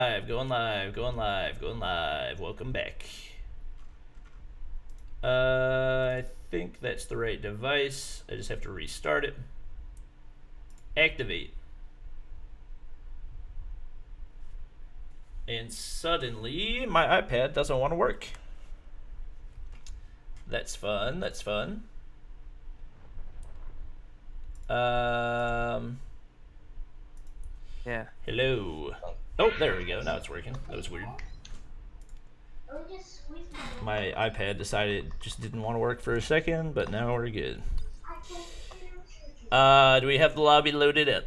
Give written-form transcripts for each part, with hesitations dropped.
Going live, going live, going live. Welcome back. I think that's the right device. I just have to restart it. Activate. And suddenly, my iPad doesn't want to work. That's fun, that's fun. Yeah. Hello. Oh, there we go. Now it's working. That was weird. My iPad decided it just didn't want to work for a second, but now we're good. Do we have the lobby loaded up?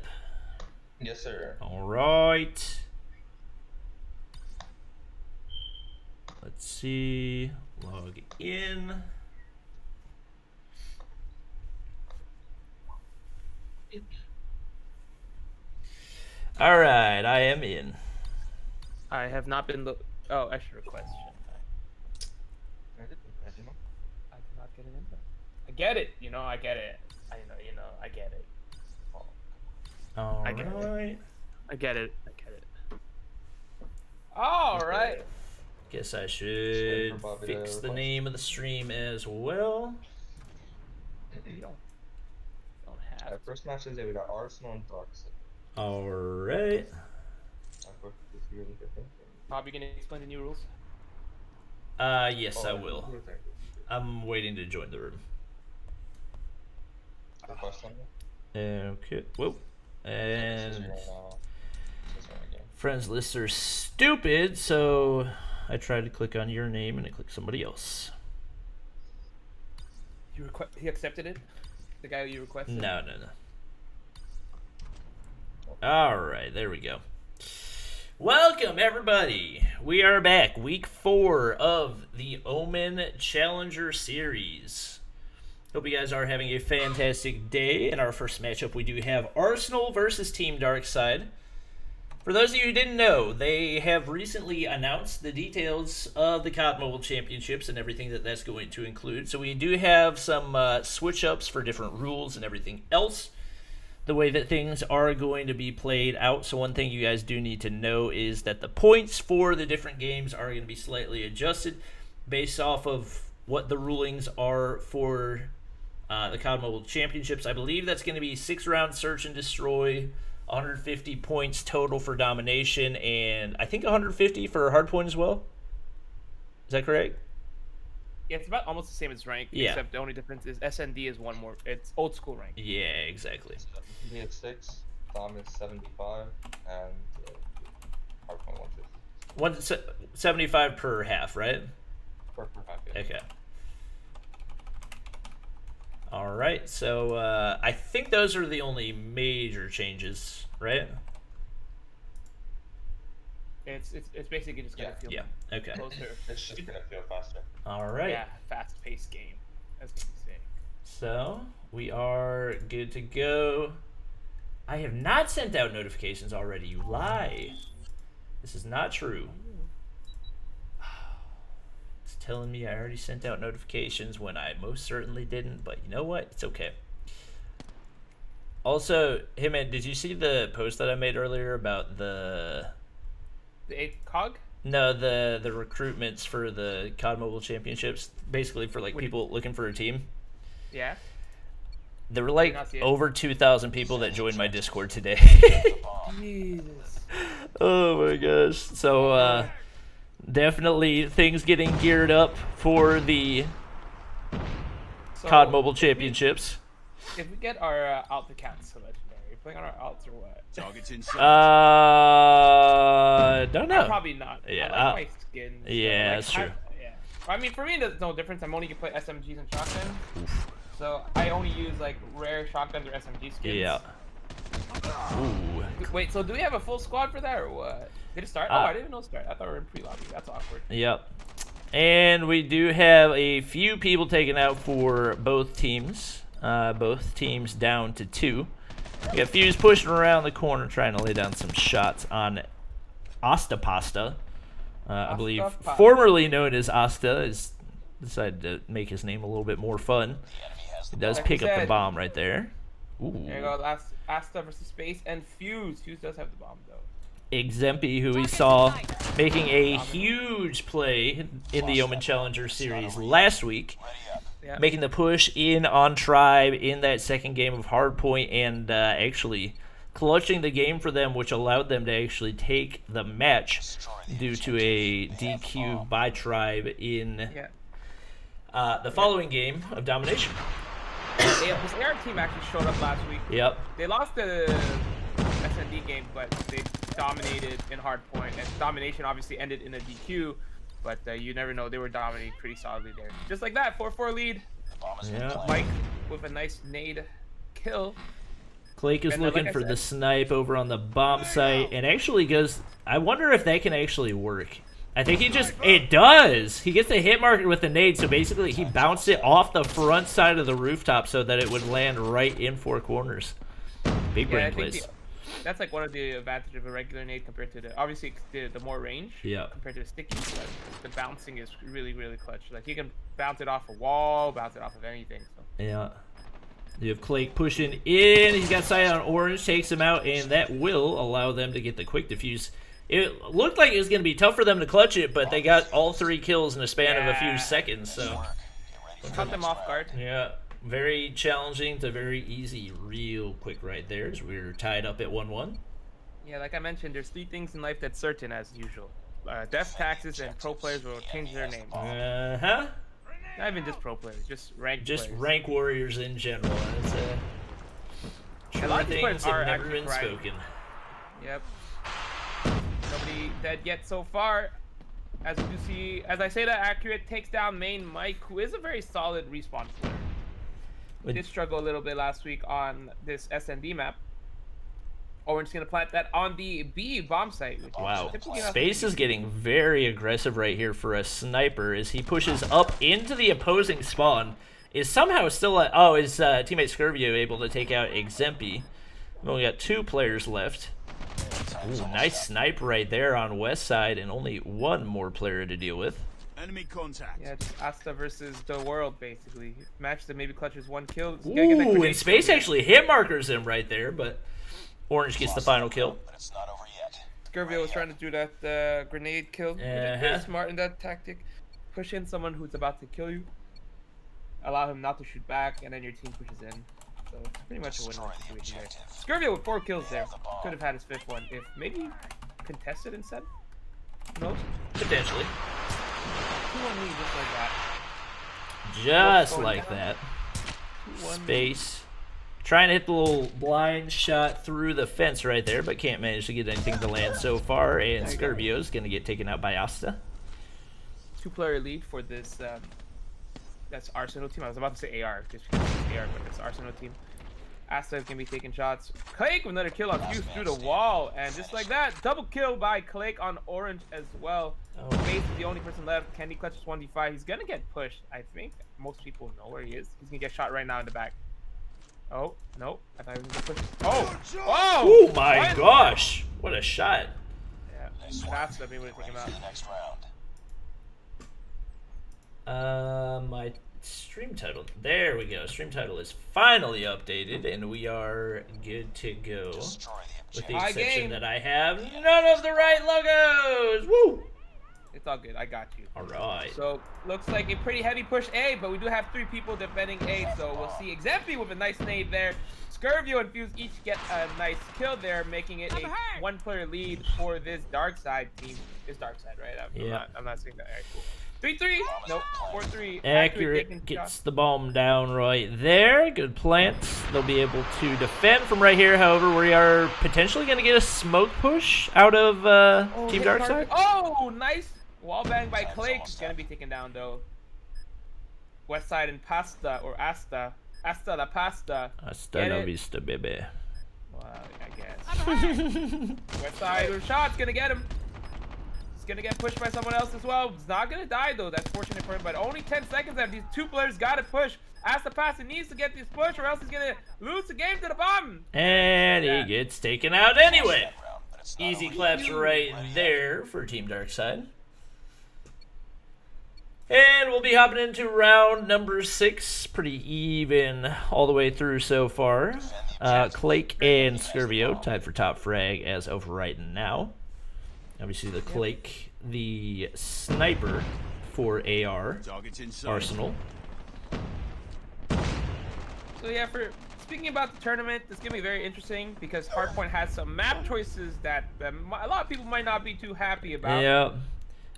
Yes, sir. All right. Let's see. Log in. All right, I am in. I have not been. Oh, extra request. I did not get an invite. I get it. I get it. I get it. All I get right. it. I get it. All right. Guess I should fix the name of the stream as well. We don't have. Our first match today, we got Arsenal and Darkseid. All right. Bob, you gonna explain the new rules? Yes, I will. I'm waiting to join the room. Okay. Whoa. And friends lists are stupid, so I tried to click on your name and it clicked somebody else. He accepted it? The guy you requested? No. All right, there we go. Welcome, everybody. We are back. Week 4 of the Omen Challenger Series. Hope you guys are having a fantastic day. In our first matchup, we do have Arsenal versus Team Darkseid. For those of you who didn't know, they have recently announced the details of the COD Mobile Championships and everything that that's going to include. So we do have some switch-ups for different rules and everything else. The way that things are going to be played out. So one thing you guys do need to know is that the points for the different games are going to be slightly adjusted based off of what the rulings are for the COD Mobile Championships. I believe that's going to be 6-round search and destroy, 150 points total for domination, and I think 150 for hardpoint as well. Is that correct? Yeah, it's about almost the same as rank, except the only difference is SND is one more. It's old school rank. Yeah, exactly. SND at 6, Dom is 75, and hardpoint 150. 75 per half, right? Per half, yeah. Okay. All right, so I think those are the only major changes, right? It's basically just gonna feel okay. closer. It's just gonna feel faster. All right. Yeah, fast-paced game. That's gonna be sick. So we are good to go. I have not sent out notifications already. You lie. This is not true. It's telling me I already sent out notifications when I most certainly didn't, but you know what? It's okay. Also, hey man, did you see the post that I made earlier about the 8th COG? No, the recruitments for the COD Mobile Championships, basically for like people looking for a team. Yeah. There were like over 2,000 people that joined my Discord today. Jesus. Oh my gosh. So definitely things getting geared up for the COD Mobile Championships. If we get our alt accounts to legendary, playing on our alts or what? Don't know. Probably not. Yeah. I like my skins. Yeah, that's true. Yeah. I mean, for me, there's no difference. I'm only gonna play SMGs and shotguns. So I only use like rare shotguns or SMG skins. Yeah. Ooh. Wait, so do we have a full squad for that or what? Did it start? Oh, I didn't even know it started. I thought we were in pre-lobby. That's awkward. Yep. And we do have a few people taken out for both teams. Both teams down to 2. We got Fuse pushing around the corner trying to lay down some shots on Ostapasta. I believe formerly known as Asta has decided to make his name a little bit more fun. He does pick up the bomb right there. Ooh. There you go. Last Asta versus Space and Fuse. Fuse does have the bomb though. Exempy, who we saw making a huge play in the Omen Challenger Series last week, making the push in on Tribe in that second game of Hardpoint and actually clutching the game for them, which allowed them to actually take the match due to a DQ by Tribe in the following game of Domination. This AR team actually showed up last week. Yep. They lost the SND game, but they dominated in Hardpoint. And Domination obviously ended in a DQ, but you never know. They were dominating pretty solidly there. Just like that, 4-4 lead. Yeah. Mike with a nice nade kill. Clake is looking for the snipe over on the bomb site, and actually goes, I wonder if that can actually work. I think it does! He gets the hit marker with the nade, so basically he bounced it off the front side of the rooftop so that it would land right in four corners. Big brain plays. That's like one of the advantages of a regular nade compared to obviously the more range compared to a sticky, but the bouncing is really, really clutch. Like you can bounce it off a wall, bounce it off of anything. So. Yeah. You have Clake pushing in. He's got sight on Orange, takes him out, and that will allow them to get the quick defuse. It looked like it was going to be tough for them to clutch it, but they got all 3 kills in a span of a few seconds. So cut them off guard. Yeah, very challenging to very easy, real quick right there as we're tied up at 1-1. Yeah, like I mentioned, there's 3 things in life that's certain as usual. Death, taxes, and pro players will change their name. Uh-huh. Not even just pro players, just rank players. Rank warriors in general. That's a lot of things are have never been spoken. Yep. Nobody dead yet so far. As you see, as I say that, Accurate takes down main Mike, who is a very solid respawn player. We did struggle a little bit last week on this SND map. Orange's going to plant that on the B bomb site. Which wow. Space is getting very aggressive right here for a sniper as he pushes up into the opposing spawn. Is somehow still at... Oh, his teammate Scurvio able to take out Exempy. We've only got 2 players left. Ooh, nice snipe right there on west side, and only 1 more player to deal with. Enemy contact. Yeah, just Asta versus the world, basically. Match that maybe clutches 1 kill. Ooh, and Space actually hit markers him right there, but Orange gets the final kill. But it's not over yet. Scurvio was trying to do that grenade kill. Very smart in that tactic. Push in someone who's about to kill you. Allow him not to shoot back, and then your team pushes in. So it's pretty much a win-win situation there. Scurvio with 4 kills there. Could have had his 5th one if maybe contested instead. Who knows? Potentially. 2-1 lead just like that. Just like that. Space. Trying to hit the little blind shot through the fence right there, but can't manage to get anything to land so far. And Scurvio's going to get taken out by Asta. 2-player lead for this... that's Arsenal team. I was about to say AR, just because it's AR, but it's Arsenal team. Asta is going to be taking shots. Clake with another kill on Fuse through the wall. And just like that, double kill by Clake on Orange as well. Base is the only person left. Candy clutches 1v5. He's going to get pushed. I think most people know where he is. He's going to get shot right now in the back. Oh, no. I thought he was going to push. Oh! Oh my gosh! What a shot. Yeah, that's the able to take him out. My stream title. There we go. Stream title is finally updated, and we are good to go. With the exception that I have none of the right logos. Woo! It's all good. I got you. All right. So looks like a pretty heavy push A, but we do have 3 people defending A. So we'll see Exempy with a nice nade there. Scurvio and Fuse each get a nice kill there, making it a 1-player lead for this dark side team. It's dark side, right? I'm not saying that. All right, cool. 3-3. Nope. 4-3. Accurate gets the bomb down right there. Good plant. They'll be able to defend from right here. However, we are potentially going to get a smoke push out of Team Darkside. Oh, nice wall bang by Clake. It's going to be taken down, though. West side and Pasta, or Asta. Asta la Pasta. Hasta la vista, baby. Well, I guess. West side with a shot. It's going to get him. Gonna get pushed by someone else as well. He's not gonna die though. That's fortunate for him. But only 10 seconds left. These 2 players gotta push. Asta Pasta needs to get this push, or else he's gonna lose the game to the bomb. And he gets taken out anyway. Easy claps right there for Team Darkside. And we'll be hopping into round number 6. Pretty even all the way through so far. Clake and Scurvio tied for top frag as of right now. Obviously, the Clake, the Sniper for AR, Target's inside. Arsenal. So yeah, for speaking about the tournament, it's gonna be very interesting because Hardpoint has some map choices that a lot of people might not be too happy about. Yeah.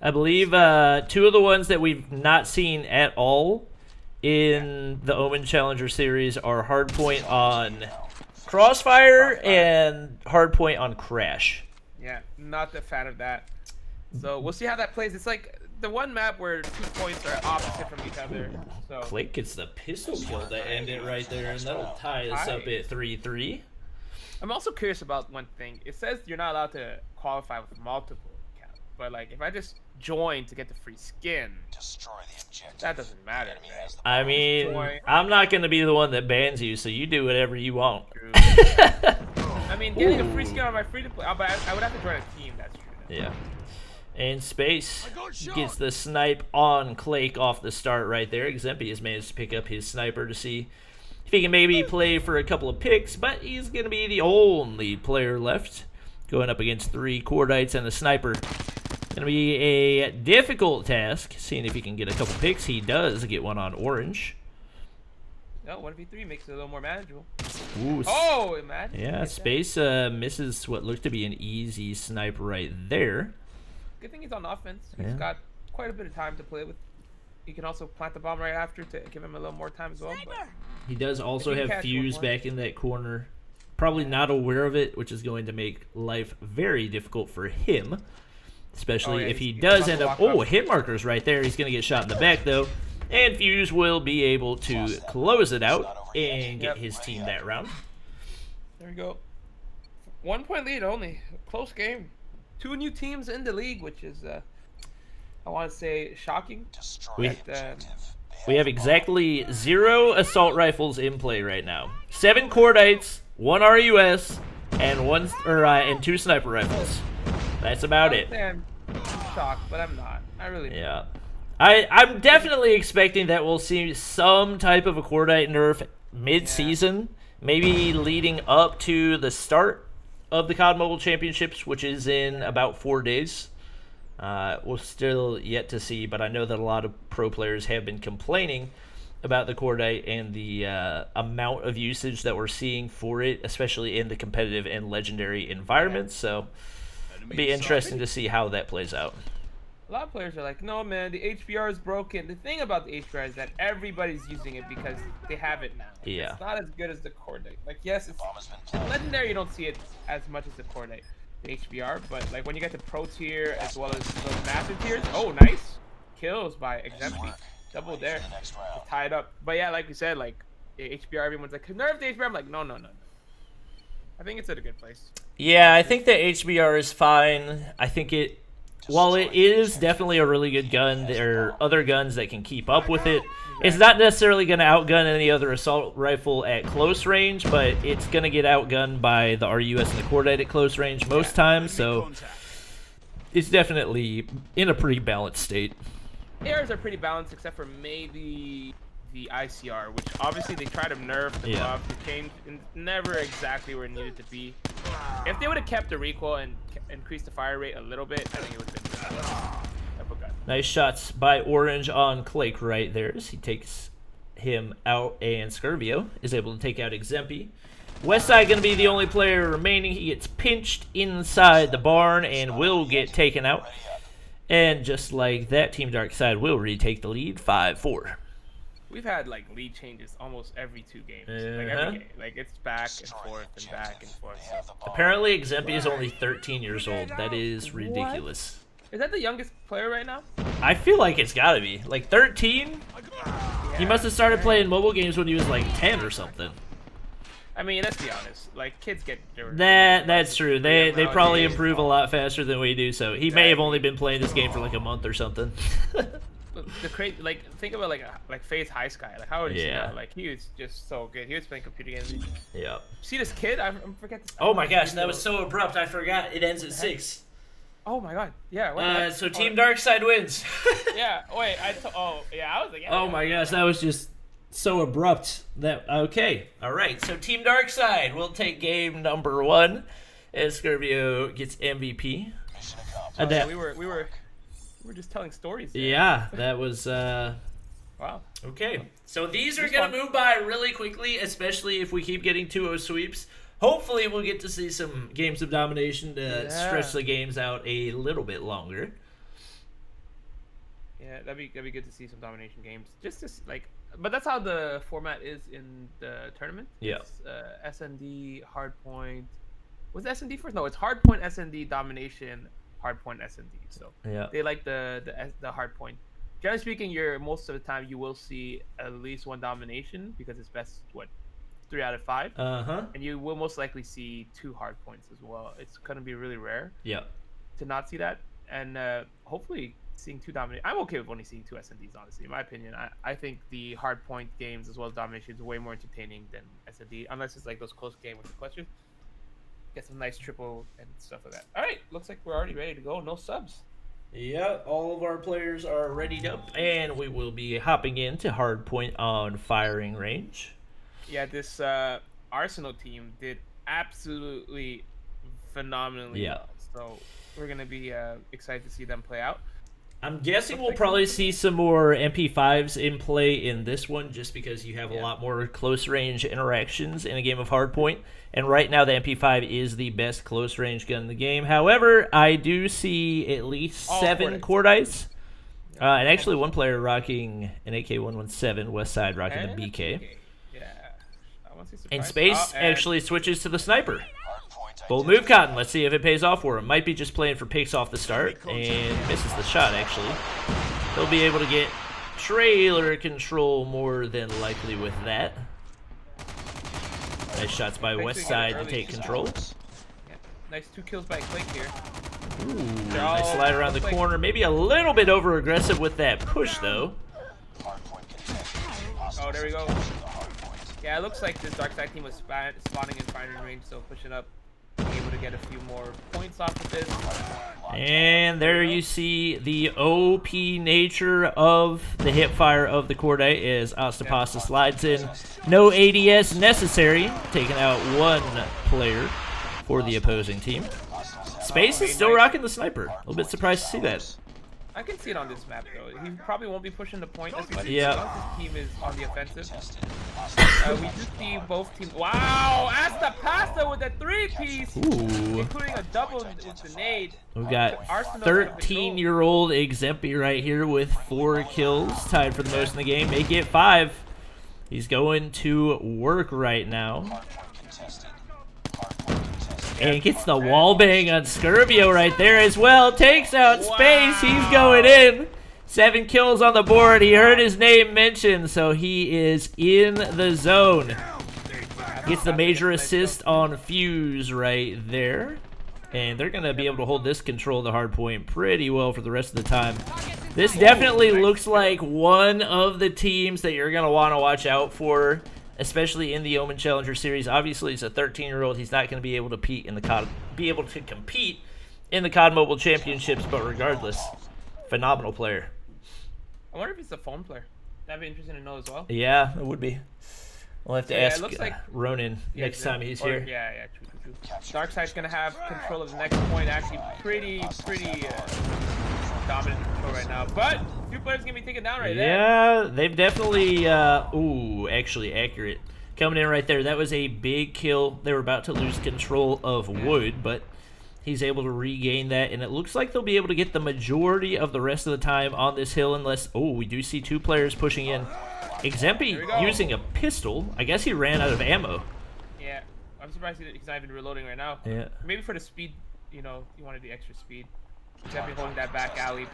I believe 2 of the ones that we've not seen at all in the Omen Challenger series are Hardpoint on Crossfire and Hardpoint on Crash. Yeah, not a fan of that. So we'll see how that plays. It's like the one map where 2 points are opposite from each other. So Clake gets the pistol kill to end it right there, and that'll tie us up at 3-3. I'm also curious about one thing. It says you're not allowed to qualify with multiple accounts, but like if I just join to get the free skin, Destroy the objective. that doesn't matter, right? I mean, I'm not going to be the one that bans you, so you do whatever you want. I mean, getting a free skin on my free-to-play, but I would have to join a team, that's true. Yeah. And Space gets the snipe on Clake off the start right there. Xempi has managed to pick up his sniper to see if he can maybe play for a couple of picks, but he's going to be the only player left going up against 3 Cordites and the sniper. Going to be a difficult task, seeing if he can get a couple picks. He does get one on Orange. No, 1v3 makes it a little more manageable. Ooh, Oh, imagine. yeah, Space misses what looked to be an easy snipe right there. Good thing he's on offense. He's Yeah. got quite a bit of time to play with. You can also plant the bomb right after to give him a little more time as well. But He does also If he can have catch Fuse one more. back in that corner. Probably not aware of it, which is going to make life very difficult for him. Especially yeah, if he he's does about end to up... lock Oh, up. hit marker's right there. He's going to get shot in the back, though. And Fuse will be able to close it out and get Yep. his team that round. there we go. 1 point lead only. Close game. 2 new teams in the league, which is, I want to say, shocking. Destroy We- the objective. We have exactly 0 assault rifles in play right now. 7 Cordites, 1 RUS, and 2 sniper rifles. That's about it. I'm shocked, but I'm not. I really don't. Yeah. I'm definitely expecting that we'll see some type of a Cordite nerf mid-season, maybe leading up to the start of the COD Mobile Championships, which is in about 4 days. We'll still yet to see, but I know that a lot of pro players have been complaining about the Cordite and the amount of usage that we're seeing for it, especially in the competitive and legendary environments. So it'll be interesting to see how that plays out. A lot of players are like, no, man, the HBR is broken. The thing about the HBR is that everybody's using it because they have it now. Yeah. It's not as good as the Cordite. Like, yes, it's legendary. You don't see it as much as the Cordite, the HBR. But like when you get to pro tier as well as those master tiers, oh, nice kills by Xempi. Double there, tied up. But yeah, like you said, like the HBR, everyone's like, nerf the HBR. I'm like, no. I think it's at a good place. Yeah, I think the HBR is fine. I think while it is definitely a really good gun, there are other guns that can keep up with it. It's not necessarily going to outgun any other assault rifle at close range, but it's going to get outgunned by the RUS and the Cordite at close range most times, so it's definitely in a pretty balanced state. ARs are pretty balanced except for maybe the ICR, which obviously they tried to nerf the buff. It came never exactly where it needed to be. If they would have kept the recoil and increased the fire rate a little bit, I think it would have been better. Nice shots by Orange on Clake right there as he takes him out, and Scurvio is able to take out Xempi. Westside going to be the only player remaining. He gets pinched inside the barn and will get taken out. And just like that, Team Darkside will retake the lead, 5-4. We've had like lead changes almost every 2 games. Like every game. Like it's back and forth and back and forth. So. Apparently, Xempi is only 13 years old. That is ridiculous. Is that the youngest player right now? I feel like it's got to be. Like 13? He must have started playing mobile games when he was like 10 or something. I mean, let's be honest. Like kids get That's true. They probably improve a lot faster than we do. So he may have only been playing this game for like a month or something. Like think about like FaZe High Sky. Like how old is he Yeah. now? Like he was just so good. He was playing computer games. Yeah. See this kid? I forget this. Oh my gosh, that was so abrupt. I forgot. It ends at 6. Oh my god. Yeah. What the heck? So Team Darkside wins. Yeah. Wait. I was like. Yeah, Oh my gosh, that was just so abrupt. Okay. All right. So Team Darkside will take game number 1 as Scurvio gets MVP. Mission accomplished. Yeah, we were just telling stories there. Yeah, that was Wow. okay. So these are gonna move by really quickly, especially if we keep getting 2-0 sweeps. Hopefully, we'll get to see some games of domination to stretch the games out a little bit longer. Yeah, that'd be good to see some domination games. Just to but that's how the format is in the tournament. Yeah. It's, SND hardpoint. Was it SND first? No, it's hardpoint SND domination hardpoint SND. So yeah, they like the hardpoint. Generally speaking, most of the time you will see at least one domination because it's best 3 out of 5. And you will most likely see 2 hard points as well. It's gonna be really rare. Yeah. To not see that, and hopefully seeing 2 dominate. I'm okay with only seeing 2 SNDs, honestly. In my opinion, I think the hard point games as well as domination is way more entertaining than SND, unless it's like those close game with the clutches. Get some nice triple and stuff like that. All right, looks like we're already ready to go. No subs. Yeah, all of our players are readied up, and we will be hopping into hardpoint on firing range. Yeah, this Arsenal team did absolutely phenomenally well. So we're going to be excited to see them play out. I'm guessing we'll probably see some more MP5s in play in this one just because you have a lot more close-range interactions in a game of hardpoint. And right now the MP5 is the best close-range gun in the game. However, I do see at least 7 Cordites. And actually one player rocking an AK-117, West Side rocking a BK. And Space actually switches to the sniper. Bold move, Cotton. Let's see if it pays off for him. Might be just playing for picks off the start and misses the shot, actually. He'll be able to get trailer control more than likely with that. Nice shots by West Side to take control. Nice 2 kills by Quake here. Ooh, nice slide around the corner. Maybe a little bit over-aggressive with that push, though. Oh, there we go. Yeah, it looks like this Dark Side team was spawning in firing range, so pushing up, able to get a few more points off of this. And there you see the OP nature of the hip fire of the Cordite as Ostapasta slides in. No ADS necessary, taking out 1 player for the opposing team. Space is still rocking the sniper. A little bit surprised to see that. I can see it on this map, though. He probably won't be pushing the point as much. Yeah. His team is on the offensive. We do see both teams. Wow! Astapasta with a 3-piece! Including a double with the nade. We've got 13-year-old Exempy right here with 4 kills. Tied for the most in the game. Make it 5. He's going to work right now. And gets the wall bang on Scurbio right there as well. Takes out Space. He's going in. 7 kills on the board. He heard his name mentioned, so he is in the zone. Gets the major assist on Fuse right there. And they're going to be able to hold this control of the hard point pretty well for the rest of the time. This definitely looks like one of the teams that you're going to want to watch out for, especially in the Omen Challenger Series. Obviously, he's a 13-year-old. He's not going to be able to compete in the COD Mobile Championships, but regardless, phenomenal player. I wonder if he's a phone player. That'd be interesting to know as well. Yeah, it would be. We'll have to ask Ronan next time he's here. Yeah, true. Darkside's going to have control of the next point. Actually, pretty dominant control right now. But a few players going to be taken down right there. Yeah, they've definitely... actually accurate. Coming in right there. That was a big kill. They were about to lose control of Wood, but he's able to regain that. And it looks like they'll be able to get the majority of the rest of the time on this hill unless... Oh, we do see 2 players pushing in. Exempy using a pistol. I guess he ran out of ammo. Yeah, I'm surprised he's not even reloading right now. Yeah. Maybe for the speed, you wanted the extra speed. Exempy holding that back alley.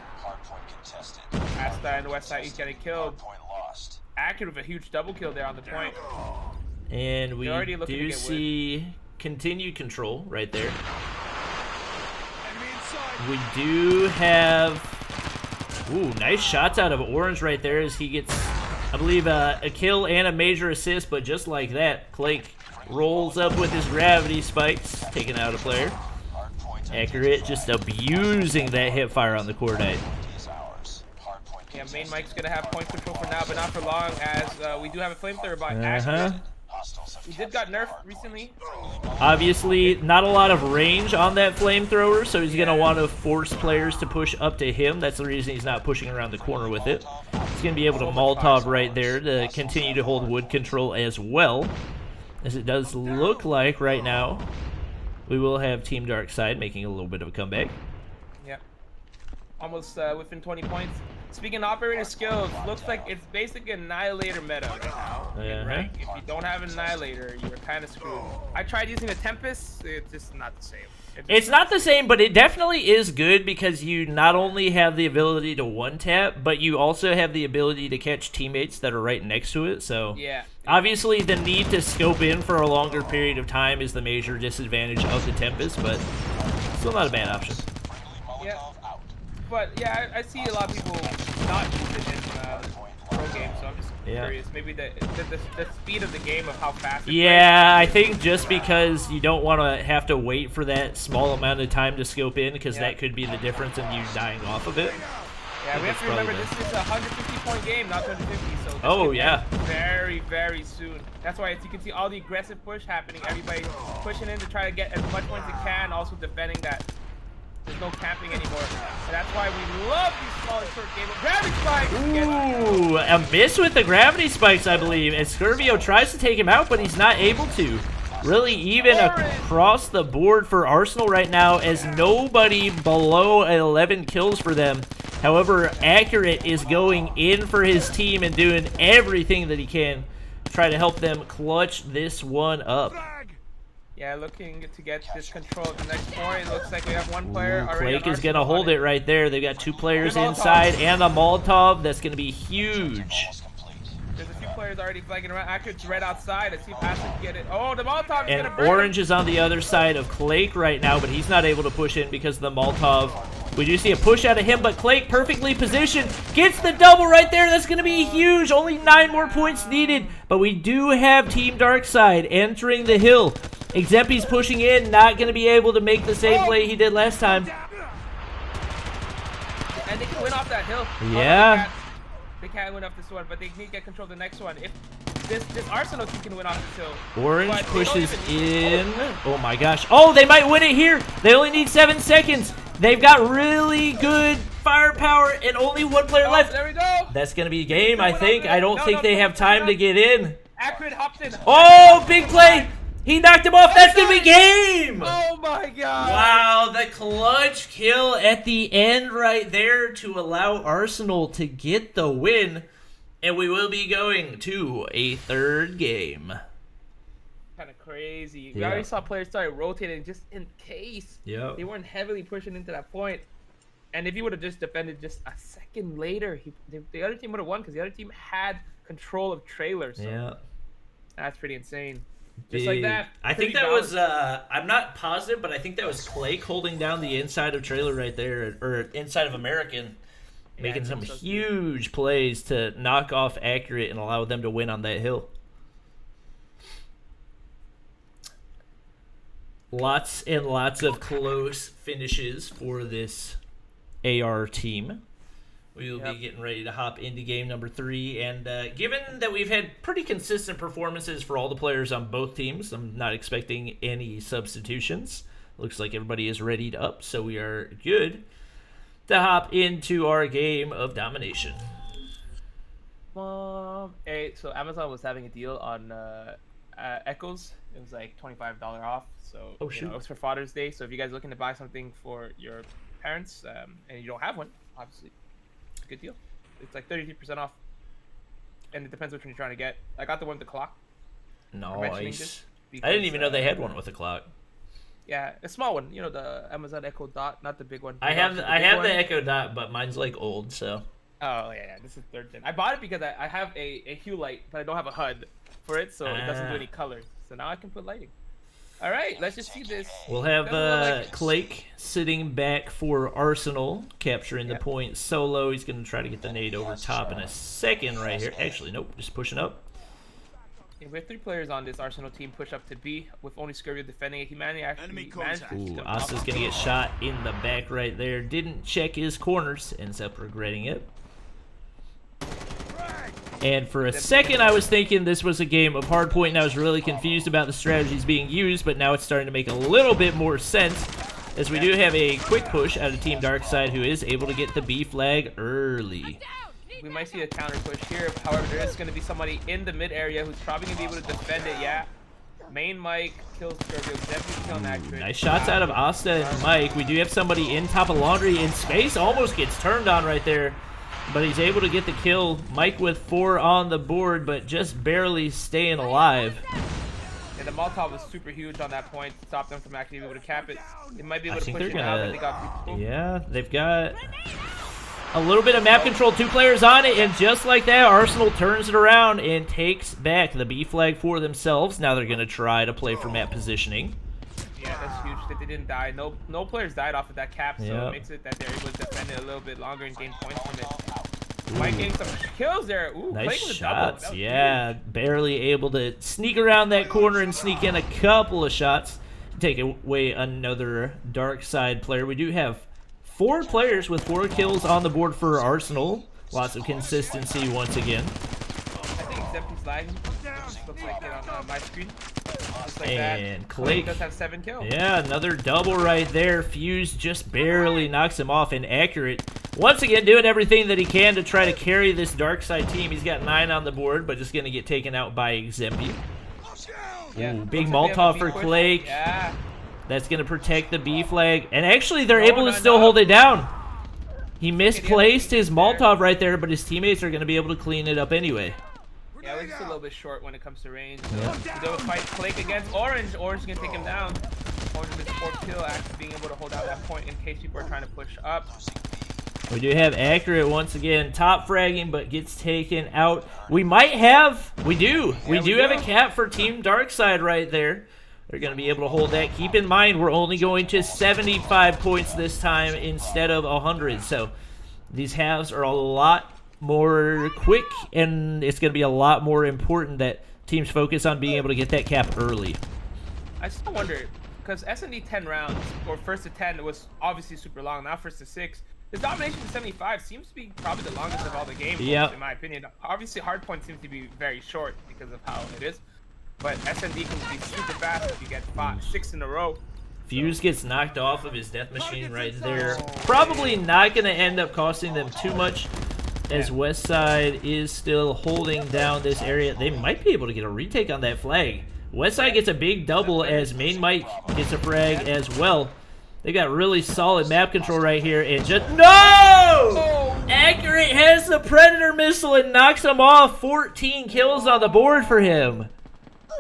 Asta and the West Side each getting killed. Accurate with a huge double kill there on the point. And we do see continued control right there. We do have... Ooh, nice shots out of Orange right there as he gets... I believe a kill and a major assist, but just like that, Clake rolls up with his gravity spikes, taking out a player. Accurate, just abusing that hip fire on the Cordite. Yeah, main Mike's going to have point control for now, but not for long, as we do have a flamethrower by Accurate. He did got nerfed recently. Obviously, not a lot of range on that flamethrower, so he's going to want to force players to push up to him. That's the reason he's not pushing around the corner with it. He's going to be able to Molotov right there to continue to hold wood control as well, as it does look like right now we will have Team Darkside making a little bit of a comeback. Yep. Almost within 20 points. Speaking of operator skills, looks like it's basically Annihilator meta right now. In rank. If you don't have Annihilator, you're kind of screwed. I tried using a Tempest, it's just not the same. It's not the same, but it definitely is good because you not only have the ability to one-tap, but you also have the ability to catch teammates that are right next to it. So yeah. Obviously, the need to scope in for a longer period of time is the major disadvantage of the Tempest, but still not a bad option. Yeah. But yeah, I see a lot of people not use it in pro games, so I'm just curious. Maybe the speed of the game of how fast it plays. I think just because you don't want to have to wait for that small amount of time to scope in, because that could be the difference in you dying off of it. Yeah, we have to remember this is a 150-point game, not 150, so very, very soon. That's why you can see all the aggressive push happening. Everybody pushing in to try to get as much points as they can, also defending that there's no camping anymore. And that's why we love these smaller short games. Gravity spikes! Ooh, a miss with the gravity spikes, I believe. And Scurvio tries to take him out, but he's not able to. Really even across the board for Arsenal right now, as nobody below 11 kills for them. However, Accurate is going in for his team and doing everything that he can to try to help them clutch this one up. Yeah, looking to get this control at the next point. It looks like we have one player already. Quake is going to hold it right there. They've got two players inside and a Molotov. That's going to be huge. There's a few players already flagging around. Accurate's right outside. Let's see if Acid can get it. Oh, the Molotov is going to break. Orange is on the other side of Clake right now, but he's not able to push in because of the Molotov. We do see a push out of him, but Clake perfectly positioned. Gets the double right there. That's going to be huge. Only 9 more points needed, but we do have Team Darkside entering the hill. Exempi's pushing in, not going to be able to make the same play he did last time. And they can win off that hill. Yeah. They can't win off this one, but they need to get control of the next one. If this Arsenal team can win off this hill. Orange pushes in. Oh my gosh. Oh, they might win it here. They only need 7 seconds. They've got really good firepower and only one player left. There we go. That's going to be a game, I think. I don't think they have time to get in. Accurate hopped in. Oh, big play. He knocked him off. That's going to be game. Oh my god. Wow, the clutch kill at the end right there to allow Arsenal to get the win. And we will be going to a third game. Kind of crazy. We already saw players start rotating just in case. Yeah. They weren't heavily pushing into that point. And if he would have just defended just a second later, the other team would have won because the other team had control of trailers. So yeah. That's pretty insane. Just like that. I think that was, I'm not positive, but I think that was Clake holding down the inside of trailer right there, or inside of American, making some huge plays to knock off Accurate and allow them to win on that hill. Lots and lots of close finishes for this AR team. We will be getting ready to hop into game number 3. And given that we've had pretty consistent performances for all the players on both teams, I'm not expecting any substitutions. Looks like everybody is readied up, so we are good to hop into our game of domination. Hey, so Amazon was having a deal on Echoes. It was like $25 off. So it was for Father's Day. So if you guys are looking to buy something for your parents and you don't have one, obviously, it's a good deal. It's like 33% off. And it depends which one you're trying to get. I got the one with the clock. Nice. I didn't even know they had one with a clock. Yeah, a small one. You know, the Amazon Echo Dot, not the big one. I have the Echo Dot, but mine's like old, so. Oh yeah, this is 3rd gen. I bought it because I have a hue light, but I don't have a HUD for it, so it doesn't do any colors. So now I can put lighting. All right, let's just see this. We'll have Clake sitting back for Arsenal, capturing the point solo. He's going to try to get the nade over top in a second right here. Actually, nope, just pushing up. Yeah, we have 3 players on this Arsenal team push up to B with only Scurvio defending it. He managed to Ooh, Asa's going to get shot in the back right there. Didn't check his corners. Ends up regretting it. And for a second, I was thinking this was a game of hardpoint, and I was really confused about the strategies being used, but now it's starting to make a little bit more sense, as we do have a quick push out of Team Darkside, who is able to get the B flag early. We might see a counter push here. However, there is going to be somebody in the mid area who's probably going to be able to defend it. Yeah. Main Mike kills Scorpio. Definitely killing Actress. Nice shots out of Asta and Mike. We do have somebody in top of Laundry in space. Almost gets turned on right there, but he's able to get the kill. Mike with 4 on the board, but just barely staying alive. And the Molotov was super huge on that point to stop them from actually being able to cap it. They might be able to push it out, but they got people. Yeah, they've got a little bit of map control, 2 players on it, and just like that, Arsenal turns it around and takes back the B flag for themselves. Now they're going to try to play for map positioning. Yeah, that's huge that they didn't die. No players died off of that cap, so it makes it that they're able to defend it a little bit longer and gain points from it. Mike getting some kills there. Ooh, nice shots. Yeah, barely able to sneak around that corner and sneak in a couple of shots to take away another dark side player. We do have 4 players with 4 kills on the board for Arsenal. Lots of consistency once again. I think Zempi's lagging. Looks like it on my screen. Like and that. Clay does have 7 kills. Yeah, another double right there. Fuse just barely knocks him off, and Accurate once again doing everything that he can to try to carry this dark side team. He's got 9 on the board, but just going to get taken out by Zempi. Yeah, big Molotov for Clay. Yeah. That's going to protect the B flag. And actually, they're able to still hold it down. He misplaced his Molotov right there, but his teammates are going to be able to clean it up anyway. Yeah, we're just a little bit short when it comes to range. So they'll fight Clay against Orange. Orange is going to take him down. Orange with 4 kill, actually being able to hold out that point in case people are trying to push up. We do have Accurate once again, top fragging, but gets taken out. We have a cap for Team Darkside right there. They're going to be able to hold that. Keep in mind, we're only going to 75 points this time instead of 100. So these halves are a lot more quick, and it's going to be a lot more important that teams focus on being able to get that cap early. I still wonder, because S&D 10 rounds, or first to 10, was obviously super long. Now first to 6. The domination to 75 seems to be probably the longest of all the games, in my opinion. Obviously, hardpoint seems to be very short because of how it is. But S&D can be super fast if you get 6 in a row. Fuse gets knocked off of his death machine right there. Probably not going to end up costing them too much, as Westside is still holding down this area. They might be able to get a retake on that flag. Westside gets a big double as Main Mike gets a frag as well. They got really solid map control right here, and just no! Accurate has the Predator missile and knocks him off. 14 kills on the board for him.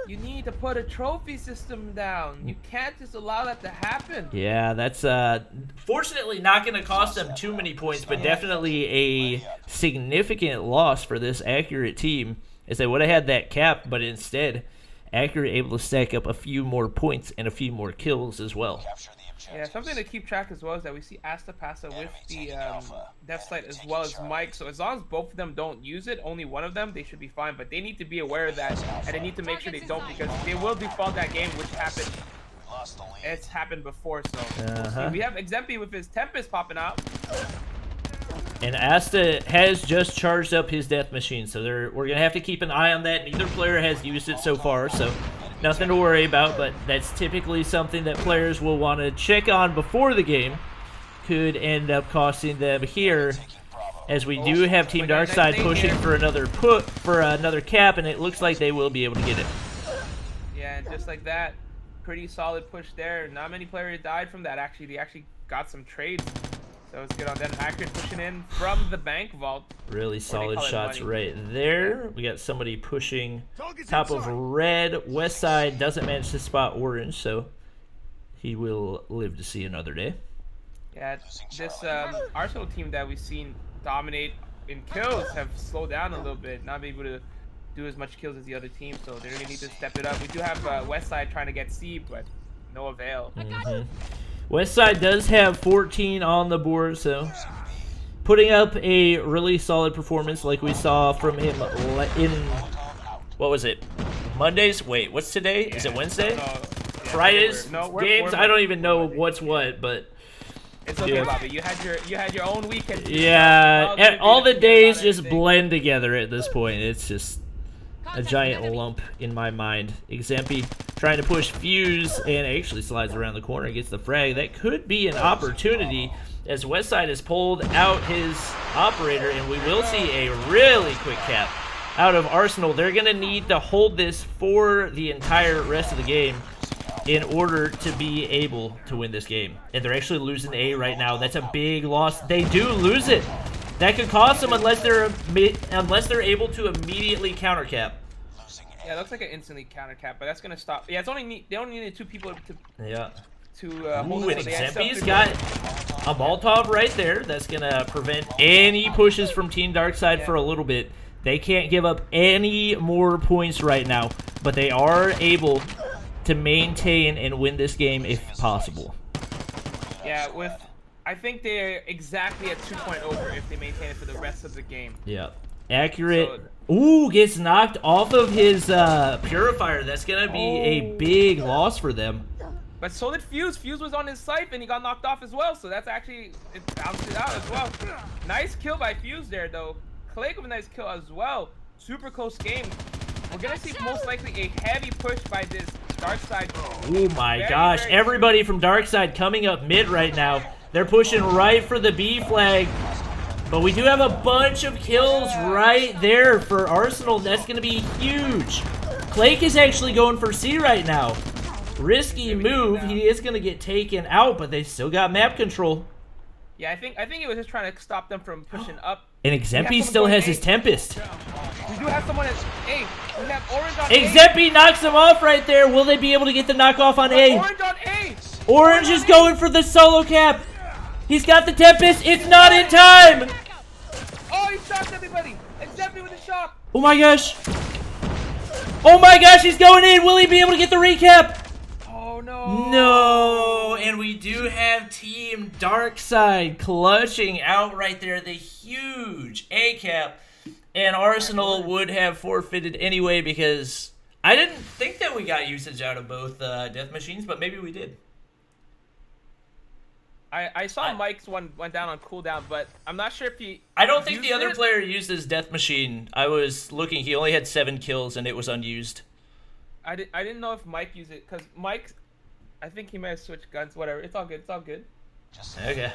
You need to put a trophy system down. You can't just allow that to happen. Yeah, that's fortunately not going to cost them too many points, but definitely a significant loss for this Accurate team, as they would have had that cap, but instead Accurate able to stack up a few more points and a few more kills as well. Yeah, something to keep track as well is that we see Asta Pasta with the Death Slide as well as Mike. So as long as both of them don't use it, only one of them, they should be fine. But they need to be aware of that, and they need to make sure they don't, because they will default that game, which happened. It's happened before, so we'll see. We have Exempy with his Tempest popping out. And Asta has just charged up his death machine, so we're going to have to keep an eye on that. Neither player has used it so far, so nothing to worry about, but that's typically something that players will want to check on before the game. Could end up costing them here, as we do have Team Darkside pushing for another cap, and it looks like they will be able to get it. Yeah, and just like that, pretty solid push there. Not many players died from that, actually. They actually got some trades. So it's good on them. Accurate pushing in from the bank vault. Really solid shots right there. We got somebody pushing top of red. Westside doesn't manage to spot orange, so he will live to see another day. Yeah, this Arsenal team that we've seen dominate in kills have slowed down a little bit. Not able to do as much kills as the other team, so they really need to step it up. We do have Westside trying to get C, but no avail. Westside does have 14 on the board, so putting up a really solid performance like we saw from him in, what was it, Mondays? Wait, what's today? Is it Wednesday? Fridays? Games? I don't even know what's what, but It's okay, Yeah. Bobby. You had your own weekend. Yeah, and all the days just everything. blend together at this point. It's just a giant lump in my mind. Exempi trying to push Fuse and actually slides around the corner and gets the frag. That could be an opportunity as Westside has pulled out his operator, and we will see a really quick cap out of Arsenal. They're going to need to hold this for the entire rest of the game in order to be able to win this game. And they're actually losing A right now. That's a big loss. They do lose it. That could cost them unless they're able to immediately counter cap. Yeah, it looks like an instantly counter cap, but that's gonna stop. Yeah, they only needed 2 people to hold Ooh, it. and So they had Exempi's stuff got to a Molotov right there. That's gonna prevent any pushes from Team Darkside for a little bit. They can't give up any more points right now, but they are able to maintain and win this game if possible. Yeah, I think they're exactly at 2 point over if they maintain it for the rest of the game. Yeah. Accurate. Ooh, gets knocked off of his purifier. That's going to be a big loss for them. But so did Fuse. Fuse was on his scythe and he got knocked off as well. So that's actually, it bounced it out as well. Nice kill by Fuse there, though. Clay with a nice kill as well. Super close game. We're going to see most likely a heavy push by this Darkside. Oh my gosh. Everybody from Darkside coming up mid right now. They're pushing right for the B flag. But we do have a bunch of kills right there for Arsenal. That's going to be huge. Clake is actually going for C right now. Risky move. He is going to get taken out, but they still got map control. Yeah, I think he was just trying to stop them from pushing up. And Exempi still has his Tempest. We do have someone at A. We have Orange on Exempi knocks him off right there. Will they be able to get the knockoff on A? Orange on A. Orange is going for the solo cap. He's got the Tempest. It's not in time. Oh, he shocked everybody. Exempi with a shock. Oh my gosh. Oh my gosh, he's going in. Will he be able to get the recap? Oh no. No. And we do have Team Darkside clutching out right there the huge A cap. And Arsenal would have forfeited anyway because I didn't think that we got usage out of both death machines, but maybe we did. I saw Mike's one went down on cooldown, but I'm not sure if he. I don't think the used other it. player used his death machine. I was looking; he only had 7 kills, and it was unused. I didn't know if Mike used it because Mike, I think he might have switched guns. Whatever, it's all good. It's all good. Okay.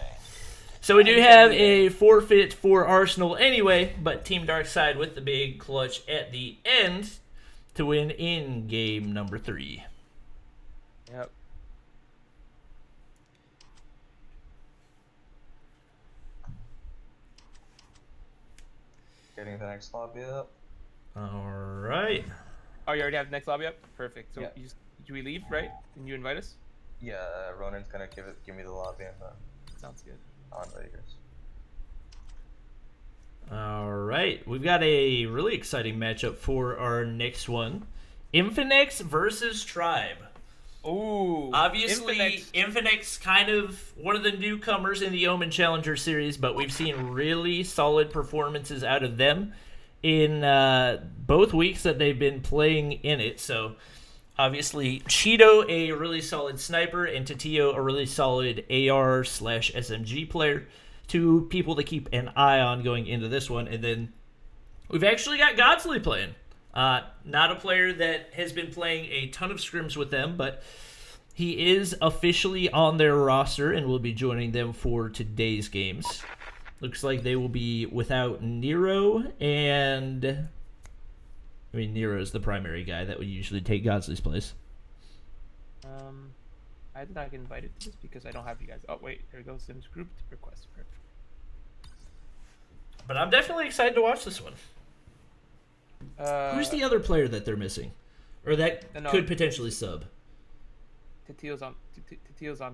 So we do have a forfeit for Arsenal anyway, but Team Darkside with the big clutch at the end to win in game number 3. Yep. Getting the next lobby up. All right. Oh, you already have the next lobby up? Perfect. So Yeah. do we leave, right? Can you invite us? Yeah, Ronan's gonna give me the lobby and Sounds good. I'll invite you guys. All right. We've got a really exciting matchup for our next one. Infinix versus Tribe. Ooh. Obviously, Infinix kind of one of the newcomers in the Omen Challenger series, but we've seen really solid performances out of them in both weeks that they've been playing in it. So, obviously, Cheeto, a really solid sniper, and Tatio, a really solid AR/SMG player. 2 people to keep an eye on going into this one. And then we've actually got Godsley playing. Not a player that has been playing a ton of scrims with them, but he is officially on their roster and will be joining them for today's games. Looks like they will be without Nero, and I mean Nero is the primary guy that would usually take Godsley's place. I did not get invited to this because I don't have you guys. Oh wait, there goes Sims group request. Perfect. But I'm definitely excited to watch this one. Who's the other player that they're missing, or that could potentially sub? Tatio's on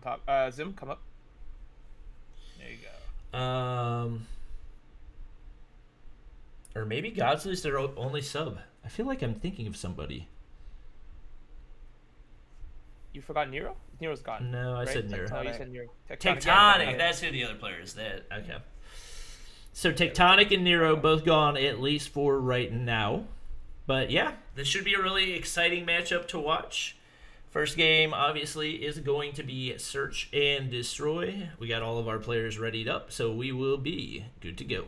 top. Zim, come up. There you go. Or maybe Godsley's their only sub. I feel like I'm thinking of somebody. You forgot Nero? Nero's gone. No, I said Nero. No, you said Nero. Tectonic. That's who the other player is. That okay. So Tectonic and Nero both gone at least for right now. But yeah, this should be a really exciting matchup to watch First game, obviously, is going to be Search and Destroy. We got all of our players readied up, so we will be good to go.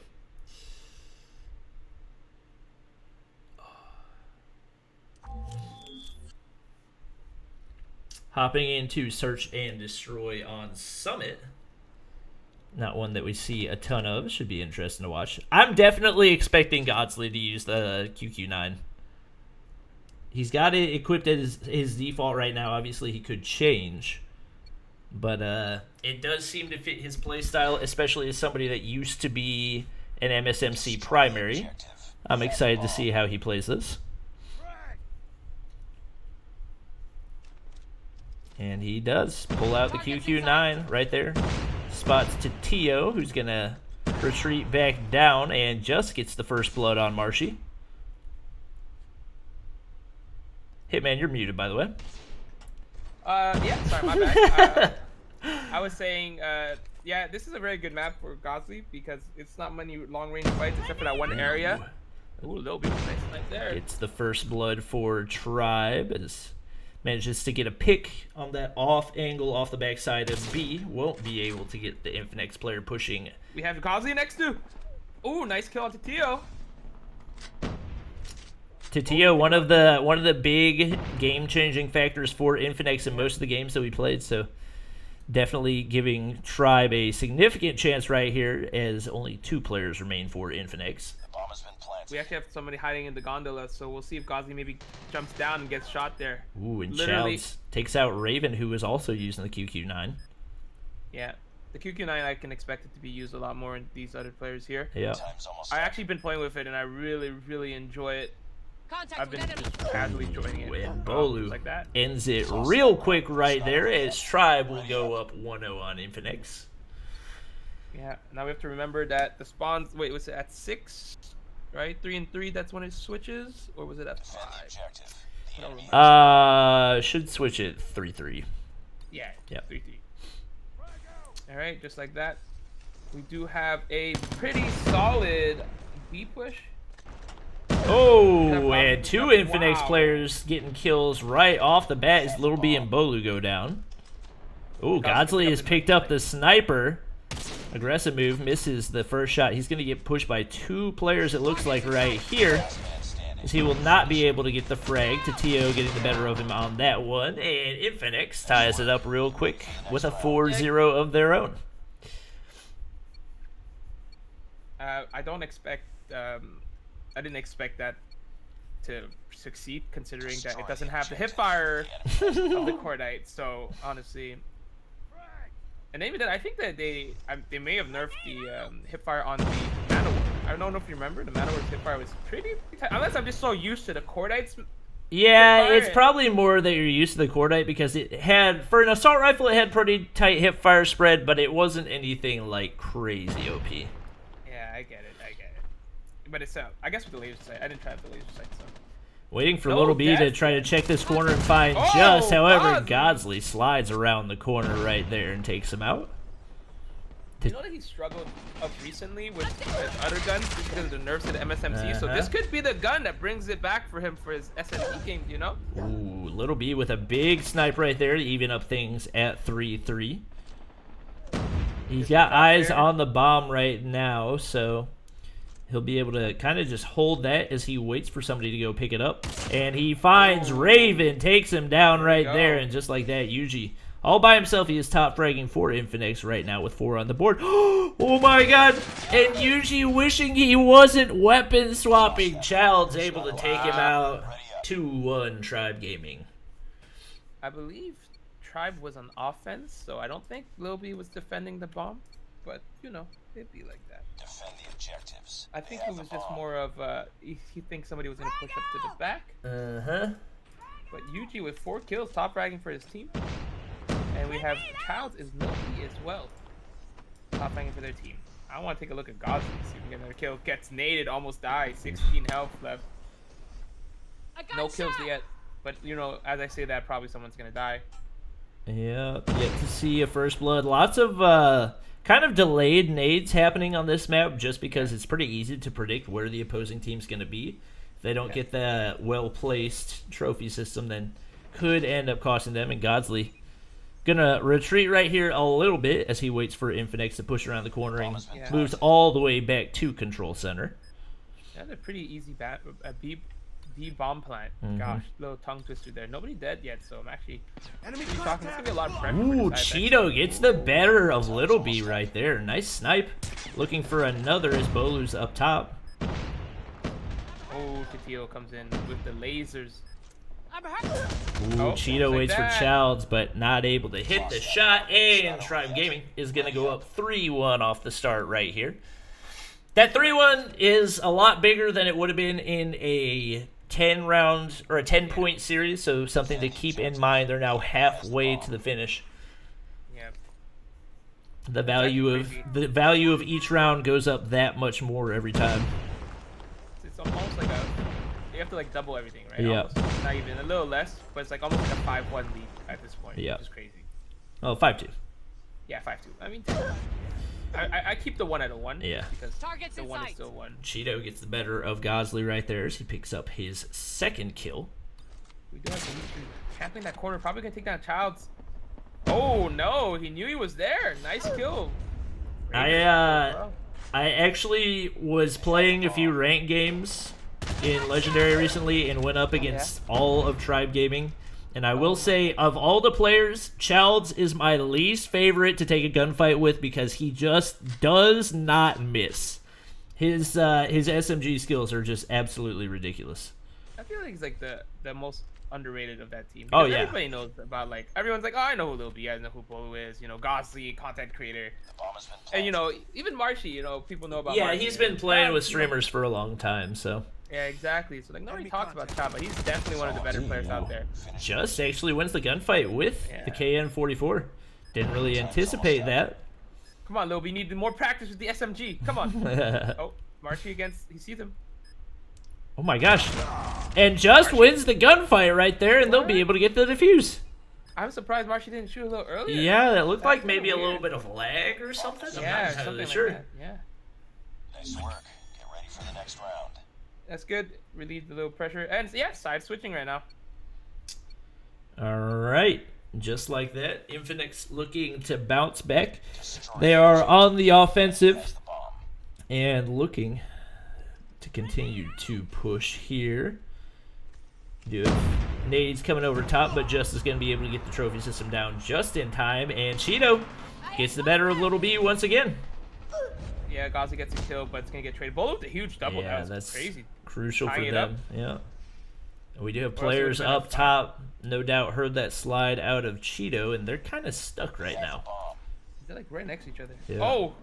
Hopping into Search and Destroy on Summit. Not one that we see a ton of. Should be interesting to watch. I'm definitely expecting Godsley to use the QQ9. He's got it equipped as his default right now. Obviously, he could change. But it does seem to fit his playstyle, especially as somebody that used to be an MSMC primary. I'm excited to see how he plays this. And he does pull out the QQ9 right there. Spots to Tio, who's going to retreat back down and just gets the first blood on Marshy. Hitman, you're muted, by the way. Yeah, sorry, my bad. I was saying, yeah, this is a very good map for Godsley because it's not many long-range fights except for that one area. Ooh, Lil B was nice right there. It's the first blood for Tribe as manages to get a pick on that off angle off the backside of B. Won't be able to get the Infinex player pushing. We have Godsley next to. Ooh, nice kill onto Tio. Tio, one of the big game-changing factors for Infinex in most of the games that we played, so definitely giving Tribe a significant chance right here as only 2 players remain for Infinex. The bomb has been planted. We actually have somebody hiding in the gondola, so we'll see if Godsley maybe jumps down and gets shot there. Ooh, and Literally. Childs takes out Raven, who is also using the QQ9. Yeah, the QQ9 I can expect it to be used a lot more in these other players here. Yeah. Time's almost I up. actually been playing with it and I really enjoy it. Contact I've been with enemy. just casually enjoying it. And Just Bolu like that. ends it real quick right there as Tribe will go up 1-0 on Infinex. Yeah. Now we have to remember that the spawns. Wait, was it at 6? Right, 3 and 3. That's when it switches, or was it at Defend the 5? objective. The No. enemy Should switch it 3-3. Yeah. Yep. 3-3. All right, just like that. We do have a pretty solid B push. Oh, and 2 Wow. Infinex players getting kills right off the bat as Little B and Bolu go down. Oh, Godsley has picked up the sniper. Aggressive move, misses the first shot. He's going to get pushed by 2 players, it looks like, right here. man standing. As he will not be able to get the frag. Tio getting the better of him on that one. And Infinex ties it up real quick with a 4-0 of their own. I don't expect. I didn't expect that to succeed, considering that it doesn't have the hipfire of the Cordite. So honestly, and maybe that I think that they may have nerfed the hipfire on the Manowar. I don't know if you remember the Manowar's hipfire was pretty tight. Unless I'm just so used to the Cordites. Yeah, Hipfire. it's probably more that you're used to the Cordite because it had, for an assault rifle, it had pretty tight hipfire spread, but it wasn't anything like crazy OP. Yeah, I get it. But it's I guess with the laser sight, I didn't try with the laser sight. So Waiting for No Little B to death. try to check this corner and find Oh, just. However, Godsley. Godsley slides around the corner right there and takes him out. you know that he struggled up recently with other guns just because of the nerfs to the MSMC. So this could be the gun that brings it back for him for his SMC games. You know. Ooh, Little B with a big snipe right there to even up things at 3-3. He's got eyes there. on the bomb right now, so he'll be able to kind of just hold that as he waits for somebody to go pick it up. And he finds Raven, takes him down right go. there, and just like that, Yuji, all by himself, he is top fragging for Infinex right now with 4 on the board. Oh my god! And Yuji wishing he wasn't weapon swapping. Child's able to take him out. 2-1 Tribe Gaming. I believe Tribe was on offense, so I don't think Lil B was defending the bomb. But you know, it'd be like that. Defend the objectives. I think They it have was the just bomb. more of he thinks somebody was gonna push up to the back. But Yuji with 4 kills, top fragging for his team. And we have Childs is Lil B as well, top fragging for their team. I want to take a look at Godsley, see if we can get another kill. Gets naded, almost dies, 16 health left. I got No kills shot. yet, but you know, as I say that, probably someone's gonna die. Yeah, yet to see a first blood. Lots of kind of delayed nades happening on this map just because it's pretty easy to predict where the opposing team's going to be. If they don't get that well-placed trophy system, then could end up costing them, and Godsley gonna retreat right here a little bit as he waits for Infinix to push around the corner and Yeah. moves all the way back to control center. That's a pretty easy B bomb plant. Mm-hmm. Gosh, little tongue twister there. Nobody dead yet, so I'm actually pretty talking. It's gonna be a lot of pressure. Ooh, for this side. Cheeto gets the better of Little B right there. Nice snipe. Looking for another as Bolu's up top. Oh, Katil comes in with the lasers. I'm hurt. Ooh, Oh, Cheeto like waits that. for Childs, but not able to hit the shot. And Tribe Gaming is going to go up 3-1 off the start right here. That 3-1 is a lot bigger than it would have been in a 10-round or a 10-point series, so something to keep in mind. They're now halfway to the finish. Yeah. The value of each round goes up that much more every time. It's almost like you have to like double everything, right? Yeah. Almost. Not even a little less, but it's like almost like a 5-1 lead at this point. Yeah. Which is crazy. Oh, 5-2. Yeah, 5-2. I mean, I keep the 1 at a 1. Yeah. Because Targets the in 1 is sight. still 1. Cheeto gets the better of Godsley right there as he picks up his second kill. We do have to camping that corner. Probably gonna take down Childs. Oh no, he knew he was there. Nice kill. I actually was playing a few ranked games in Legendary recently and went up against all of Tribe Gaming. And I will say, of all the players, Childs is my least favorite to take a gunfight with because he just does not miss. His SMG skills are just absolutely ridiculous. I feel like he's like the most underrated of that team. Oh, Because yeah. Everybody knows about like everyone's like, oh, I know who Lil B. I know who Bolo is. You know, Gosley, content creator, The bomb has been and you planted. know even Marshy. You know, people know about. Yeah, Marshy. he's been playing with You know, streamers for a long time, so Yeah, exactly. So like nobody talks about Chad, but he's definitely one of the better players out there. just actually wins the gunfight with the KN-44. Didn't really anticipate that. Come on, Lil B. Need more practice with the SMG. Come on. Oh, Marshy against. He sees him. Oh my gosh. And just wins the gunfight right there, and they'll be able to get the defuse. I'm surprised Marshy didn't shoot a little earlier. Yeah, that looked like That's maybe a kinda little weird. bit of lag or something. I'm Yeah, not something entirely like sure. that. Yeah, Nice work. Get ready for the next round. that's good. Relieve the little pressure, and yeah, side switching right now. All right. Just like that, Infinix looking to bounce back. They are on the offensive The bomb. and looking to continue to push here. Do nades coming over top, but Just is going to be able to get the trophy system down just in time. And Cheeto gets the better of Little B once again. Yeah, Gazi gets a kill, but it's gonna get traded. Bolo with a huge double. Yeah, That was that's crazy. crucial for Tying it up. them. Yeah. And we do have else players would've been a up top. No doubt heard that slide out of Cheeto, and they're kind of stuck right now. Bomb. They're like right next to each other. Yeah. Oh,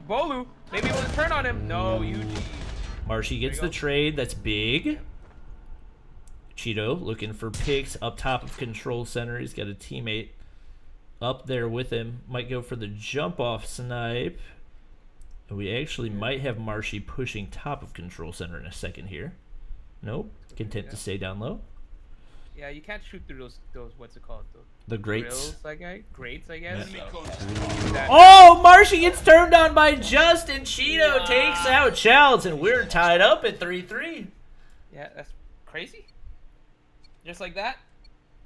Bolu. Maybe it was a turn on him. No, UG. Marshy gets There the you go. trade. That's big. Cheeto looking for picks up top of control center. He's got a teammate up there with him. Might go for the jump off snipe. And we actually might have Marshy pushing top of control center in a second here. Nope. Content to stay down low. Yeah, you can't shoot through those what's it called? Those The grates. grills, I guess. Grates, I guess. Enemy So, contact. that- Oh, Marshy gets turned on by Just, and Cheeto takes out Childs, and we're tied up at 3-3. Yeah, that's crazy. Just like that,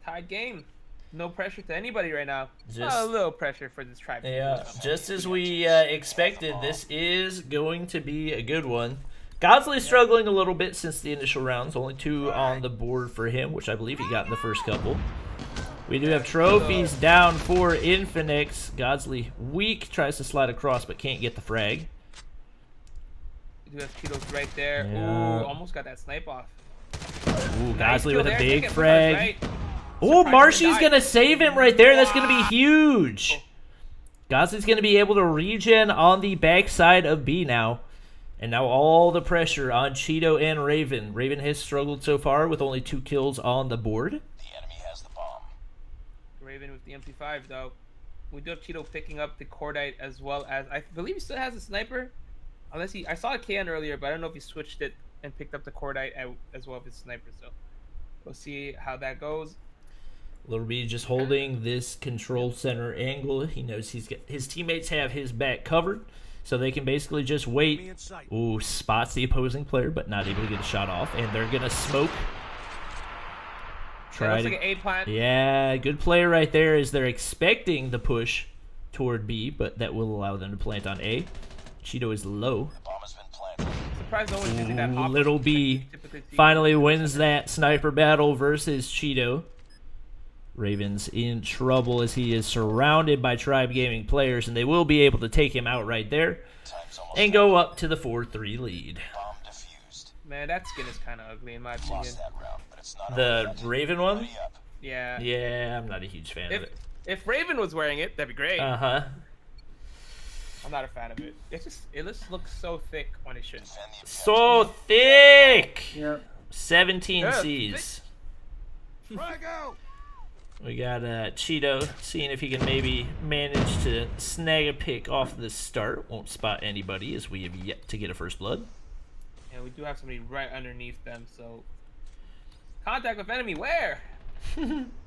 tied game. No pressure to anybody right now. Just- a little pressure for this tribe. Yeah, just as we expected, this is going to be a good one. Godsley's struggling a little bit since the initial rounds. Only 2 on the board for him, which I believe he got in the first couple. We do have trophies down for Infinix. Godsley weak, tries to slide across but can't get the frag. You do have Cheetos right there. Yeah. Ooh, almost got that snipe off. Ooh, Nice Godsley kill with a there. big Take it, frag. right. Oh, Surprised Marshy's he didn't going die. to save him right there. That's going to be huge. Godsley's going to be able to regen on the backside of B now. And now all the pressure on Cheeto and Raven. Raven has struggled so far with only 2 kills on the board. The enemy has the bomb. Raven with the MP5 though. We do have Cheeto picking up the Cordite as well as I believe he still has a sniper. Unless I saw a can earlier, but I don't know if he switched it and picked up the Cordite as well as his sniper. So we'll see how that goes. Little B just holding this control center angle. He knows his teammates have his back covered, so they can basically just wait. Ooh, spots the opposing player, but not able to get a shot off, and they're gonna smoke. That looks like an A plant. Yeah, good play right there as they're expecting the push toward B, but that will allow them to plant on A. Cheeto is low. The bomb has been planted. Surprised no one's using that Ooh, hop. little B finally wins that sniper battle versus Cheeto. Raven's in trouble as he is surrounded by Tribe Gaming players, and they will be able to take him out right there Time's almost and go up to the 4-3 lead. bomb defused. Man, that skin is kind of ugly in my opinion. Lost that round, but it's not The over yet. Raven one? Ready up. Yeah. Yeah, I'm not a huge fan of it. If Raven was wearing it, that'd be great. Uh-huh. I'm not a fan of it. It just looks so thick when it shouldn't. Defend the objective. So thick! Yep. 17 Yeah, Cs. We got Cheeto seeing if he can maybe manage to snag a pick off the start. Won't spot anybody as we have yet to get a first blood. And we do have somebody right underneath them, so contact with enemy. Where?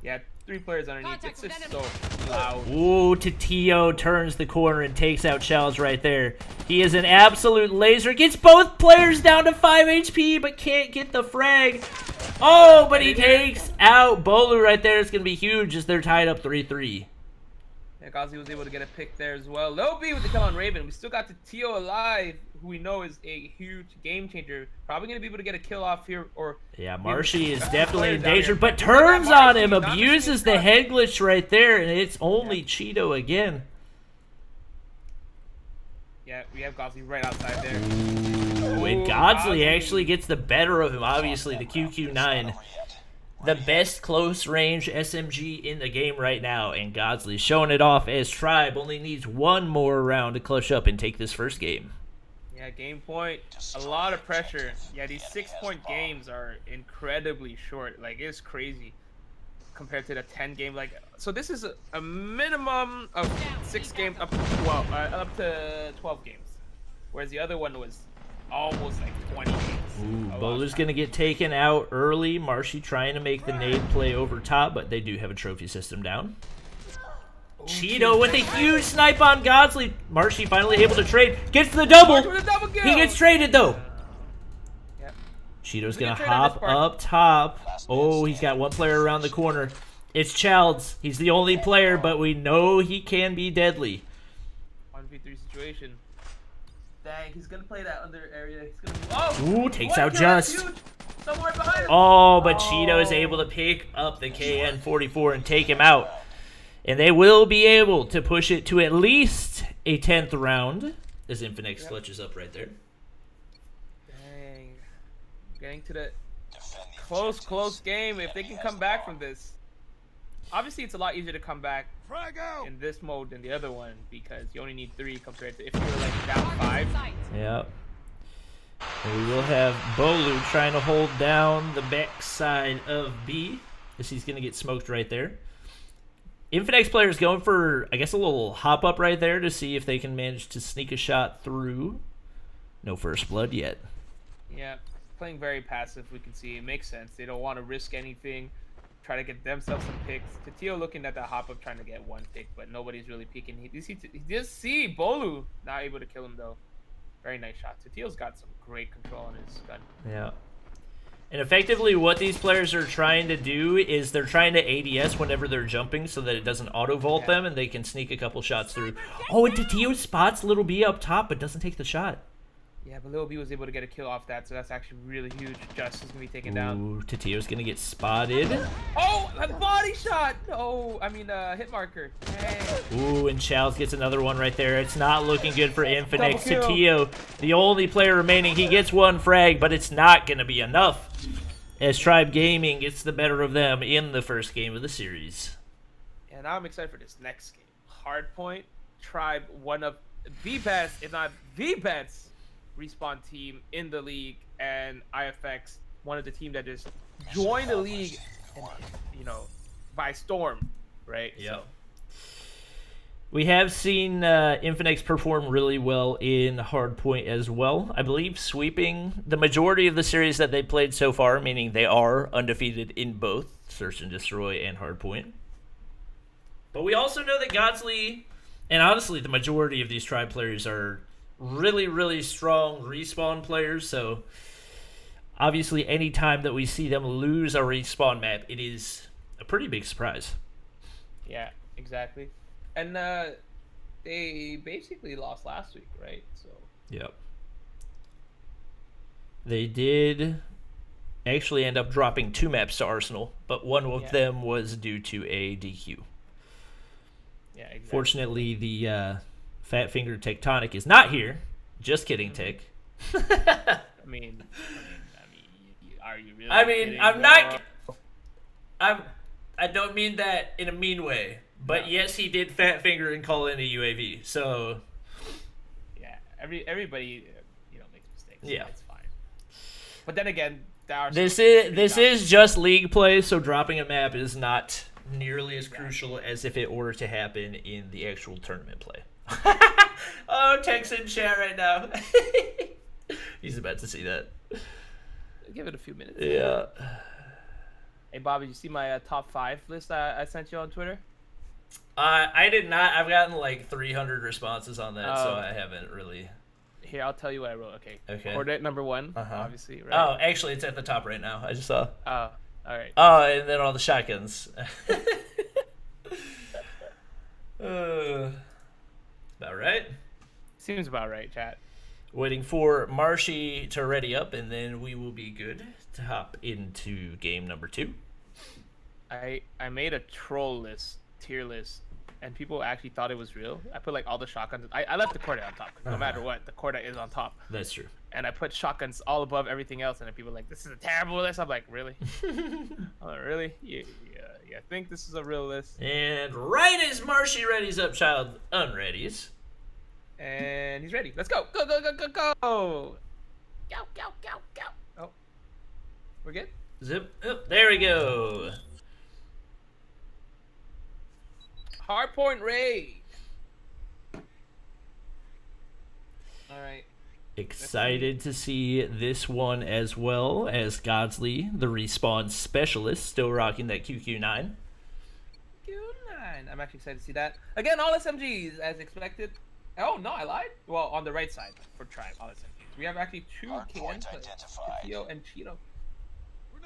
Yeah, 3 players underneath. Contact It's with just so loud. Ooh, Tatio turns the corner and takes out Chalice right there. He is an absolute laser. Gets both players down to 5 HP, but can't get the frag. Oh, but he takes out Bolu right there. It's going to be huge as they're tied up 3-3. Yeah, Ghazi was able to get a pick there as well. Low B with the kill on Raven. We still got the Tio alive, who we know is a huge game changer. Probably going to be able to get a kill off here. Or Yeah, Marshy is definitely players in down danger, here. but Look at that turns on him, Marshy, not abuses missing the his head glitch right there, and it's only Cheeto again. Yeah, we have Ghazi right outside there. Ooh, and Ooh, Godsley Ghazi. actually gets the better of him, obviously, the QQ9. The best close range SMG in the game right now, and Godsley showing it off as Tribe only needs one more round to clutch up and take this first game. Yeah, game point. A lot of pressure. Yeah, these 6-point games are incredibly short. Like, it's crazy compared to the 10 game. Like, so this is a minimum of 6 games up to 12 games, whereas the other one was almost like 20 games. Ooh, A lot Bowler's of going to get taken out early. Marshy trying to make the nade play over top, but they do have a trophy system down. Cheeto with a huge snipe on Godsley. Marshy finally able to trade. Gets the double. March with a double kill. He gets traded though. Yep. Cheeto's We going can to trade on this hop part. up top. Oh, he's got one player around the corner. It's Childs. He's the only player, but we know he can be deadly. 1v3 situation. Dang, he's gonna play that under area. He's gonna. Oh! Ooh, takes one out kill, Just. that's huge. Somewhere behind him. Oh, but Cheeto is able to pick up the KN-44 and take him out. And they will be able to push it to at least a 10th round. As Infinix clutches up right there. Dang. Getting to the Defend the close game. If they can come back from this. Obviously, it's a lot easier to come back in this mode than the other one because you only need 3 compared to if you were like down 5. Sight. Yep. And we will have Bolu trying to hold down the backside of B as he's going to get smoked right there. Infinix player is going for, I guess, a little hop up right there to see if they can manage to sneak a shot through. No first blood yet. Yeah, playing very passive. We can see it makes sense. They don't want to risk anything. Try to get themselves some picks. Tatio looking at the hop up, trying to get one pick, but nobody's really peeking. He does see Bolu not able to kill him though. Very nice shot. Tatio's got some great control on his gun. Yeah. And effectively what these players are trying to do is they're trying to ADS whenever they're jumping so that it doesn't auto-vault them and they can sneak a couple shots through. Oh, and Tatio spots Little B up top but doesn't take the shot. Yeah, but Lil B was able to get a kill off that, so that's actually really huge. Just is gonna be taken down. Ooh, Tatio's going to get spotted. Oh, a body shot! No, I mean hit marker. Dang. Ooh, and Childs gets another one right there. It's not looking good for Infinix. Double Tatio, the only player remaining, he gets one frag, but it's not going to be enough. As Tribe Gaming gets the better of them in the first game of the series. And now I'm excited for this next game. Hardpoint, Tribe, one of the best, if not the best, respawn team in the league, and IFX, one of the team that just joined the league, and, you know, by storm, right? Yep. We have seen Infinix perform really well in Hardpoint as well. I believe sweeping the majority of the series that they played so far, meaning they are undefeated in both Search and Destroy and Hardpoint. But we also know that Godsley, and honestly the majority of these Tribe players are really, really strong respawn players, so obviously, any time that we see them lose a respawn map, it is a pretty big surprise. Yeah, exactly. And they basically lost last week, right? So Yep. They did actually end up dropping 2 maps to Arsenal, but one of Yeah. them was due to a DQ. yeah, exactly. Fortunately, the Fat Finger Tectonic is not here. Just kidding, Tech. I mean, are you really? I mean, kidding, I'm bro? not. I don't mean that in a mean way, but No. yes, he did Fat Finger and call in a UAV. So Yeah, everybody, makes mistakes. Yeah. It's fine. But then again, this is just league play, so dropping a map is not nearly as crucial as if it were to happen in the actual tournament play. Oh, Tech's in chat right now. He's about to see that. Give it a few minutes. Yeah. Hey, Bobby, you see my top 5 list I sent you on Twitter? I did not. I've gotten like 300 responses on that, so Oh. I haven't really. Here, I'll tell you what I wrote. Okay. Okay. Coordinate number 1, Uh-huh. obviously, right? Oh, actually, it's at the top right now. I just saw. Oh, all right. Oh, and then all the shotguns. About right. Seems about right, chat. Waiting for Marshy to ready up, and then we will be good to hop into game number 2. I made a troll list, tier list, and people actually thought it was real. I put like all the shotguns. I left the Corda on top, 'cause no matter what, the Corda is on top. That's true. And I put shotguns all above everything else, and then people were like, this is a terrible list. I'm like, really? I'm like, really? Yeah, I think this is a real list. And right as Marshy readies up, Child unreadies. And he's ready. Let's go. Go, go, go, go, go. Go, go, go, go. Oh. We're good? Zip. Oh, there we go. Hardpoint raid. All right. Excited to see this one as well as Godsley, the respawn specialist, still rocking that QQ9. Q9. I'm actually excited to see that. Again, all SMGs as expected. Oh, no, I lied. Well, on the right side for Tribe, all SMGs. We have actually 2 Hardpoint KN players, identified. Tio and Cheeto.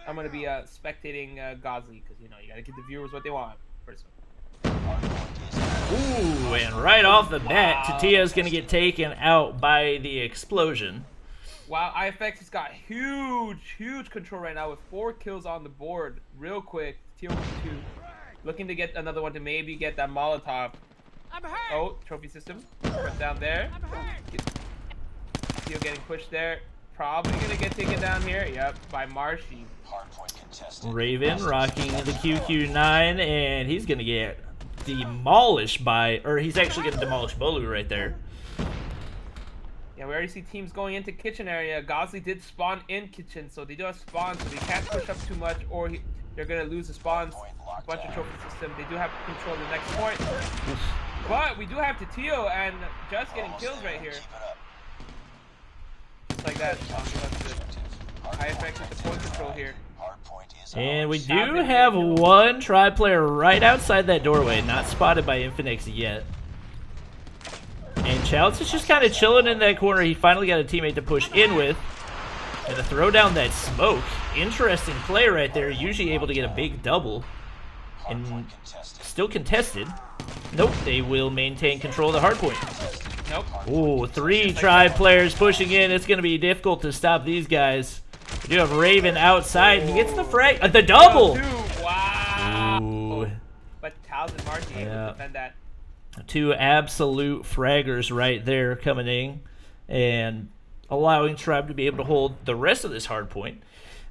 I'm going to be spectating Godsley because, you got to give the viewers what they want. First Ooh, and right off the bat, Tatia's going to get taken out by the explosion. Wow, IFX has got huge control right now with 4 kills on the board. Real quick, Tio 2. Looking to get another one to maybe get that Molotov. I'm hurt. Oh, trophy system. Put down there. I'm hurt. Tio getting pushed there. Probably going to get taken down here. Yep, by Marshy. Hardpoint contested. Raven rocking the QQ9, and he's going to get demolished by, or he's actually going to demolish Bolu right there. Yeah, we already see teams going into kitchen area. Godsley did spawn in kitchen, so they do have spawns, so they can't push up too much, or they're going to lose the spawns. A bunch of trophy system. They do have control of the next point. But we do have Tio and just getting kills right here. Keep it up. Just like that. High effect with the point control here. Hardpoint is And we ours. do have one Tribe player right outside that doorway, not spotted by Infinix yet. And Chalice is just kind of chilling in that corner. He finally got a teammate to push in with. And to throw down that smoke. Interesting play right there. Usually able to get a big double. And Hardpoint contested. still contested. Nope, they will maintain control of the hardpoint. Nope. Ooh, 3 Tribe players pushing in. It's going to be difficult to stop these guys. We do have Raven outside. He gets the frag. The double! Wow. Ooh. But Towns and Marcy able Yeah. to defend that. 2 absolute fraggers right there coming in and allowing Tribe to be able to hold the rest of this hard point.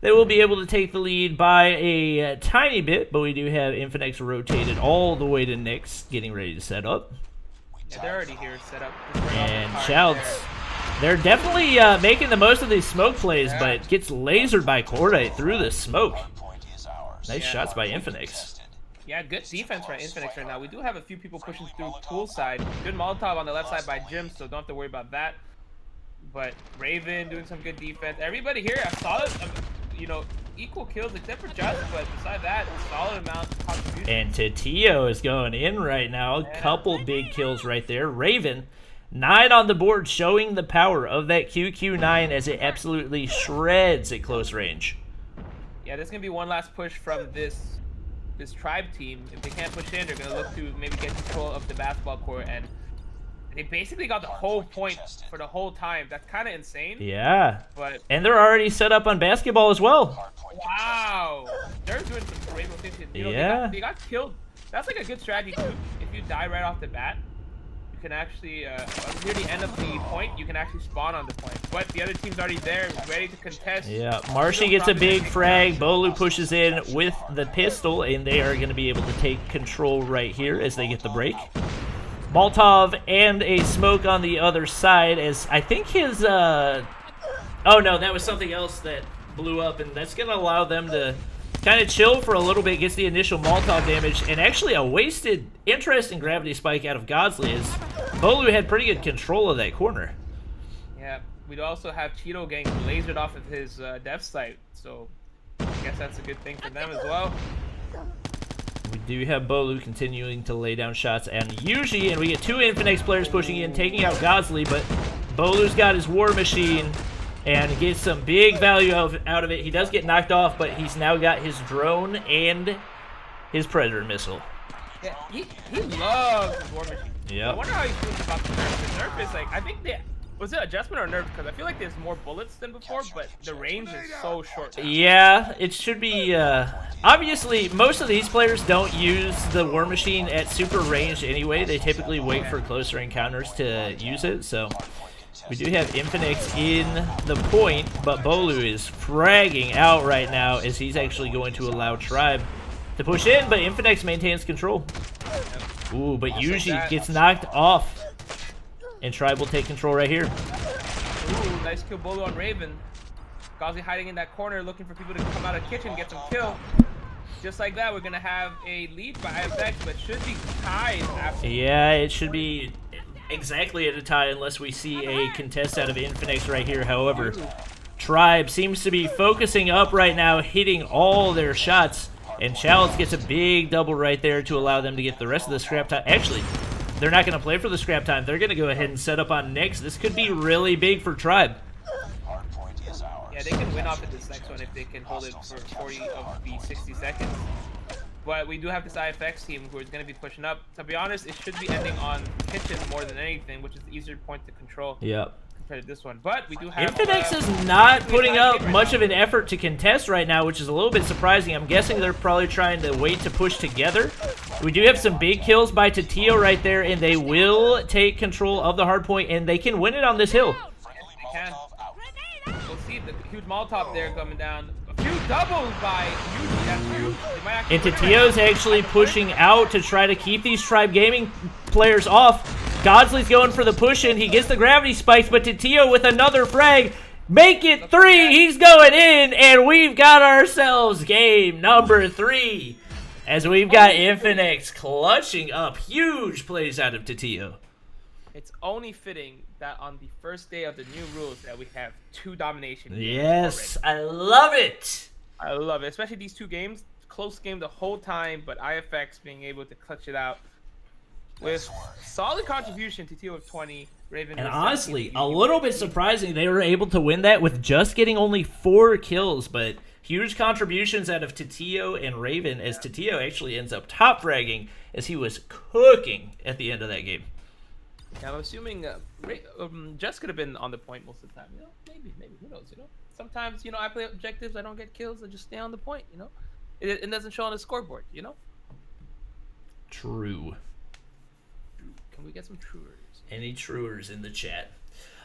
They will be able to take the lead by a tiny bit, but we do have Infinix rotated all the way to Nyx, getting ready to set up. Yeah, they're already here set up. Just right off the And card Childs, they're definitely making the most of these smoke plays, but gets lasered by Cordite through the smoke. Hardpoint is ours. Nice shots by Hardpoint Infinix. contested. Yeah, good defense by Infinix right now. We do have a few people pushing through poolside. Good Molotov on the left side by Jim, so don't have to worry about that. But Raven doing some good defense. Everybody here a solid, equal kills except for Just, but beside that, solid amount of contribution. And Tio is going in right now. A couple big kills right there. Raven 9 on the board, showing the power of that QQ9 as it absolutely shreds at close range. Yeah, there's gonna be one last push from this tribe team. If they can't push in, they're gonna look to maybe get control of the basketball court, and they basically got the whole point for the whole time. That's kind of insane. Yeah. But And they're already set up on basketball as well. Hardpoint wow, they're doing some great rotation. You know, Yeah. they got killed. That's like a good strategy too. If you die right off the bat, you can actually near the end of the point, you can actually spawn on the point. But the other team's already there, ready to contest. Yeah, Marshy gets a big frag. Bolu pushes in with the pistol, and they are going to be able to take control right here as they get the break. Molotov and a smoke on the other side as I think his... Oh, no, that was something else that blew up, and that's going to allow them to kind of chill for a little bit, gets the initial Molotov damage, and actually a wasted, interesting gravity spike out of Godsley as Bolu had pretty good control of that corner. Yeah, we'd also have Cheeto getting lasered off of his death sight, so I guess that's a good thing for them as well. We do have Bolu continuing to lay down shots and Yuji, and we get 2 Infinix players pushing in, taking out Godsley, but Bolu's got his War Machine and gets some big value out of it. He does get knocked off, but he's now got his drone and his Predator missile. Yeah, he loves his War Machine. Yep. I wonder how he feels about the nerf. The nerf is like, I think was it adjustment or nerf? Because I feel like there's more bullets than before, but the range is so short now. Yeah, it should be, obviously, most of these players don't use the War Machine at super range anyway. They typically wait for closer encounters to use it, so we do have Infinix in the point, but Bolu is fragging out right now as he's actually going to allow Tribe to push in, but Infinix maintains control. Ooh, but Yuji gets knocked off, and Tribe will take control right here. Ooh, nice kill Bolo on Raven. Gauzy hiding in that corner, looking for people to come out of the kitchen, get some kill. Just like that, we're gonna have a lead by IFX, but should be tied after. Yeah, it should be exactly at a tie unless we see a contest out of Infinix right here. However, Tribe seems to be focusing up right now, hitting all their shots, and Chalice gets a big double right there to allow them to get the rest of the scrap time. Actually, they're not going to play for the scrap time. They're going to go ahead and set up on next. This could be really big for Tribe. Hardpoint is ours. Yeah, they can win off of this next one if they can hold it for 40 of the 60 seconds. But we do have this IFX team who is going to be pushing up. To be honest, it should be ending on kitchen more than anything, which is the easier point to control. Yep. Compared to this one. But we do have... Infinix is not putting up much of an effort to contest right now, which is a little bit surprising. I'm guessing they're probably trying to wait to push together. We do have some big kills by Tatio right there, and they will take control of the hard point, and they can win it on this hill. Friendly They can. Molotov out. We'll see the huge Molotov there coming down. A few doubles by Yuji. That's huge. They might actually And win it right Tatio's now. actually pushing out to try to keep these Tribe Gaming players off. Godsley's going for the push in. He gets the gravity spikes, but Tatio with another frag. Make it 3. He's going in, and we've got ourselves game number 3. As we've got Infinix clutching up huge plays out of Tatio. It's only fitting that on the first day of the new rules that we have 2 domination games Yes, already. I love it. I love it, especially these 2 games. Close game the whole time, but IFX being able to clutch it out with solid contribution to Teal of 20, Raven. And with honestly, 17. a little bit surprising they were able to win that with just getting only 4 kills, but huge contributions out of Tatio and Raven as Tatio actually ends up top fragging as he was cooking at the end of that game. Yeah, I'm assuming Jess could have been on the point most of the time. You know, maybe, who knows? You know, sometimes I play objectives, I don't get kills, I just stay on the point. You know, it doesn't show on the scoreboard. You know. True. Can we get some truers? Any truers in the chat?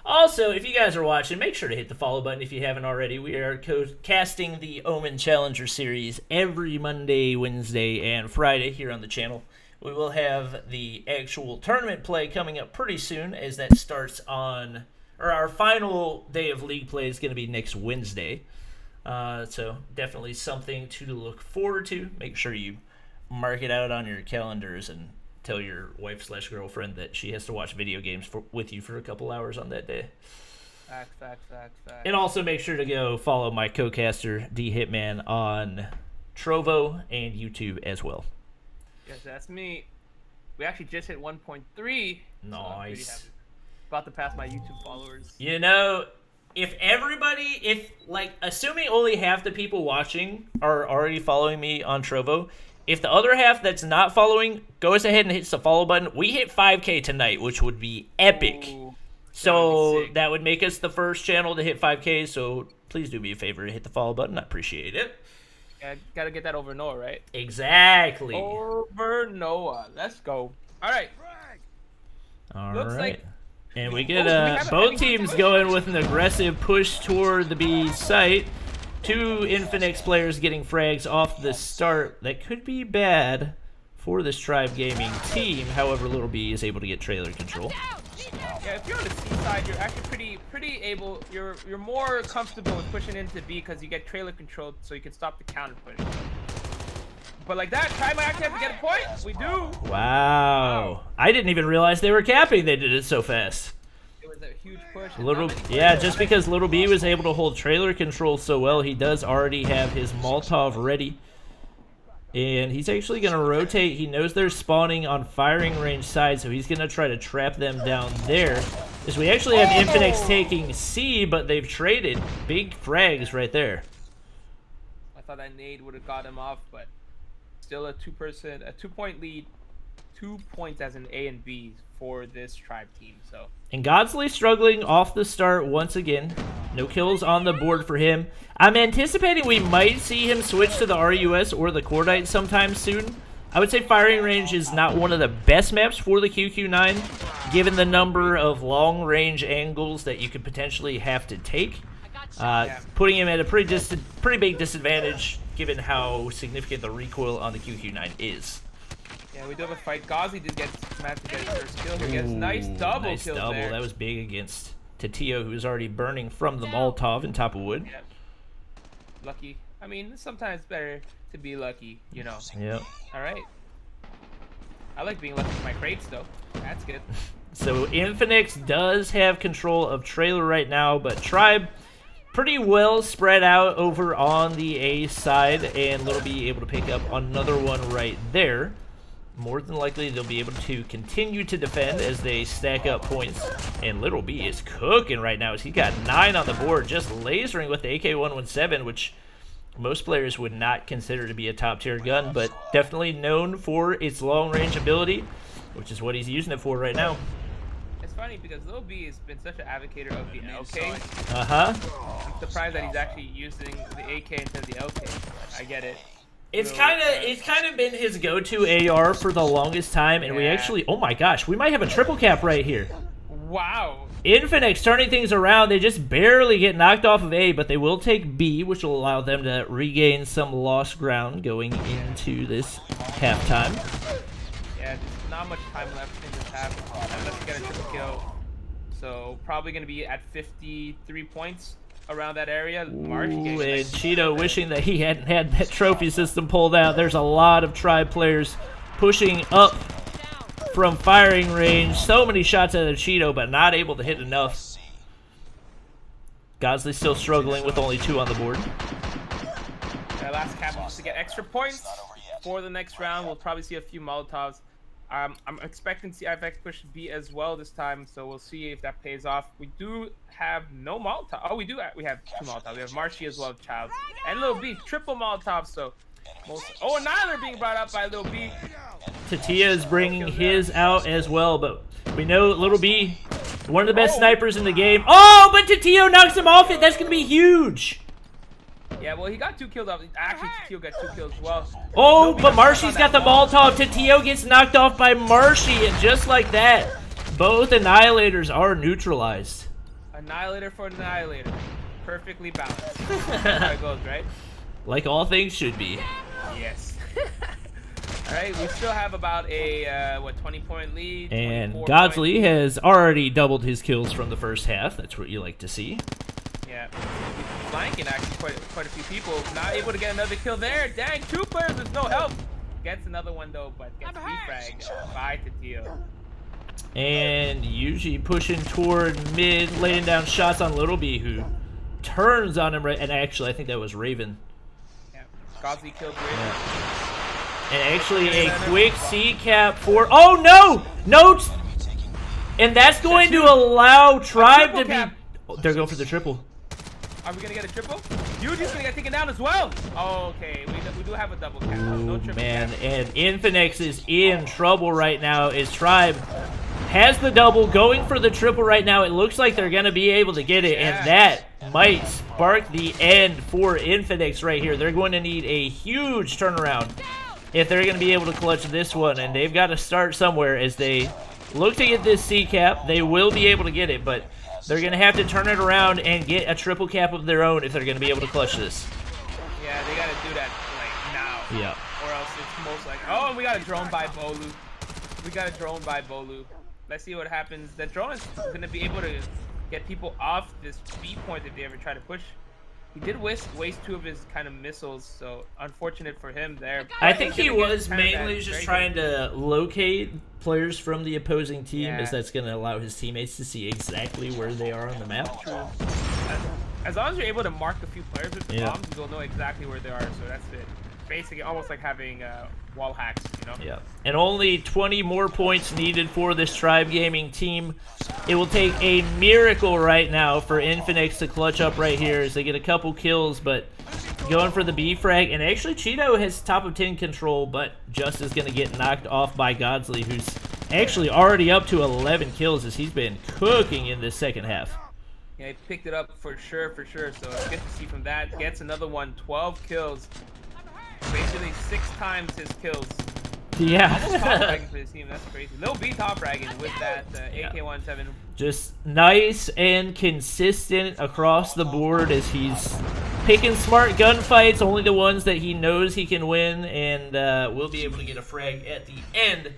Also, if you guys are watching, make sure to hit the follow button if you haven't already. We are casting the Omen Challenger Series every Monday, Wednesday, and Friday here on the channel. We will have the actual tournament play coming up pretty soon as that starts on... Or our final day of league play is going to be next Wednesday. So definitely something to look forward to. Make sure you mark it out on your calendars and tell your wife/girlfriend that she has to watch video games with you for a couple hours on that day. Fact. And also make sure to go follow my co-caster, D Hitman, on Trovo and YouTube as well. Yes, that's me. We actually just hit 1.3. Nice. About to pass my YouTube followers. You know, if like, assuming only half the people watching are already following me on Trovo, if the other half that's not following goes ahead and hits the follow button, we hit 5K tonight, which would be epic. Ooh, So sick. that would make us the first channel to hit 5K, so please do me a favor and hit the follow button. I appreciate it. Yeah, gotta get that over Noah, right? Exactly. Over Noah. Let's go. All right. All Looks right. like- And we get we have a both heavy teams push. going with an aggressive push toward the B site. Two Infinix players getting frags off the start. That could be bad for this Tribe Gaming team. However, Little B is able to get trailer control. Yeah, if you're on the C side, you're actually pretty able. You're more comfortable with pushing into B because you get trailer control, so you can stop the counter push. But like that, Tribe might actually have to get a point. We do. Wow. I didn't even realize they were capping. They did it so fast. It was a huge push. and Little, not many yeah, players- just because Little B was able to hold trailer control so well, he does already have his Molotov ready. And he's actually going to rotate. He knows they're spawning on firing range side, so he's going to try to trap them down there. As we actually have Infinix taking C, but they've traded big frags right there. I thought that nade would have got him off, but still a 2-point lead, 2 points as an A and B for this Tribe team. So And Godsley struggling off the start once again. No kills on the board for him. I'm anticipating we might see him switch to the RUS or the Cordite sometime soon. I would say firing range is not one of the best maps for the QQ9, given the number of long-range angles that you could potentially have to take. Putting him at a pretty big disadvantage, given how significant the recoil on the QQ9 is. yeah, we do have a fight. Ghazi did get Matt to get his first kill. He gets nice Ooh, double nice kill double. there. That was big against Tatio, who was already burning from the Molotov in top of wood. Yep. Lucky. I mean, sometimes better to be lucky, you know. Yep. All right. I like being lucky with my crates, though. That's good. So Infinix does have control of trailer right now, but Tribe pretty well spread out over on the A side, and Little B able to pick up another one right there. More than likely, they'll be able to continue to defend as they stack up points. And Little B is cooking right now as he got 9 on the board, just lasering with the AK-117, which most players would not consider to be a top-tier gun, but definitely known for its long-range ability, which is what he's using it for right now. It's funny because Lil B has been such an advocate of the LK. Uh-huh. I'm surprised that he's actually using the AK instead of the LK. I get it. It's kind of been his go-to AR for the longest time, and we Yeah. actually, oh my gosh, we might have a triple cap right here. Wow. Infinix turning things around. They just barely get knocked off of A, but they will take B, which will allow them to regain some lost ground going into this halftime. Yeah, there's not much time left in this half unless you get a triple kill. So probably going to be at 53 points around that area. Marsh Ooh, getting and nice- Cheeto wishing that he hadn't had that trophy system pulled out. There's a lot of Tribe players pushing up from firing range. So many shots out of Cheeto, but not able to hit enough. Godsley still struggling with only 2 on the board. last cap just to get extra points for the next round. We'll probably see a few Molotovs. I'm expecting CIFX push B as well this time, so we'll see if that pays off. We do have no Molotov. Oh, we have 2 Molotovs. We have Marshy as well, Child, and Lil B, triple Molotov. So, oh, Annihilator being brought up by Lil B. Tatia is bringing his out as well, but we know Little B, one of the best snipers in the game. Oh, but Tatio knocks him off it. That's going to be huge. Yeah, well, he got 2 kills off. Actually, Tatio got 2 kills as well. Oh, Lil B but got Marshy's stuck got on the that wall. Molotov. Tatio gets knocked off by Marshy, and just like that, both Annihilators are neutralized. Annihilator for Annihilator. Perfectly balanced. That's how it goes, right? Like all things should be. Yes. Alright, we still have about a, 20-point lead. And 24 Godsley point. has already doubled his kills from the first half. That's what you like to see. Yeah. Flanking actually quite a few people. Not able to get another kill there. Dang, 2 players with no help. Gets another one though, but gets refragged by Tatio. And Yuji pushing toward mid, laying down shots on Little B, who turns on him right. And actually, I think that was Raven. Yeah. Godsley killed Raven. Yeah. And actually, a quick C cap for. Oh no! No! And that's going to allow Tribe to triple cap. be... They're going for the triple. Are we gonna get a triple? Yuji's gonna get taken down as well. Oh, okay, we do have a double cap. No Ooh, triple man, cap. and Infinix is in trouble right now as Tribe has the double, going for the triple right now. It looks like they're going to be able to get it, and that might spark the end for Infinix right here. They're going to need a huge turnaround if they're going to be able to clutch this one, and they've got to start somewhere as they look to get this C cap. They will be able to get it, but they're going to have to turn it around and get a triple cap of their own if they're going to be able to clutch this. Yeah, they gotta do that like now. Yeah. Or else it's most like, oh, and we got a drone by Bolu. We got a drone by Bolu. Let's see what happens. The drone is gonna be able to get people off this B point if they ever try to push. He did waste 2 of his kind of missiles, so unfortunate for him there. I think he was kind of mainly that just very trying to locate players from the opposing team, as Yeah. that's going to allow his teammates to see exactly where they are on the map. True. As long as you're able to mark a few players with the Yeah. bombs, you'll know exactly where they are. So that's it. Basically, almost like having wall hacks, you know? Yeah. And only 20 more points needed for this Tribe Gaming team. It will take a miracle right now for Infinix to clutch up right here as they get a couple kills, but going for the B frag. And actually, Cheeto has top of 10 control, but just is going to get knocked off by Godsley, who's actually already up to 11 kills as he's been cooking in this second half. Yeah, he picked it up for sure. So it's good to see from that. Gets another one, 12 kills. Basically 6 times his kills. Yeah. Almost top bragging for his team. That's crazy. Lil B top bragging with that AK-17. Just nice and consistent across the board as he's picking smart gunfights, only the ones that he knows he can win, and will be able to get a frag at the end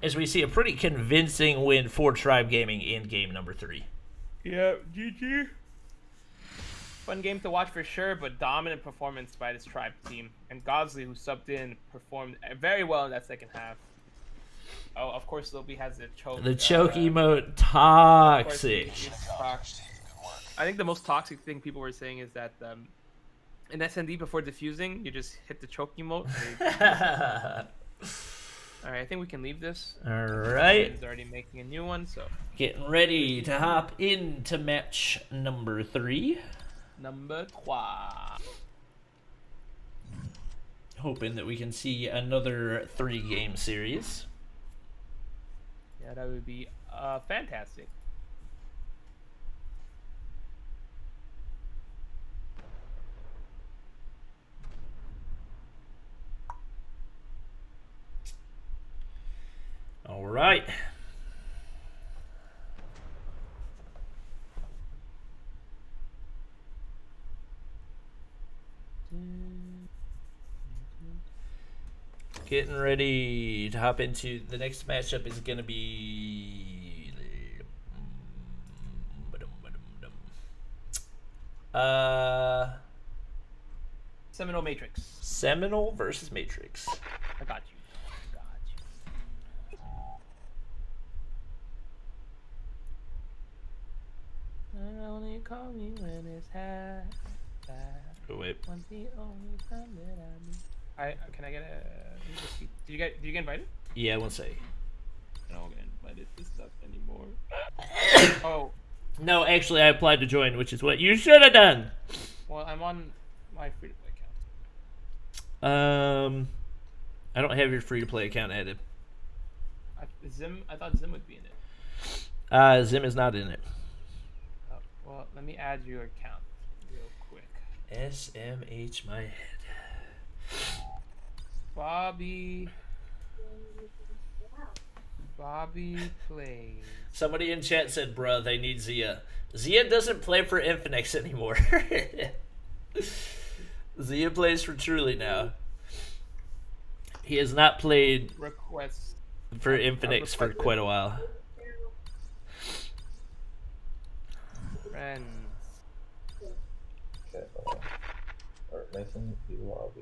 as we see a pretty convincing win for Tribe Gaming in game number 3. Yeah, GG. Fun game to watch for sure, but dominant performance by this Tribe team. And Godsley, who subbed in, performed very well in that second half. Oh, of course, Lil B has the choke. The choke emote, Of course, toxic. he's toxic. I think the most toxic thing people were saying is that in SND before defusing, you just hit the choke emote. All right, I think we can leave this. All right. He's already making a new one, so Getting ready to hop into match number 3. number 3. Hoping that we can see another 3-game series. Yeah, that would be fantastic. All right. Getting ready to hop into the next matchup is going to be Seminole Matrix. Seminole versus Matrix. I got you. Only call me when it's half. Oh wait. One's the only time that I need. Can I get a? Did you get invited? Yeah, one sec. I don't get invited to stuff anymore. Oh, No, actually I applied to join, which is what you should have done. well, I'm on my free to play account. I don't have your free to play account added. I thought Zim would be in it. Zim is not in it. Oh, well, let me add your account real quick. SMH my head. Bobby plays. Somebody in chat said, bruh, they need Zia. Zia doesn't play for Infinix anymore. Zia plays for Truly now. He has not played Request. for Infinix for quite a while. Friends. Okay, or Mason, you lobby.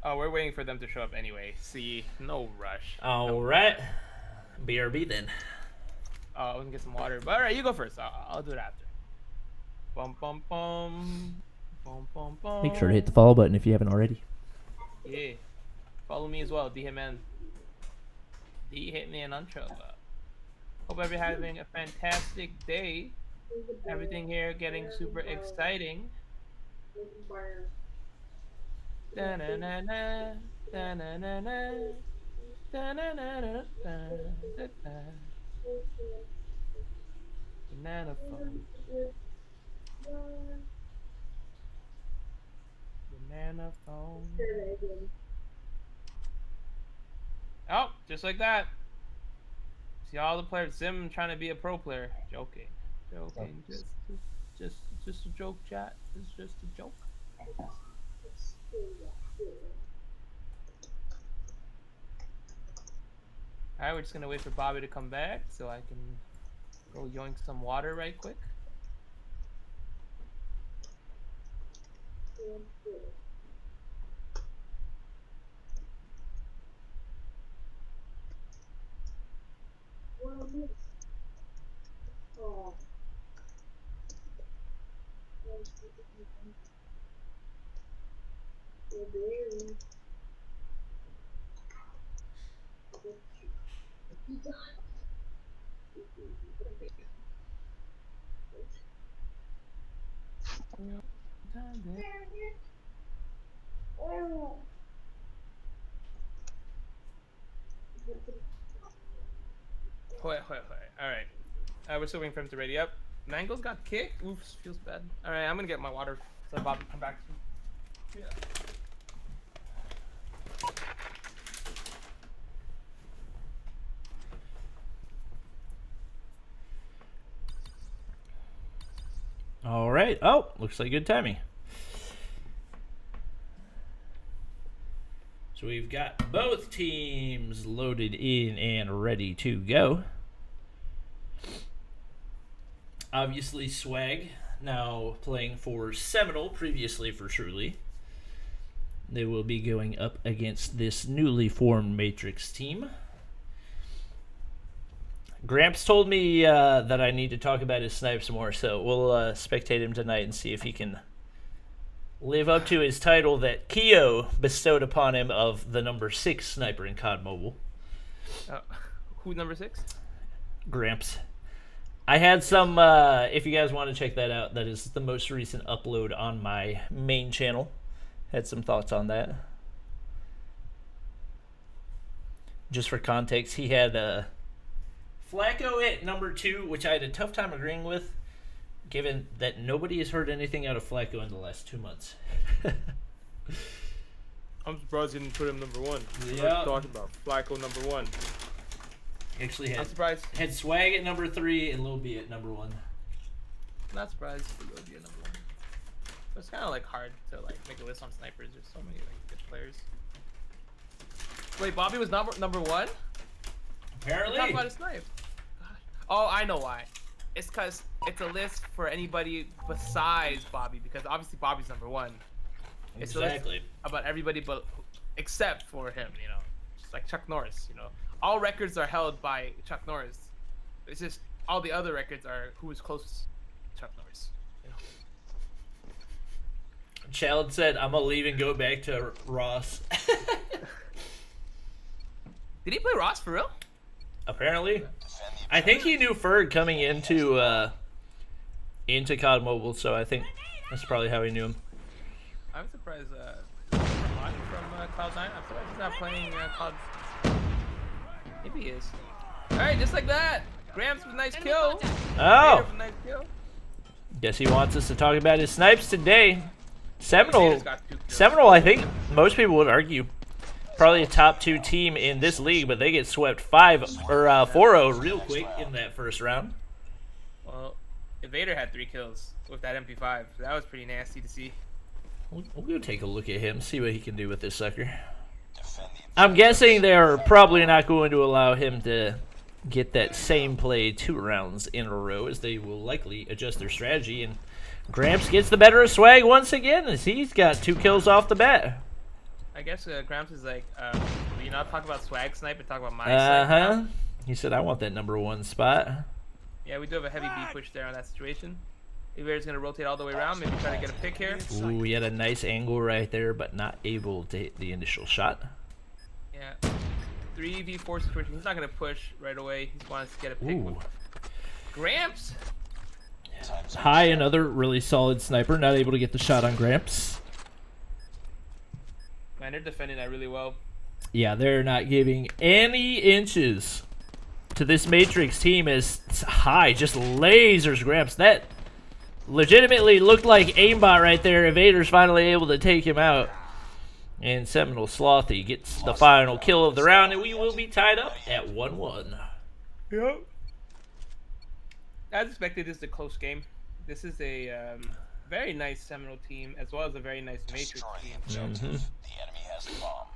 Oh, we're waiting for them to show up anyway. See, no rush. All right. BRB then. Oh, I was gonna get some water. But alright, you go first. I'll do it after. Bum bum bum. Bum bum bum. Make sure to hit the follow button if you haven't already. Yeah. Follow me as well, D Hitman. D Hitman on Trello. Hope everyone having a fantastic day. Everything here getting super exciting. Da-na-na-na, da-na-na-na, da-na-na-na-na-da-da. Banana phone. Banana phone. Oh, just like that. See all the players. Sim trying to be a pro player. Joking. Joking. Just a joke, chat. It's just a joke. Alright, we're just gonna wait for Bobby to come back so I can go yoink some water right quick. Alright. We're still waiting for him to ready up. Mango's got kicked. Oops, feels bad. Alright, I'm gonna get my water so Bobby can come back to me. Yeah. All right. Oh, looks like good timing. So we've got both teams loaded in and ready to go. Obviously, Swag now playing for Seminole, previously for Truly. They will be going up against this newly formed Matrix team. Gramps told me that I need to talk about his snipes more, so we'll spectate him tonight and see if he can live up to his title that Keo bestowed upon him of the number 6 sniper in COD Mobile. Who's number 6? Gramps. I had some, if you guys want to check that out, that is the most recent upload on my main channel. Had some thoughts on that. Just for context, he had Flacco at number 2, which I had a tough time agreeing with, given that nobody has heard anything out of Flacco in the last 2 months. I'm surprised you didn't put him number 1. Yeah. Talking about Flacco number 1. Actually I'm surprised. had Swag at number 3 and Lil B at number 1. Not surprised he would be a number 1. But it's kind of like hard to like make a list on snipers. There's so many like good players. Wait, Bobby was number 1? Apparently. Talk about his snipe. Gosh. Oh, I know why. It's because it's a list for anybody besides Bobby, because obviously Bobby's number 1. It's Exactly. about everybody but except for him, you know. Just like Chuck Norris, you know. All records are held by Chuck Norris. It's just all the other records are who is closest to Chuck Norris. You know? Child said, I'm going to leave and go back to Ross. Did he play Ross for real? Apparently. I think he knew Ferg coming into COD Mobile, so I think that's probably how he knew him. I'm surprised from Cloud9. I'm surprised he's not playing COD. Maybe he is. Alright, just like that. Gramps with a nice kill. Oh. With a nice kill. Guess he wants us to talk about his snipes today. Vader's got 2 kills. Seminole, I think most people would argue, probably a top 2 team in this league, but they get swept 4-0 real quick in that first round. Well, Vader had 3 kills with that MP5. So that was pretty nasty to see. We'll go take a look at him, see what he can do with this sucker. I'm guessing they're probably not going to allow him to get that same play 2 rounds in a row, as they will likely adjust their strategy. And Gramps gets the better of Swag once again, as he's got 2 kills off the bat. I guess Gramps is like, will you not talk about Swag snipe and talk about my snipe now? He said, I want that number 1 spot. Yeah, we do have a heavy B push there on that situation. Vader's going to rotate all the way around, maybe try to get a pick here. Ooh, he had a nice angle right there, but not able to hit the initial shot. Yeah. 3v4 situation. He's not gonna push right away. He wants to get a pick. Ooh. Gramps. High, another really solid sniper, not able to get the shot on Gramps. Man, they're defending that really well. Yeah, they're not giving any inches to this Matrix team as High just lasers Gramps. That legitimately looked like aimbot right there. Evader's finally able to take him out. And Seminole Slothy gets the final kill of the round, and we will be tied up at 1-1. Yep. As expected, this is a close game. This is a very nice Seminole team, as well as a very nice Matrix Destroy team. the objective. The enemy has the bomb.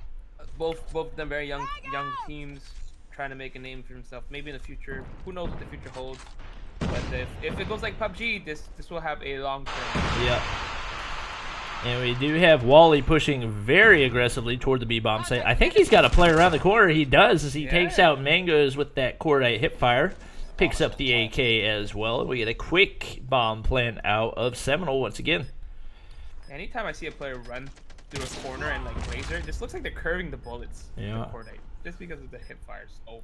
Both of them very young teams, trying to make a name for themselves. Maybe in the future, who knows what the future holds. But if it goes like PUBG, this will have a long term. Yep. And we do have Wally pushing very aggressively toward the B-bomb site. I think he's got a player around the corner. He does, as he takes out Mangoes with that cordite hipfire. Picks up the AK as well. We get a quick bomb plant out of Seminole once again. Anytime I see a player run through a corner and like laser, it just looks like they're curving the bullets. Yeah. The cordite, just because of the hipfire's OP.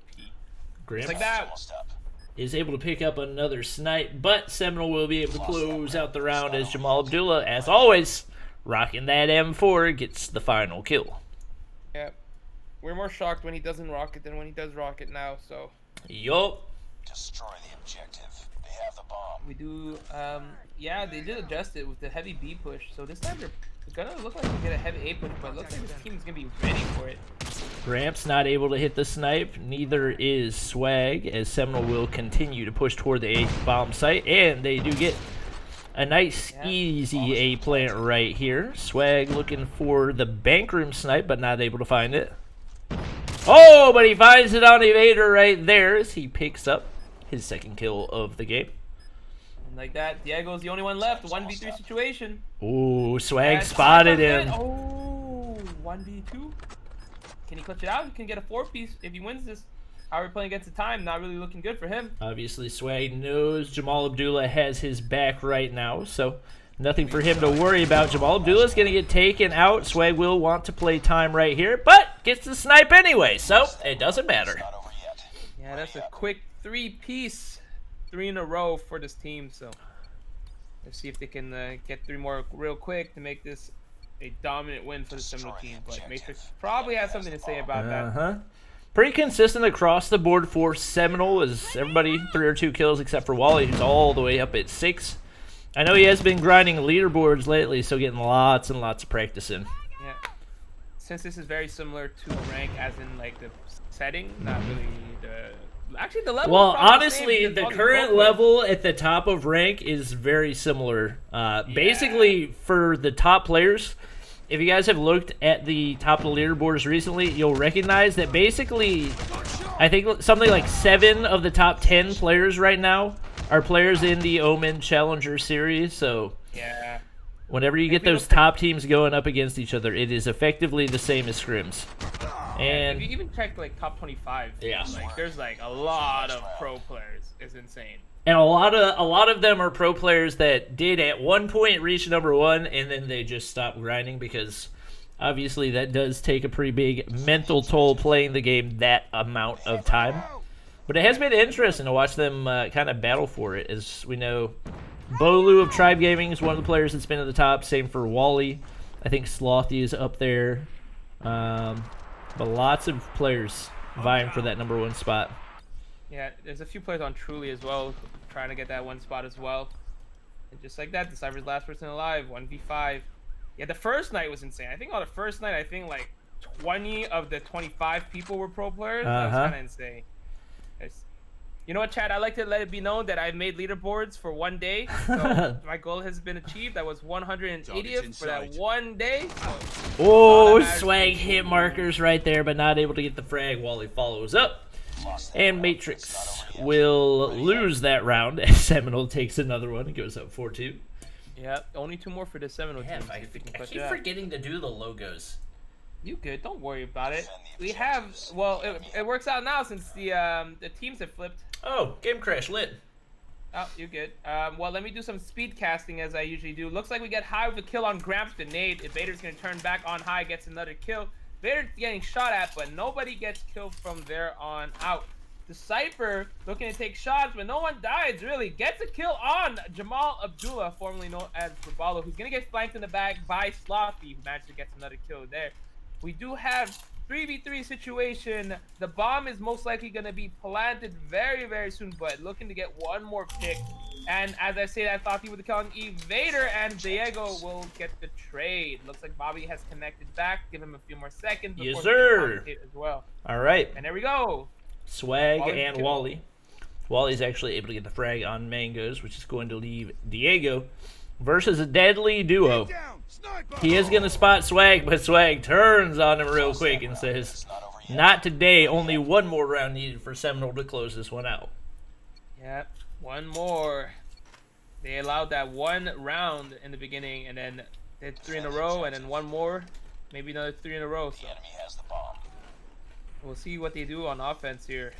Gramps Just like that. Almost up. is able to pick up another snipe, but Seminole will be able to close out the round as Jamal Abdullah, as always, rocking that M4, gets the final kill. Yeah. We're more shocked when he doesn't rock it than when he does rock it now, so. Yup. Destroy the objective. They have the bomb. We do, yeah, they did adjust it with the heavy B push, so this time they're gonna look like they get a heavy A push, but it looks like this team's gonna be ready for it. Gramps not able to hit the snipe, neither is Swag, as Seminole will continue to push toward the A bomb site, and they do get a nice, easy A plant right here. Swag looking for the bankroom snipe, but not able to find it. Oh, but he finds it on Evader right there as he picks up his second kill of the game. And like that, Diego's the only one left, 1v3 situation. Ooh, Swag And spotted Swag him. Oh, 1v2. Can he clutch it out? He can get a 4-piece if he wins this. How are we playing against the time? Not really looking good for him. Obviously, Swag knows Jamal Abdullah has his back right now, so nothing for him to worry about. Jamal Abdullah's going to get taken out. Swag will want to play time right here, but gets the snipe anyway, so it doesn't matter. Not over yet. Yeah, that's a quick 3-piece. 3 in a row for this team, so let's see if they can get 3 more real quick to make this a dominant win for the Seminole team. But Matrix probably has something to say about that. Pretty consistent across the board for Seminole, as everybody 3 or 2 kills except for Wally, who's all the way up at 6. I know he has been grinding leaderboards lately, so getting lots and lots of practice in. Yeah. Since this is very similar to rank, as in like the setting, not really the. Actually, the level. Well, is probably honestly, same, the just current all level at the top of rank is very similar. Basically, for the top players, if you guys have looked at the top of the leaderboards recently, you'll recognize that basically, I think something like 7 of the top 10 players right now are players in the Omen Challenger Series. So, Yeah. whenever you get those top teams going up against each other, it is effectively the same as scrims. If And you even check like top 25, Yeah. like there's like a lot of pro players. It's insane. a lot of them are pro players that did at one point reach number 1, and then they just stopped grinding, because obviously that does take a pretty big mental toll playing the game that amount of time. But it has been interesting to watch them kind of battle for it. As we know, Bolu of Tribe Gaming is one of the players that's been at the top. Same for Wally. I think Slothy is up there. But lots of players vying for that number 1 spot. Yeah, there's a few players on Truly as well, trying to get that 1 spot as well. And just like that, Decipher's last person alive, 1v5. Yeah, the first night was insane. I think on the first night, I think like 20 of the 25 people were pro players. That was kind of insane. You know what, Chad? I like to let it be known that I've made leaderboards for 1 day. So my goal has been achieved. I was 180th for that 1 day. So Oh, Swag hit markers right there, but not able to get the frag. Wally follows up. And Matrix will lose that round as Seminole takes another one and goes up 4-2. yeah, only 2 more for the Seminole team. See if they can clutch it out. forgetting to do the logos. You good? Don't worry about it. We have. Well, it works out now since the teams have flipped. Oh, game crash lit. Oh, you're good. Well, let me do some speed casting as I usually do. Looks like we get High with a kill on Gramps the nade. Evader's gonna turn back on High, gets another kill. Vader getting shot at, but nobody gets killed from there on out. The Cypher looking to take shots, but no one dies, really. Gets a kill on Jamal Abdullah, formerly known as Brabalo, who's going to get flanked in the back by Slothy, who managed to get another kill there. We do have 3v3 situation. The bomb is most likely going to be planted very, very soon, but looking to get one more pick. And as I say that, Slothy with the kill on Vader, and Diego will get the trade. Looks like Bobby has connected back. Give him a few more seconds. Yes, before sir. he can as well. All right. And there we go. Swag Wally and kill. Wally. Wally's actually able to get the frag on Mangoes, which is going to leave Diego versus a deadly duo. He is going to spot Swag, but Swag turns on him real quick and says, not today, only one more round needed for Seminole to close this one out. Yep, one more. They allowed that one round in the beginning, and then did 3 in a row, and then one more, maybe another 3 in a row. So The enemy has the bomb. we'll see what they do on offense here.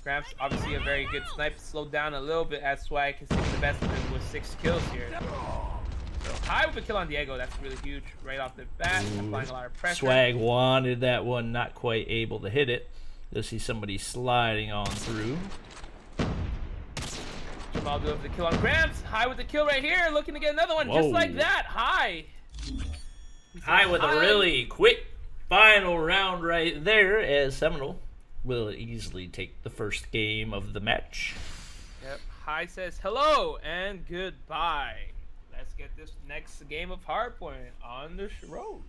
Gramps, obviously a very good snipe, slowed down a little bit as Swag is taking the best of it with 6 kills here. So high with a kill on Diego, that's really huge right off the bat, applying a lot of pressure. Swag wanted that one, not quite able to hit it. You'll see somebody sliding on through. Jamal do with the kill on Gramps, high with the kill right here, looking to get another one Whoa. just like that, high. High with a really quick final round right there, as Seminole will easily take the first game of the match. Yep. High says hello and goodbye. Let's get this next game of Hardpoint on the road.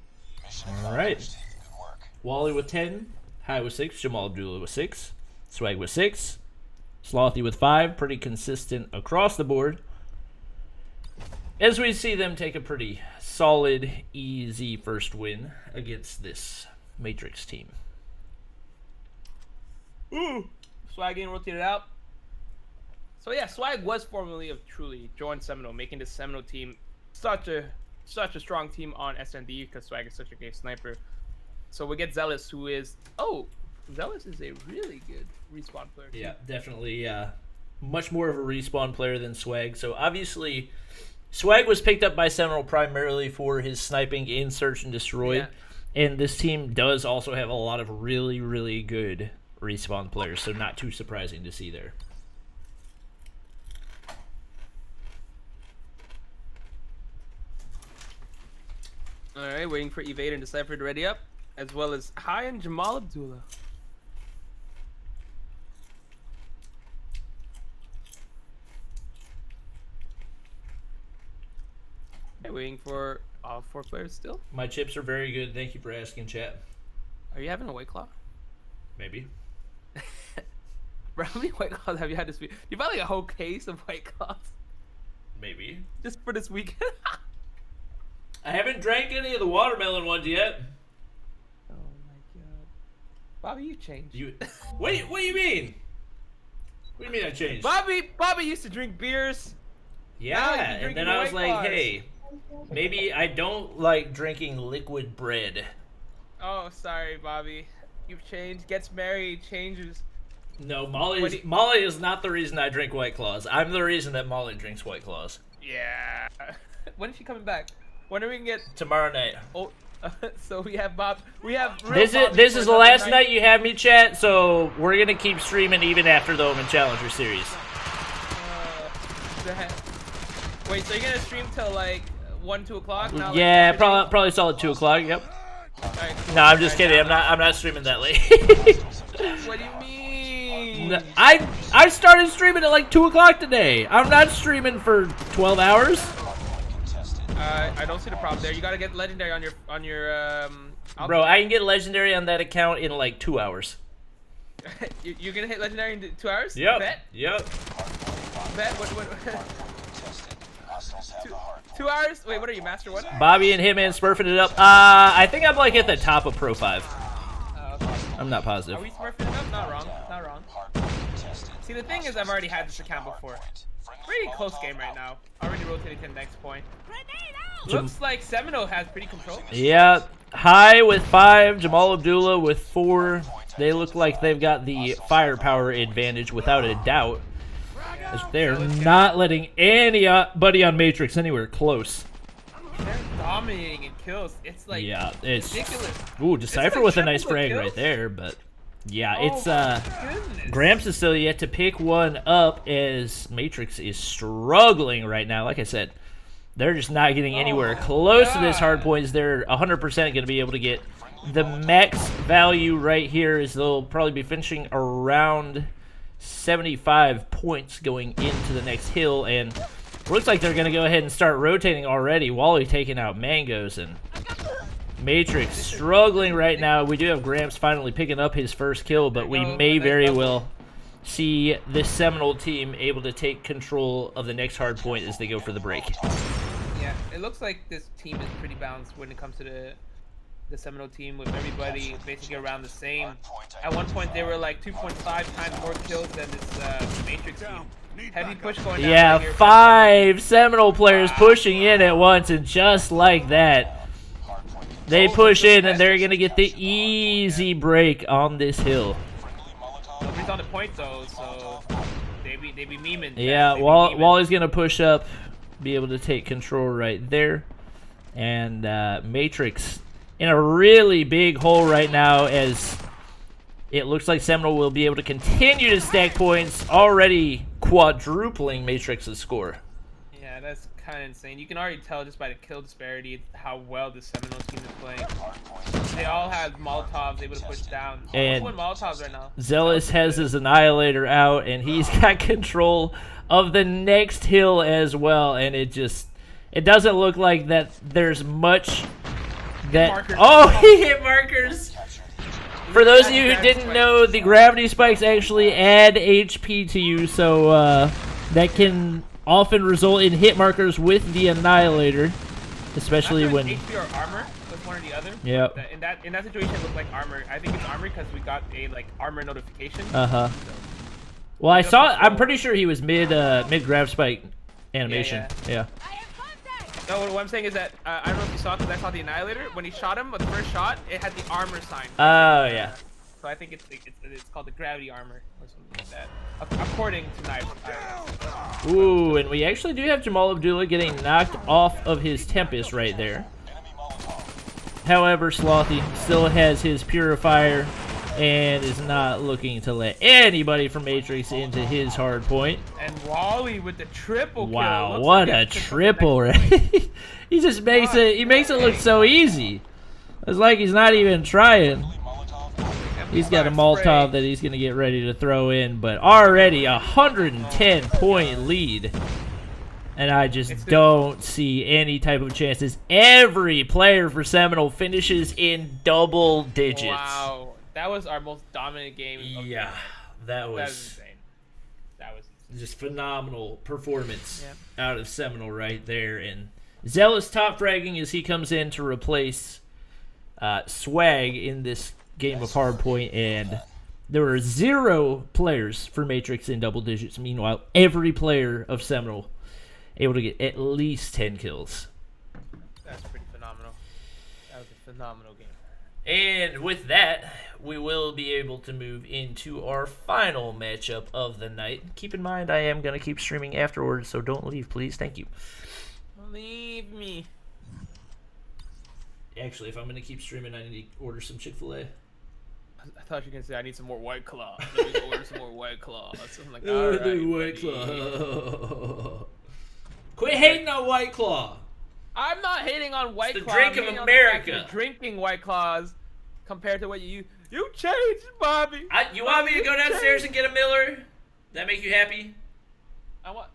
Mission All right. accomplished. Good work. Wally with 10, High with 6, Jamal Abdullah with 6, Swag with 6, Slothy with 5, pretty consistent across the board. As we see them take a pretty solid, easy first win against this Matrix team. Swag getting rotated out. So yeah, Swag was formerly of Truly, joined Seminole, making the Seminole team such a strong team on SND because Swag is such a great sniper. So we get Zealous, who is Zealous is a really good respawn player too. Yeah, definitely much more of a respawn player than Swag. So obviously, Swag was picked up by Seminole primarily for his sniping in Search and Destroy. Yeah. And this team does also have a lot of really, really good respawn players, so not too surprising to see there. Alright, waiting for Evade and Decipher to ready up, as well as High and Jamal Abdullah. Okay, waiting for all 4 players still. My chips are very good. Thank you for asking, chat. Are you having a White Claw? Maybe. Bro, how many White Claws have you had this week? You bought like a whole case of White Claws Maybe. just for this weekend? I haven't drank any of the watermelon ones yet. Oh my god. Bobby, you changed. You, what do you mean? What do you mean I changed? Bobby used to drink beers. Now Yeah, you're and then drinking I was White like, Claws. hey, maybe I don't like drinking liquid bread. Oh, sorry, Bobby. You've changed. Gets married, changes. No, What do you- Molly is not the reason I drink White Claws. I'm the reason that Molly drinks White Claws. Yeah. When is she coming back? When are we gonna get? Tomorrow night. Oh, so we have Bob. We have. Real This Bobby is for the another last night you have me, chat, so we're going to keep streaming even after the Omen Challenger series. Wait, so you're gonna stream till like 1, 2 o'clock? Now, like, Yeah, 10:30? probably solid 2 o'clock, yep. Alright, cool. No, I'm just Alright, kidding. I'm not streaming that late. What do you mean? No, I started streaming at like 2 o'clock today. I'm not streaming for 12 hours. I don't see the problem there. You gotta get legendary on your Bro, I can get legendary on that account in like 2 hours. You're gonna hit legendary in 2 hours? Yep. Bet. Yep. Bet. What? 2 hours? Wait, what are you, Master 1? Bobby and Hitman smurfing it up. I think I'm like at the top of Pro 5. Okay. I'm not positive. Are we smurfing it up? Not wrong. Not wrong. See, the thing is, I've already had this account before. Pretty close game right now. Already rotated to the next point. Looks like Seminole has pretty control. Yeah, High with 5, Jamal Abdullah with 4. They look like they've got the firepower advantage without a doubt. As they're not letting anybody on Matrix anywhere close. dominating in kills. It's like Yeah, it's ridiculous. ooh, Decipher like with a nice triple frag kills? right there, but yeah, Oh it's my goodness. Gramps is still yet to pick one up as Matrix is struggling right now. Like I said, they're just not getting anywhere Oh, close to this hard God. points. They're 100% going to be able to get the max value right here, as they'll probably be finishing around 75 points going into the next hill, and looks like they're going to go ahead and start rotating already. Wally taking out Mangoes, and Matrix struggling right now. We do have Gramps finally picking up his first kill, but we may very well see this Seminole team able to take control of the next hard point as they go for the break. Yeah, it looks like this team is pretty balanced when it comes to the Seminole team, with everybody basically around the same. At one point, they were like 2.5 times more kills than this Matrix team. Heavy push going down. Yeah, right here. 5 Seminole players pushing in at once, and just like that, they push in, and they're going to get the easy break on this hill. Nobody's on the point though, so they be memeing. Yeah, They be memeing. Wally's going to push up, be able to take control right there. And Matrix in a really big hole right now, as it looks like Seminole will be able to continue to stack points, already quadrupling Matrix's score. Yeah, that's kind of insane. You can already tell just by the kill disparity how well the Seminole team is playing. They all have Molotovs able to push down. And What's one Molotovs right now? Zealous has his Annihilator out, and he's got control of the next hill as well, and it doesn't look like that there's much that... Markers. Oh, he hit markers! For those of you who didn't know, the gravity spikes actually add HP to you, so that can often result in hit markers with the Annihilator, especially After when... HP or armor was one or the other. Yep. In that situation, it looked like armor. I think it's armor because we got a armor notification. Uh-huh. So, Well, Yep, I'm pretty sure he was mid grav spike animation. Yeah. I have contact. no, what I'm saying is that I don't know if you saw, because I saw the Annihilator. When he shot him with the first shot, it had the armor sign. Oh, yeah. So I think it's called the gravity armor or something like that, according to Knife. Ooh, and we actually do have Jamal Abdullah getting knocked off of his Tempest right there. However, Slothy still has his Purifier and is not looking to let anybody from Matrix into his hard point. And Wally with the triple kill. Wow, Looks what like a it's triple, the next point. right? He just makes it look so easy. It's like he's not even trying. He's got a Molotov that he's going to get ready to throw in, but already a 110-point lead. And I just don't see any type of chances. Every player for Seminole finishes in double digits. Wow, that was our most dominant game. Yeah, that was insane. That was insane. just phenomenal performance Yeah. out of Seminole right there. And Zealous top fragging as he comes in to replace Swag in this game of Hardpoint, and there were 0 players for Matrix in double digits. Meanwhile, every player of Seminole able to get at least 10 kills. That's pretty phenomenal. That was a phenomenal game. And with that, we will be able to move into our final matchup of the night. Keep in mind, I am going to keep streaming afterwards, so don't leave, please. Thank you. Leave me. Actually, if I'm going to keep streaming, I need to order some Chick-fil-A. I thought you were gonna say I need some more White Claw. Let me go order some more White Claw. So I'm like, all right, White buddy. Claw. Quit hating on White Claw. I'm not hating on White the Claw. drink I'm of hating on the fact America. you're drinking White Claws compared to what you changed, Bobby. You want me to go downstairs and get a Miller? That make you happy? I want.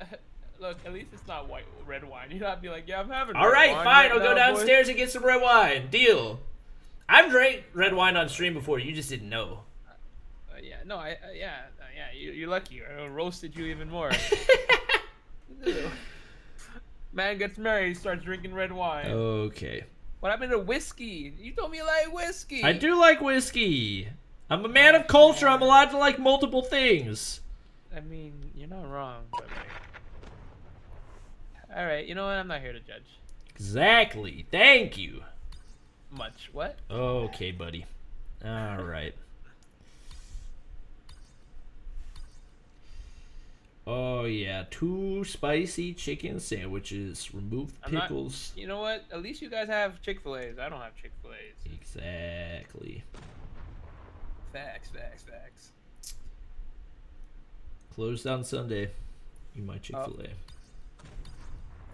Look, at least it's not red wine. You not be like, yeah, I'm having. All red right, wine fine. right I'll go now, downstairs and get some red wine. Deal. I've drank red wine on stream before. You just didn't know. Yeah, no, you're lucky. I roasted you even more. Man gets married, starts drinking red wine. Okay. What happened to whiskey? You told me you like whiskey. I do like whiskey. I'm a man of culture. I'm allowed to like multiple things. I mean, you're not wrong. But all right, you know what? I'm not here to judge. Exactly. Thank you. Much. What? Okay, buddy. All right. Oh yeah, 2 spicy chicken sandwiches. Remove the I'm not- pickles. You know what? At least you guys have Chick-fil-A's. I don't have Chick-fil-A's. Exactly. Facts, facts, facts. Closed on Sunday. Eat my Chick-fil-A.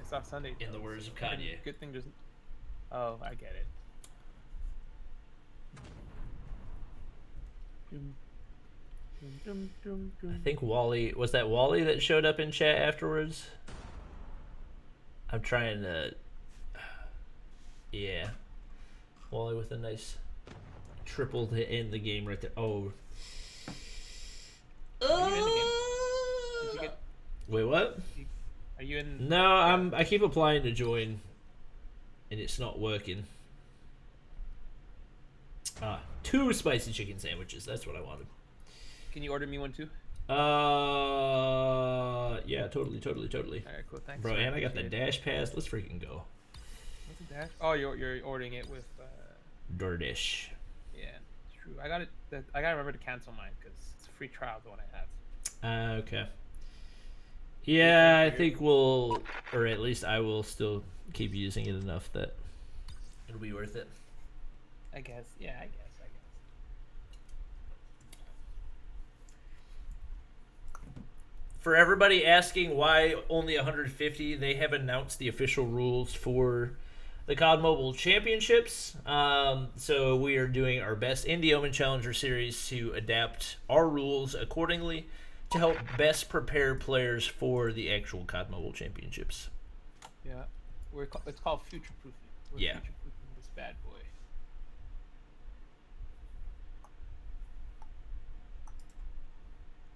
It's not Sunday. In the though, words so of Kanye. Good thing there's. Oh, I get it. I think Wally was that Wally that showed up in chat afterwards. I'm trying to. Yeah, Wally with a nice triple to end the game right there. Oh. Are you in the game? Did you get? Wait, what? Are you in? No, I keep applying to join, and it's not working. 2 spicy chicken sandwiches. That's what I wanted. Can you order me one too? Yeah, totally. All right, cool. Thanks. Bro, man. and I got the Appreciate it. dash pass. Let's freaking go. What's the dash? Oh, you're ordering it with. DoorDash. Yeah, it's true. I got it. I gotta remember to cancel mine because it's a free trial. The one I have. Okay. Yeah, I think we'll, or at least I will still keep using it enough that it'll be worth it. I guess. Yeah, I guess. For everybody asking why only 150, they have announced the official rules for the COD Mobile Championships. So we are doing our best in the Omen Challenger Series to adapt our rules accordingly to help best prepare players for the actual COD Mobile Championships. Yeah, it's called future proofing. Yeah. Future proofing this bad boy.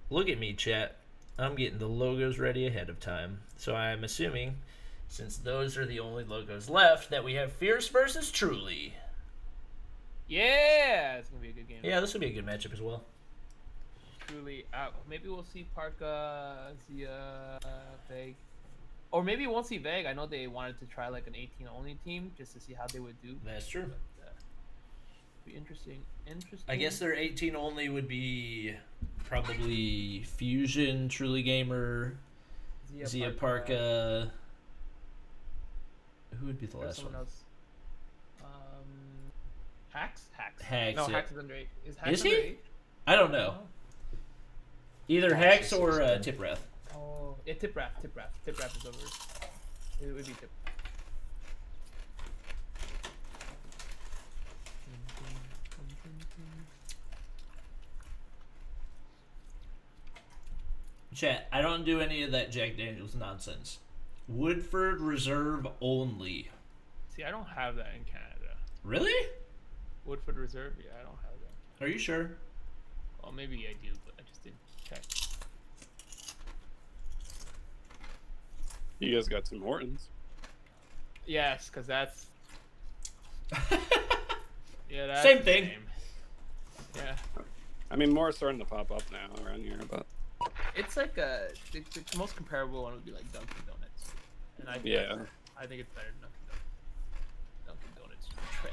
Look at me, chat. I'm getting the logos ready ahead of time. So I'm assuming, since those are the only logos left, that we have Fierce versus Truly. Yeah, it's gonna be a good game. Yeah, this will be a good matchup as well. Truly out. Maybe we'll see Parka, Zia, Veg. Or maybe we won't see Veg. I know they wanted to try like an 18 only team just to see how they would do. That's true. But, be interesting. I guess their 18 only would be probably Fusion, Truly Gamer, Zia Parka. Who would be the last one? Else. Hacks? Hacks, No, yeah. Hacks is under 8. Is Hacks Is under he? 8? I don't know. Either Hex or Tiprath. Oh, yeah, Tiprath. Tiprath is over. It would be Tip. Chat, I don't do any of that Jack Daniels nonsense. Woodford Reserve only. See, I don't have that in Canada. Really? Woodford Reserve? Yeah, I don't have that. Are you sure? Well, maybe I do, but I just didn't check. You guys got Tim Hortons. Yes, because that's... Yeah, that's Same the thing. same. Yeah. I mean, more are starting to pop up now around here, but It's like the most comparable one would be like Dunkin' Donuts. And I think yeah. I think it's better than Dunkin' Donuts. Trash.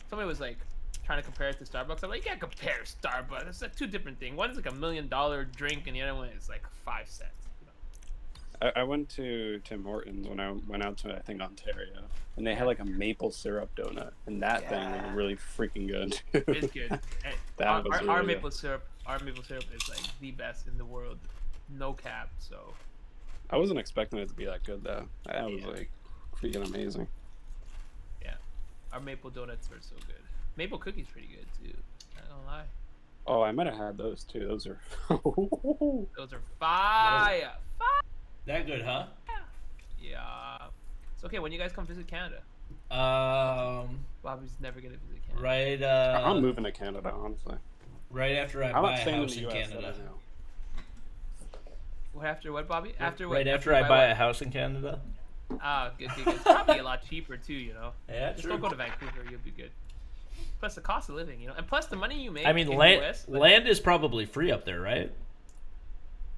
Somebody was like trying to compare it to Starbucks. I'm like, you can't compare Starbucks. It's like 2 different things. One is like $1 million drink, and the other one is like 5 cents. You know? I went to Tim Hortons when I went out to, I think, Ontario, and they had like a maple syrup donut, and that thing was really freaking good. It's good. And That our, was our, really our good. maple syrup is like the best in the world, no cap. So I wasn't expecting it to be that good though. That was like freaking amazing. yeah, our maple donuts are so good. Maple cookies pretty good too. Not gonna lie. Oh, I might have had those too. Those are. Those are fire. That good, huh? Yeah. It's okay when you guys come visit Canada. Bobby's never gonna visit Canada. Right. I'm moving to Canada, honestly. Right after I I'm buy not a staying in house the in US. Canada. that I know. What after what, Bobby? After what? Right after I buy a house in Canada. Ah, good. It's probably a lot cheaper too, you know. Yeah, Just true. don't go to Vancouver, you'll be good. Plus the cost of living, you know, and plus the money you make. I mean, in land the US, land is probably free up there, right?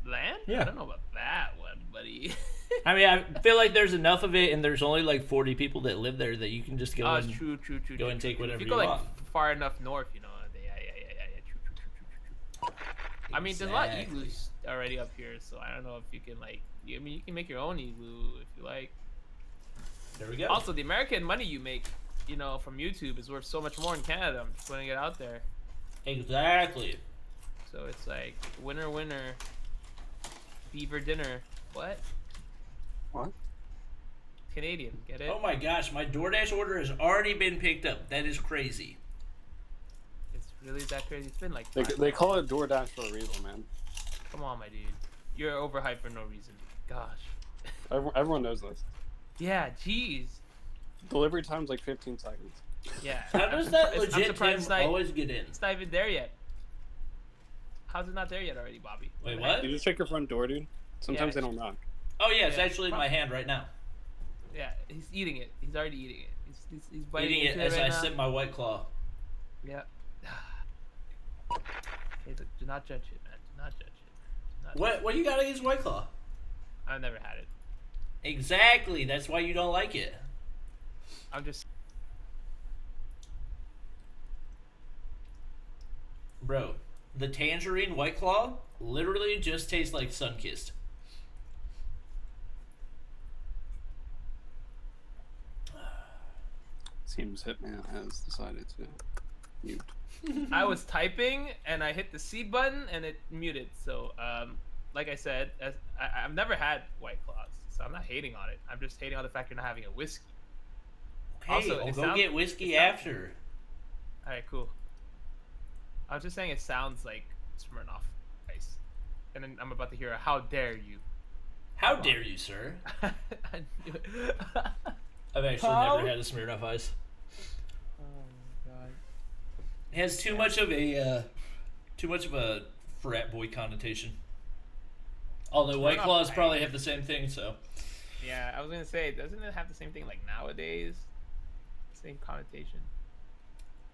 land? Yeah. I don't know about that one, buddy. I mean, I feel like there's enough of it, and there's only like 40 people that live there that you can just go Oh, and it's true. go and take whatever If you you go like want. far enough north, you know. Yeah. True. I mean, there's a lot of igloos already up here, so I don't know if you can like. I mean, you can make your own igloo if you like. There we go. Also, the American money you make, you know, from YouTube is worth so much more in Canada. I'm just putting it out there. Exactly. So it's like winner, winner, beaver dinner. What? What? Canadian, get it? Oh my gosh, my DoorDash order has already been picked up. That is crazy. It's really that crazy. It's been like. They call it DoorDash for a reason, man. Come on, my dude. You're overhyped for no reason. Gosh. Everyone knows this. Yeah, jeez. Delivery time's like 15 seconds. Yeah. How does that I'm legit surprised Tim it's not- always get in? It's not even there yet. How's it not there yet already, Bobby? Wait, what? You just check your front door, dude. Sometimes Yeah. they don't knock. Oh yeah, it's Yeah. actually in my hand right now. Yeah, he's eating it. He's already eating it. He's biting Eating it into as right I now. sip my White Claw. Yeah. Hey, look, do not judge it, man. Do not judge it. Do not What you got against White Claw? I've never had it. Exactly. That's why you don't like it. I'm just. Bro, the tangerine White Claw literally just tastes like Sunkissed. Seems Hitman has decided to mute. I was typing and I hit the C button and it muted. So, like I said, I've never had White Claws, so I'm not hating on it. I'm just hating on the fact you're not having a whiskey. Okay, Also, I'll it go sounds- get whiskey it sounds- after. All right, cool. I was just saying it sounds like Smirnoff Ice, and then I'm about to hear a "How dare you!" How dare you, sir? I knew it. I've actually How? never had a Smirnoff Ice. Oh my god. It has too much of a frat boy connotation. Although White Smirnoff Claws Ice. probably have the same thing, so. Yeah, I was gonna say, doesn't it have the same thing like nowadays? Same connotation.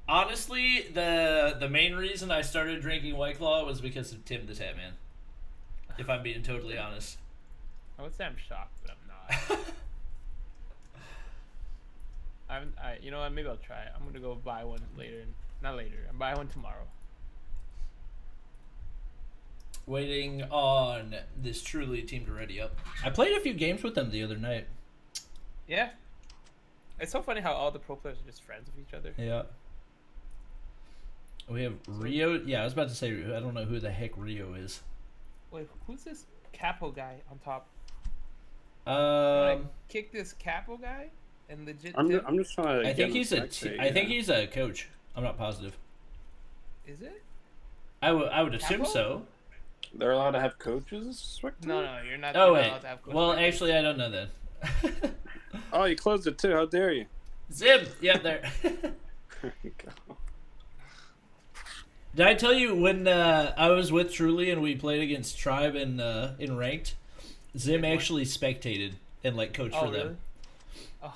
Honestly, the main reason I started drinking White Claw was because of Tim the Tatman. If I'm being totally honest. I would say I'm shocked, but I'm not. You know what? Maybe I'll try it. I'm gonna go buy one later. Not later. I'm buying one tomorrow. Waiting on this Truly team to ready up. I played a few games with them the other night. Yeah. It's so funny how all the pro players are just friends with each other. Yeah. We have Rio. Yeah, I was about to say, I don't know who the heck Rio is. Wait, who's this capo guy on top? Wanna Um, kick this capo guy and legit. I'm tip? just trying to. I get think him he's to I think he's a coach. I'm not positive. Is it? I would assume Capo? so. They're allowed to have coaches. No, you're not. Oh you're not wait. allowed to have coach Well, matches. actually, I don't know that. Oh, you closed it too. How dare you? Zim. Yep, there. There you go. Did I tell you when I was with Truly and we played against Tribe in ranked? Zim Wait, what? actually spectated and like coached Oh for really? them. Oh,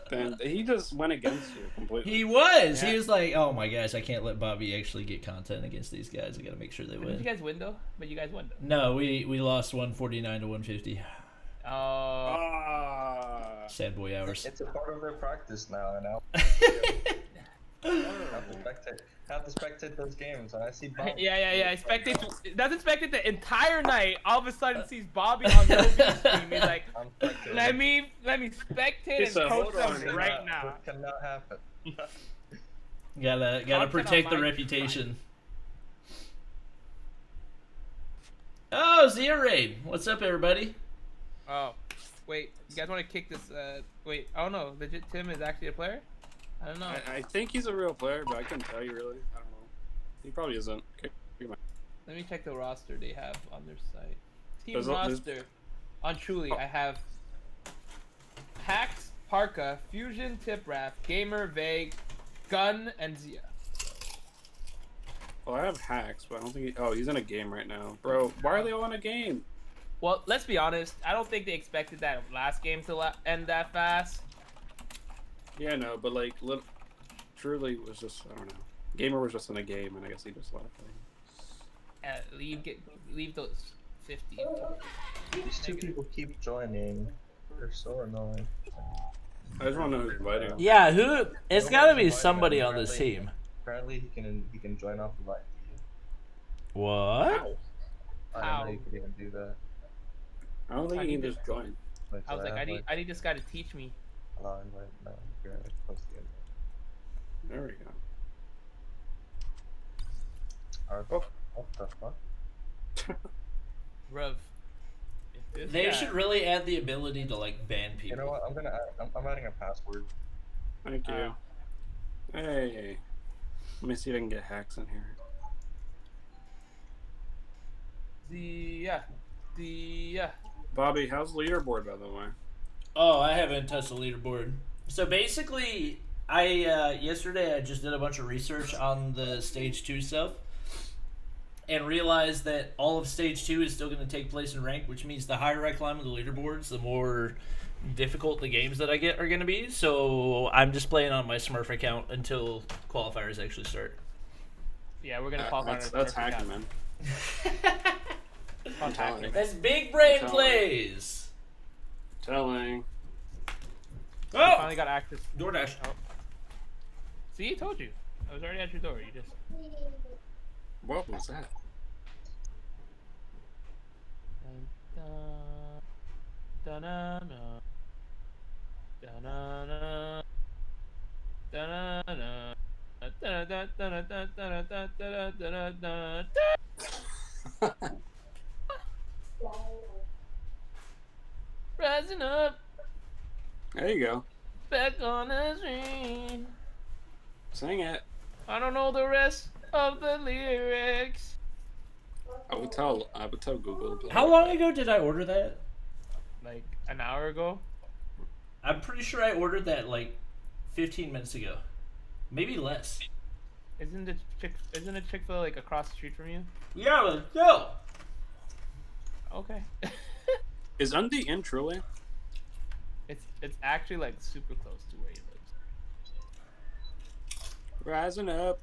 Then he just went against you completely. He was. Yeah. He was like, "Oh my gosh, I can't let Bobby actually get content against these guys. I got to make sure they did you win." guys win though? But you guys won though. No, we lost 149 to 150. Oh. Ah. Sad boy hours. It's a part of their practice now, and I'll have to spectate those games. And I see Bob. Yeah. I spectate. Doesn't spectate the entire night. All of a sudden sees Bobby on the OB stream. He's like, I'm spectating. let me spectate He and said, coach "Hold on, them man. right now. It cannot happen. Gotta Content protect the on my reputation. Oh, Zero what's up, everybody? Oh, wait. You guys want to kick this? Wait. Oh no. Legit Tim is actually a player. I don't know. I think he's a real player, but I couldn't tell you really. I don't know. He probably isn't. Okay. Let me check the roster they have on their site. Team There's roster. On Truly, I have Hax, Parka, Fusion, Tipraf, Gamer, Vague, Gun, and Zia. Well, I have hacks, but I don't think he... Oh, he's in a game right now. Bro, why are they all in a game? Well, let's be honest. I don't think they expected that last game to end that fast. Yeah, no, but like, Truly was just, I don't know. Gamer was just in a game, and I guess he just left. Leave those 50. These two people keep joining. They're so annoying. I just want to know who's inviting him. Yeah, who? It's No got to one's be invited somebody him, on this apparently. team. Apparently, he can join off the live. What? I didn't How? know you could even do that. I don't think I you can need just join. Wait, I so was like, have, I need this guy to teach me. allow invite. No, you're supposed to get it. There we go. Oh, what the fuck? Bruv. If this They guy- should really add the ability to like ban people. You know what? I'm gonna add, I'm adding a password. Thank you. Hey. Let me see if I can get hacks in here. The Bobby, how's leaderboard, by the way? Oh, I haven't touched the leaderboard. So basically, I yesterday I just did a bunch of research on the stage 2 stuff, and realized that all of stage 2 is still going to take place in rank, which means the higher I climb on the leaderboards, the more difficult the games that I get are going to be. So I'm just playing on my Smurf account until qualifiers actually start. Yeah, we're gonna qualify. That's hacking, man. I'm telling you. That's big brain telling plays. Telling. Oh, Finally got access. DoorDash. Oh. See, I told you. I was already at your door. You just. What was that? Da-na-na. Da-na-na. Da-na-na. Da-da-da-da-da-da-da-da-da-da-da. Rising up, There you go. back on the street. Sing it. I don't know the rest of the lyrics. I would tell Google to play How it. long ago did I order that? Like an hour ago. I'm pretty sure I ordered that like 15 minutes ago. Maybe less. Isn't it Chick-fil-A like across the street from you? Yeah, let's go. Okay. Is Undy in truly? It's actually like super close to where he lives. Rising up.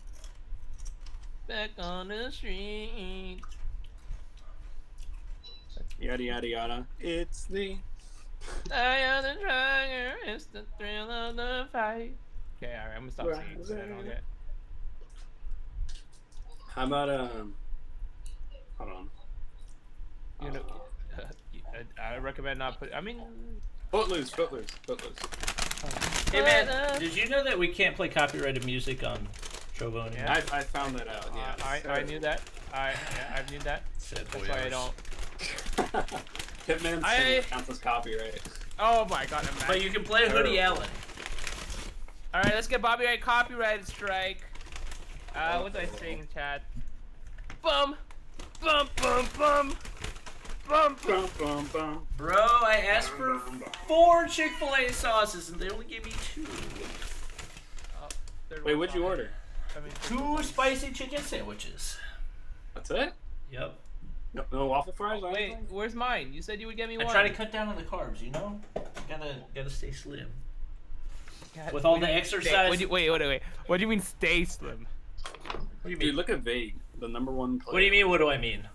Back on the street. Yada yada yada. It's the. I am the tiger. It's the thrill of the fight. Okay, alright, I'm gonna stop singing so I don't get. How about hold on. You know, I recommend not put. I mean, Footloose. Hey man, did you know that we can't play copyrighted music on Trovo anymore? Yeah. I found that out. Yeah. I knew that. I knew that. Sad boy That's why I hours. don't. Hitman I- counts as copyright. Oh my god, I'm But mad. you can play Hoodie Allen. All right, let's get Bobby Ray copyright strike. What do I sing, Chad? Bum, bum, bum, bum, bum, bum. Bum, bum, bum. Bro, I asked for 4 Chick-fil-A sauces and they only gave me 2. Oh, third Wait, one what'd you gone. order? I mean, 2 spicy chicken sandwiches. That's it? Yep. No waffle fries? or Wait, anything? where's mine? You said you would get me I one. try to cut down on the carbs, you know? Gotta stay slim. God, With all what the do you- exercise- Wait. What do you mean stay slim? What do you Dude, mean? look at Vague, the #1 player. What do you mean, what do I mean?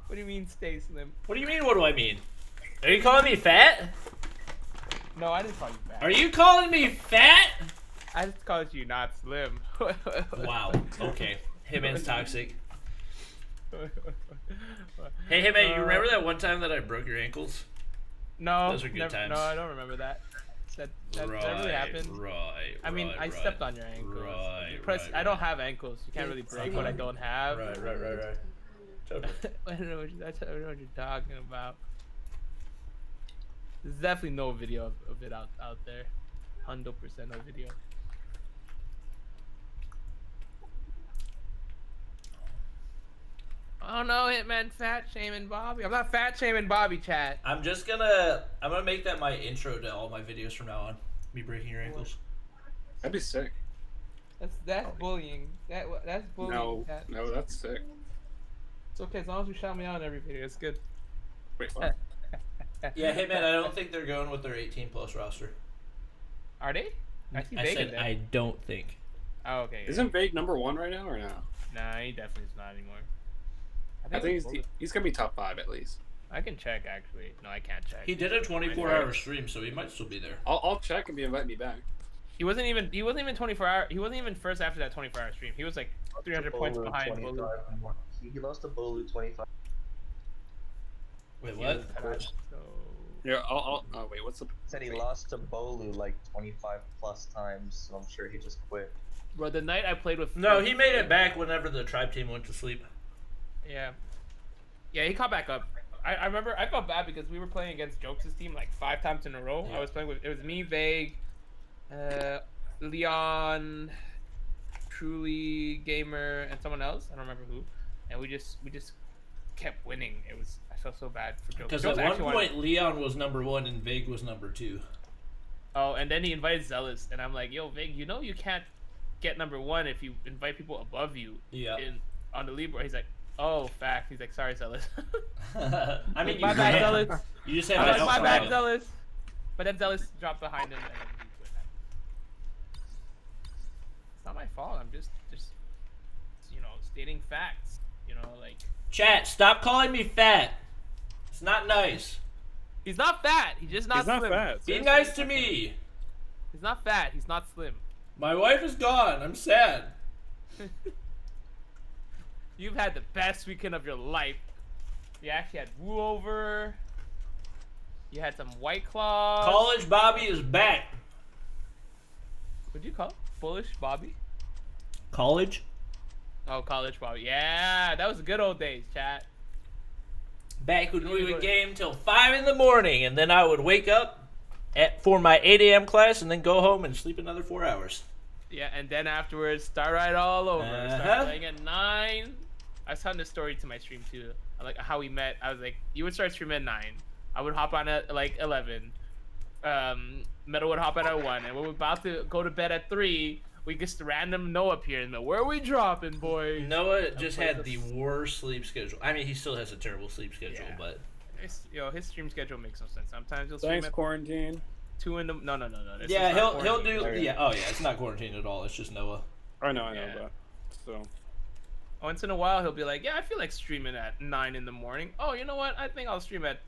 What do you mean stay slim? What do you mean, what do I mean? Are you calling me fat? No, I didn't call you fat. Are you calling me fat? I just called you not slim. Wow. Okay. Hitman's toxic. Hey, Hitman, you remember that one time that I broke your ankles? No, Those are good never, times. No, I don't remember that. That really happened. Right. I mean, I stepped on your ankles. I don't have ankles. You can't really break what I don't have. Right. Totally. I don't know what you're talking about. There's definitely no video of it out there. 100% no video. Oh no, Hitman fat shaming Bobby. I'm not fat shaming Bobby, chat. I'm gonna make that my intro to all my videos from now on. Me breaking your ankles. That'd be sick. That's bullying. That's bullying. Chat. No, that's sick. It's okay as long as you shout me out in every video. It's good. Wait, what? Yeah, Hitman, I don't think they're going with their 18+ roster. Are they? I see I Vague in said there. I don't think. Oh, okay. Isn't Vague #1 right now or no? Nah, he definitely is not anymore. I think we he's gonna be top 5 at least. I can check actually. No, I can't check. He did a 24-hour stream, so he might still be there. I'll check if you invite me back. He wasn't even 24 hour. He wasn't even first after that 24-hour stream. He was like 300 points Over behind. 25 Bolu. and more. he lost to Bolu 25. Wait, what? So Yeah, oh wait, what's the? Said he lost to Bolu like 25 plus times, so I'm sure he just quit. bro, the night I played with No, he made it back whenever the tribe team went to sleep. Yeah. Yeah, he caught back up. I remember I felt bad because we were playing against Jokes' team like 5 times in a row. Yeah. I was playing with, it was me, Vague, Leon, Truly Gamer, and someone else. I don't remember who. And we just kept winning. I felt so bad for Jokes. Because Jokes at one actually point, Leon was number 1 and Vig was number 2. Oh, and then he invited Zealous, and I'm like, yo, Vig, you know you can't get number 1 if you invite people above you Yeah. on the leaderboard. He's like, oh, fact. He's like, sorry, Zealous. I mean, my you bad, can. Zealous. You just have I'm to like, help my him bad, out. Zealous. But then Zealous dropped behind him, and then he quit. It's not my fault. I'm just stating facts. Like Chat, stop calling me fat. It's not nice. he's not fat. He's just not He's slim. not fat. Be nice to me. He's not fat. He's not slim. My wife is gone. I'm sad. You've had the best weekend of your life. You actually had Woo over. You had some White Claws. College Bobby is back. What'd you call it? Bullish Bobby? College? Oh, College Bobby. Yeah, that was the good old days, chat. Back when we would game till 5 in the morning, and then I would wake up for my 8 a.m. class and then go home and sleep another 4 hours. Yeah, and then afterwards, start right all over. Uh-huh. Start playing at 9. I was telling this story to my stream too. Like how we met. I was like, you would start streaming at 9. I would hop on at like 11. Metal would hop on at 1, and we were about to go to bed at 3. We just random Noah appeared in the where are we dropping, boys? Noah just had the worst sleep schedule. I mean, he still has a terrible sleep schedule, Yeah. but His stream schedule makes no sense. Sometimes he'll stream Thanks, at quarantine. 2 in the no. This yeah, is not he'll quarantine. do. Okay. Yeah, oh yeah, it's not quarantine at all. It's just Noah. I know, Yeah. but so Once in a while, he'll be like, yeah, I feel like streaming at 9 in the morning. Oh, you know what? I think I'll stream at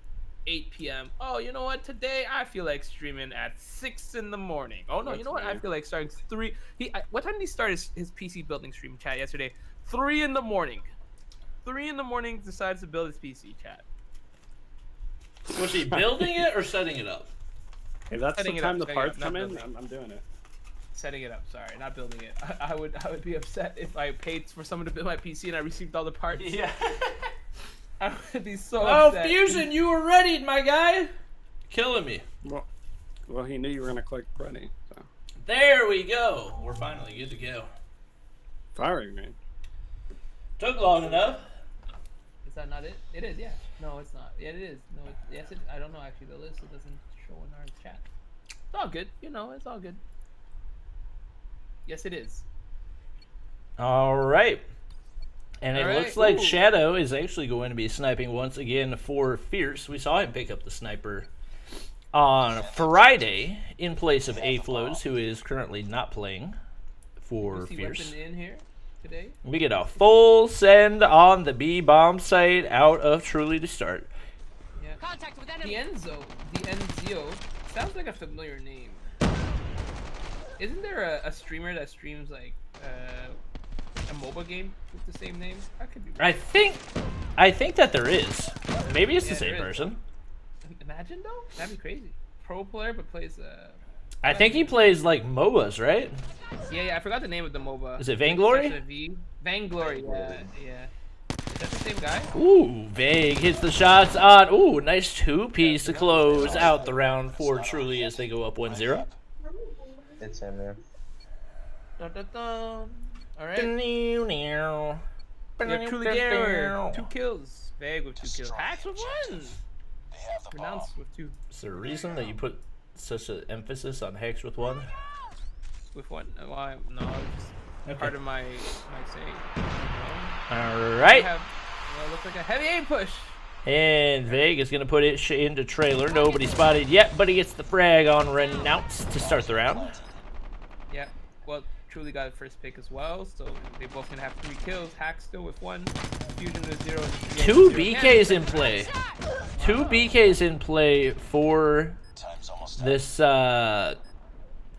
8 p.m. Oh, you know what? Today, I feel like streaming at 6 in the morning. Oh, no, you That's know what? I weird. feel like starting 3. What time did he start his PC building stream chat yesterday? 3 in the morning. 3 in the morning decides to build his PC chat. Was he building it or setting it up? if that's Setting the it up, time the setting it up, parts not come in, building. I'm doing it. Setting it up, sorry, not building it. I would be upset if I paid for someone to build my PC and I received all the parts. Yeah. I would be so Oh, upset. Fusion, you were ready, my guy. Killing me. Well, he knew you were gonna click ready, so There we go. We're finally good to go. firing me. Took long enough. Is that not it? It is, yeah. No, it's not. Yeah, it is. No, yes, it. I don't know actually. The list it doesn't show in our chat. It's all good. It's all good. Yes, it is. All right. And it All right, looks like ooh. Shadow is actually going to be sniping once again for Fierce. We saw him pick up the sniper on Friday in place of A-Flows, who is currently not playing for Is he Fierce. weapon in here today? We get a full send on the B-bomb site out of Truly to start. Yeah. Contact with enemy. The Enzio sounds like a familiar name. Isn't there a streamer that streams like a MOBA game with the same name? I could be wrong. I think that there is. Maybe it's the Yeah, same there is. person. Imagine though, that'd be crazy. Pro player, but plays. I think he plays like MOBAs, right? Yeah, I forgot the name of the MOBA. Is it Vainglory? Section of V. Vainglory, yeah. Is that the same guy? Ooh, Vague hits the shots on. Ooh, nice two-piece to close out the round for Truly as they go up 1-0. It's him, man. Dun, dun, dun. All right. Yeah, Yeah, Truly Gamer, 2 kills. Vague with 2 kills. Hacks with 1. They have the bomb. Pronounce with 2. Is there a reason that you put such an emphasis on Hex with 1? With 1. Why? No, it's just part of my saying. All right. Looks like a heavy aim push. And Vague is going to put it into trailer. Nobody spotted yet, but he gets the frag on Renounce to start the round. Yeah. Well, Truly got a first pick as well, so they both gonna have 3 kills. Hack still with 1. Fusion with 0. 2 BKs in play. 2 BKs in play for Time's almost up. this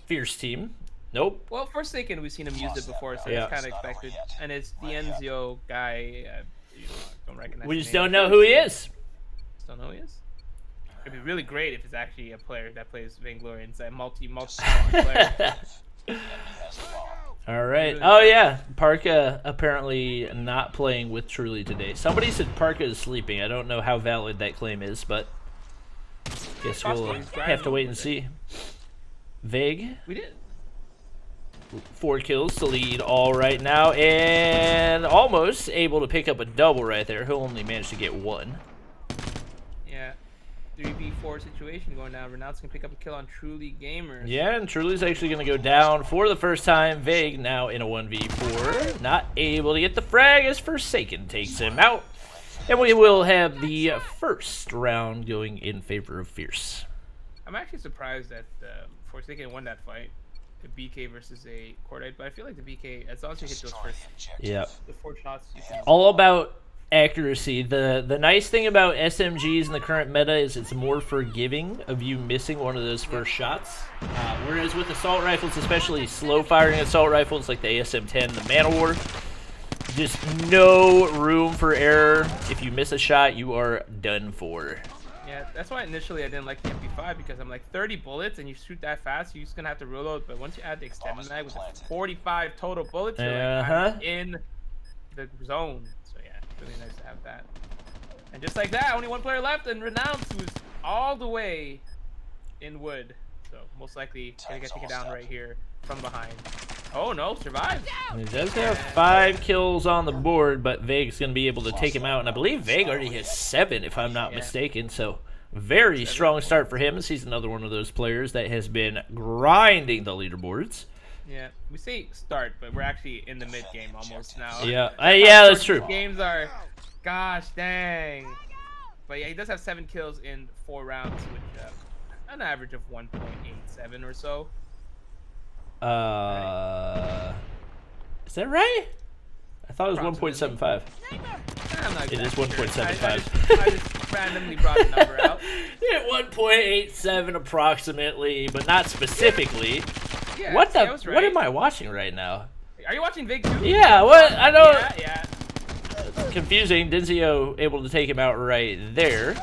Fierce team. Nope. Well, Forsaken, we've seen him use it before, so Yeah. it's kind of expected. And it's the Enzio guy. you don't recognize. We the just name. don't know who he is. Just don't know who he is. It'd be really great if it's actually a player that plays Vainglory and it's a multi player. All right. Oh yeah, Parka apparently not playing with Truly today. Somebody said Parka is sleeping. I don't know how valid that claim is, but guess we'll have to wait and see. Vague. We did. 4 kills to lead all right now, and almost able to pick up a double right there. He'll only manage to get 1. Yeah. 3v4 situation going down. Renounce can pick up a kill on Truly Gamers. Yeah, and Truly's actually going to go down for the first time. Vague now in a 1v4. Not able to get the frag as Forsaken takes him out. And we will have the first round going in favor of Fierce. I'm actually surprised that Forsaken won that fight. The BK versus a Cordite, but I feel like the BK, as long as you hit those first Yeah. the 4 shots, you can... All about accuracy. The nice thing about SMGs in the current meta is it's more forgiving of you missing one of those first shots. Whereas with assault rifles, especially slow firing assault rifles like the ASM-10, the Man-O-War, just no room for error. If you miss a shot, you are done for. Yeah, that's why initially I didn't like the MP5 because I'm like 30 bullets and you shoot that fast, you're just gonna have to reload. But once you add the extended mag with 45 total bullets, you're like, I'm in the zone. So yeah, it's really nice to have that. And just like that, only 1 player left, and Renounce, who's all the way in wood. So most likely gonna get taken down right here from behind. Oh no, survives. He does have 5 kills on the board, but Vague's going to be able to take him out. And I believe Vague already has 7, if I'm not mistaken. So very strong start for him, as he's another one of those players that has been grinding the leaderboards. Yeah, we say start, but we're actually in the mid game almost now. Yeah, yeah, that's true. Games are, gosh dang. But yeah, he does have 7 kills in 4 rounds, which an average of 1.87 or so. Is that right? I thought it was 1.75. It is 1.75. I just randomly brought the number out. Yeah, 1.87 approximately, but not specifically. Yeah, What I was what right. am I watching right now? Are you watching Vig too? Yeah, what? I don't. Yeah. It's confusing. Denzio able to take him out right there.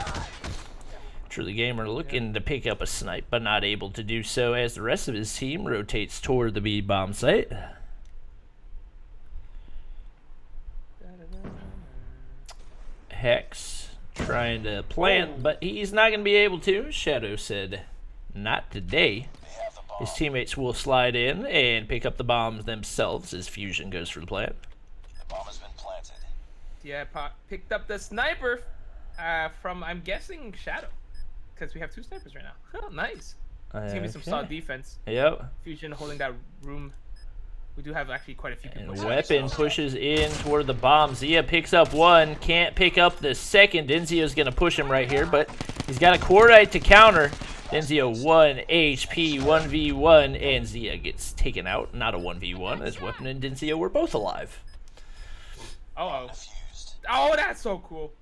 Truly Gamer looking to pick up a snipe, but not able to do so as the rest of his team rotates toward the B bomb site. Hex trying to plant, but he's not going to be able to. Shadow said, not today. His teammates will slide in and pick up the bombs themselves as Fusion goes for the plant. The bomb has been planted. Yeah, picked up the sniper from, I'm guessing, Shadow. Because we have 2 snipers right now. Oh, nice. It's gonna be some solid defense. Yep. Fusion holding that room. We do have actually quite a few people. And Weapon pushes in toward the bomb. Zia picks up 1. Can't pick up the second. Denzio's going to push him right here, but he's got a Cordite to counter. Denzio 1 HP, 1v1, and Zia gets taken out. Not a 1v1, as Weapon and Denzio were both alive. Oh, that's so cool.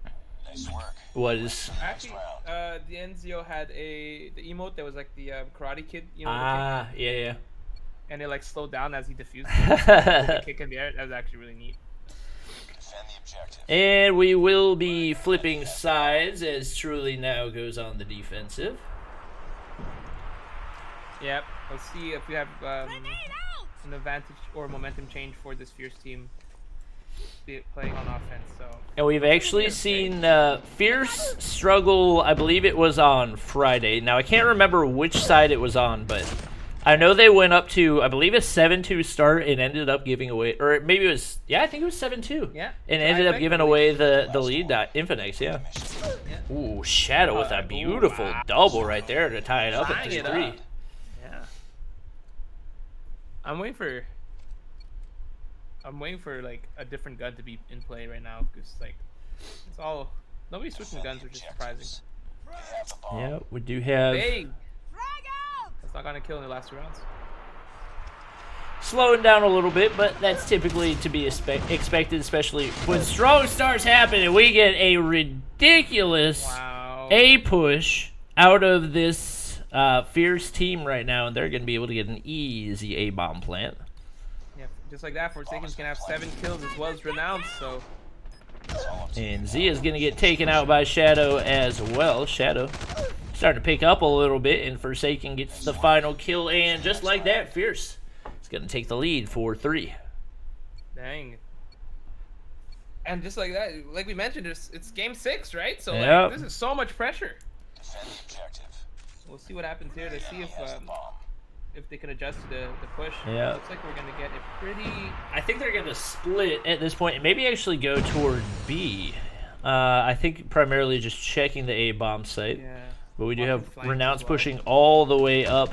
Nice work. Was Actually, the Denzio had the emote that was like the Karate Kid, you know. yeah. And it like slowed down as he defused the kick in the air. That was actually really neat. Defend the objective. And we will be flipping sides as Truly now goes on the defensive. Yep. Let's see if we have an advantage or momentum change for this Fierce team playing on offense. So. And we've actually seen Fierce struggle, I believe it was on Friday. Now, I can't remember which side it was on, but I know they went up to, I believe, a 7-2 start and ended up giving away, or maybe it was, yeah, I think it was 7-2. Yeah. And ended up giving away the lead, Infinix, yeah. Ooh, Shadow with a beautiful double right there to tie it up at 3-3. Yeah. I'm waiting for like a different gun to be in play right now because like it's all nobody's switching guns, which is surprising. Yeah, we do have Big. That's not gonna kill in the last 2 rounds. slowing down a little bit, but that's typically to be expected, especially when strong starts happen and we get a ridiculous A push out of this Fierce team right now, and they're going to be able to get an easy A bomb plant. Yeah, just like that, Forsaken's gonna have 7 kills as well as Renounce, so And Zia's going to get taken out by Shadow as well. Shadow starting to pick up a little bit, and Forsaken gets the final kill. And just like that, Fierce is going to take the lead for 3. Dang. And just like that, like we mentioned, it's game 6, right? So Yep. like, this is so much pressure. Defend the objective. We'll see what happens here to see Enemy has the bomb. if they can adjust to the push. Yeah. Looks like we're gonna get a pretty. I think they're going to split at this point and maybe actually go toward B. I think primarily just checking the A bomb site. Yeah. But we do Watching have flanks Renounce as well. pushing all the way up.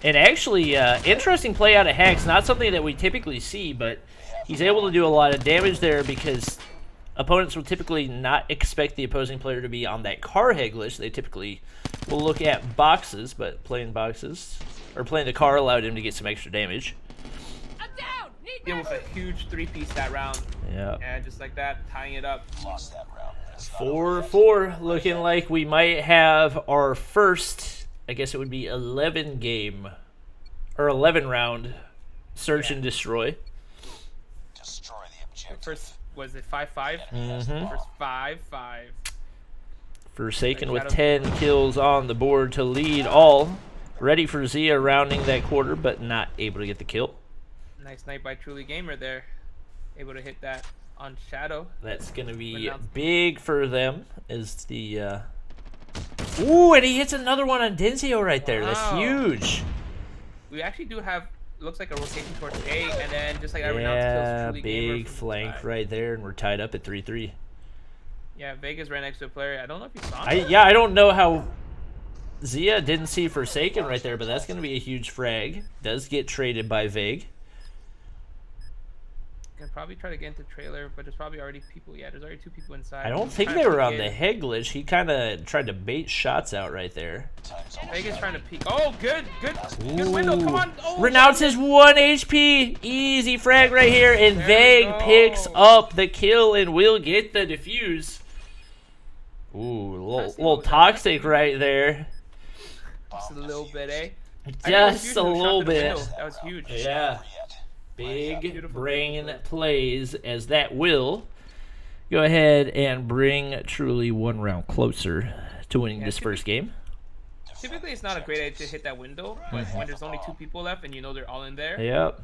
And actually, interesting play out of Hex. Not something that we typically see, but he's able to do a lot of damage there because opponents will typically not expect the opposing player to be on that car Heglish. They typically will look at boxes, but playing boxes, or playing the car allowed him to get some extra damage. I'm down. Need Deal with a huge 3-piece that round. Yeah. And just like that, tying it up. Lost that round. It's not 4-4, looking like we might have our first, I guess it would be 11 game, or 11 round search and destroy. destroy the objective. First, was it 5-5? Mm-hmm. First 5-5. Forsaken with Shadow. 10 kills on the board to lead all. Ready for Zia rounding that quarter, but not able to get the kill. Nice night by Truly Gamer there. Able to hit that on Shadow. That's going to be Renounce. big for them. Is the Ooh, and he hits another one on Denzio right there. That's Wow. huge. We actually do have, looks like a rotation towards A, and then just like that, Renounce Yeah, kills Truly Gamer big from the flank side. right there, and we're tied up at 3-3. Yeah, Vegas right next to a player. I don't know if you saw I him. I don't know how Zia didn't see Forsaken right there, but that's going to be a huge frag. Does get traded by Vague. Can probably try to get into trailer, but there's probably already people. Yeah, there's already 2 people inside. I don't think Trying they to were on peek the in. head glitch. He kind of tried to bait shots out right there. Time's almost Vegas up. trying to peek. Oh, good window. Come on. Oh, Renounces 1 HP. Easy frag right here, and There we Vague go. picks up the kill and will get the defuse. Ooh, Let's see little what that- toxic right there. Just a little bit, eh? I think it was Just huge a when we shot little through the bit. window. That was huge. Yeah. Over yet. Big Beautiful brain play. plays as that will go ahead and bring Truly 1 round closer to winning Yeah, this first game. Typically, it's not a great idea to hit that window, but when there's only 2 people left and you know they're all in there, Yep.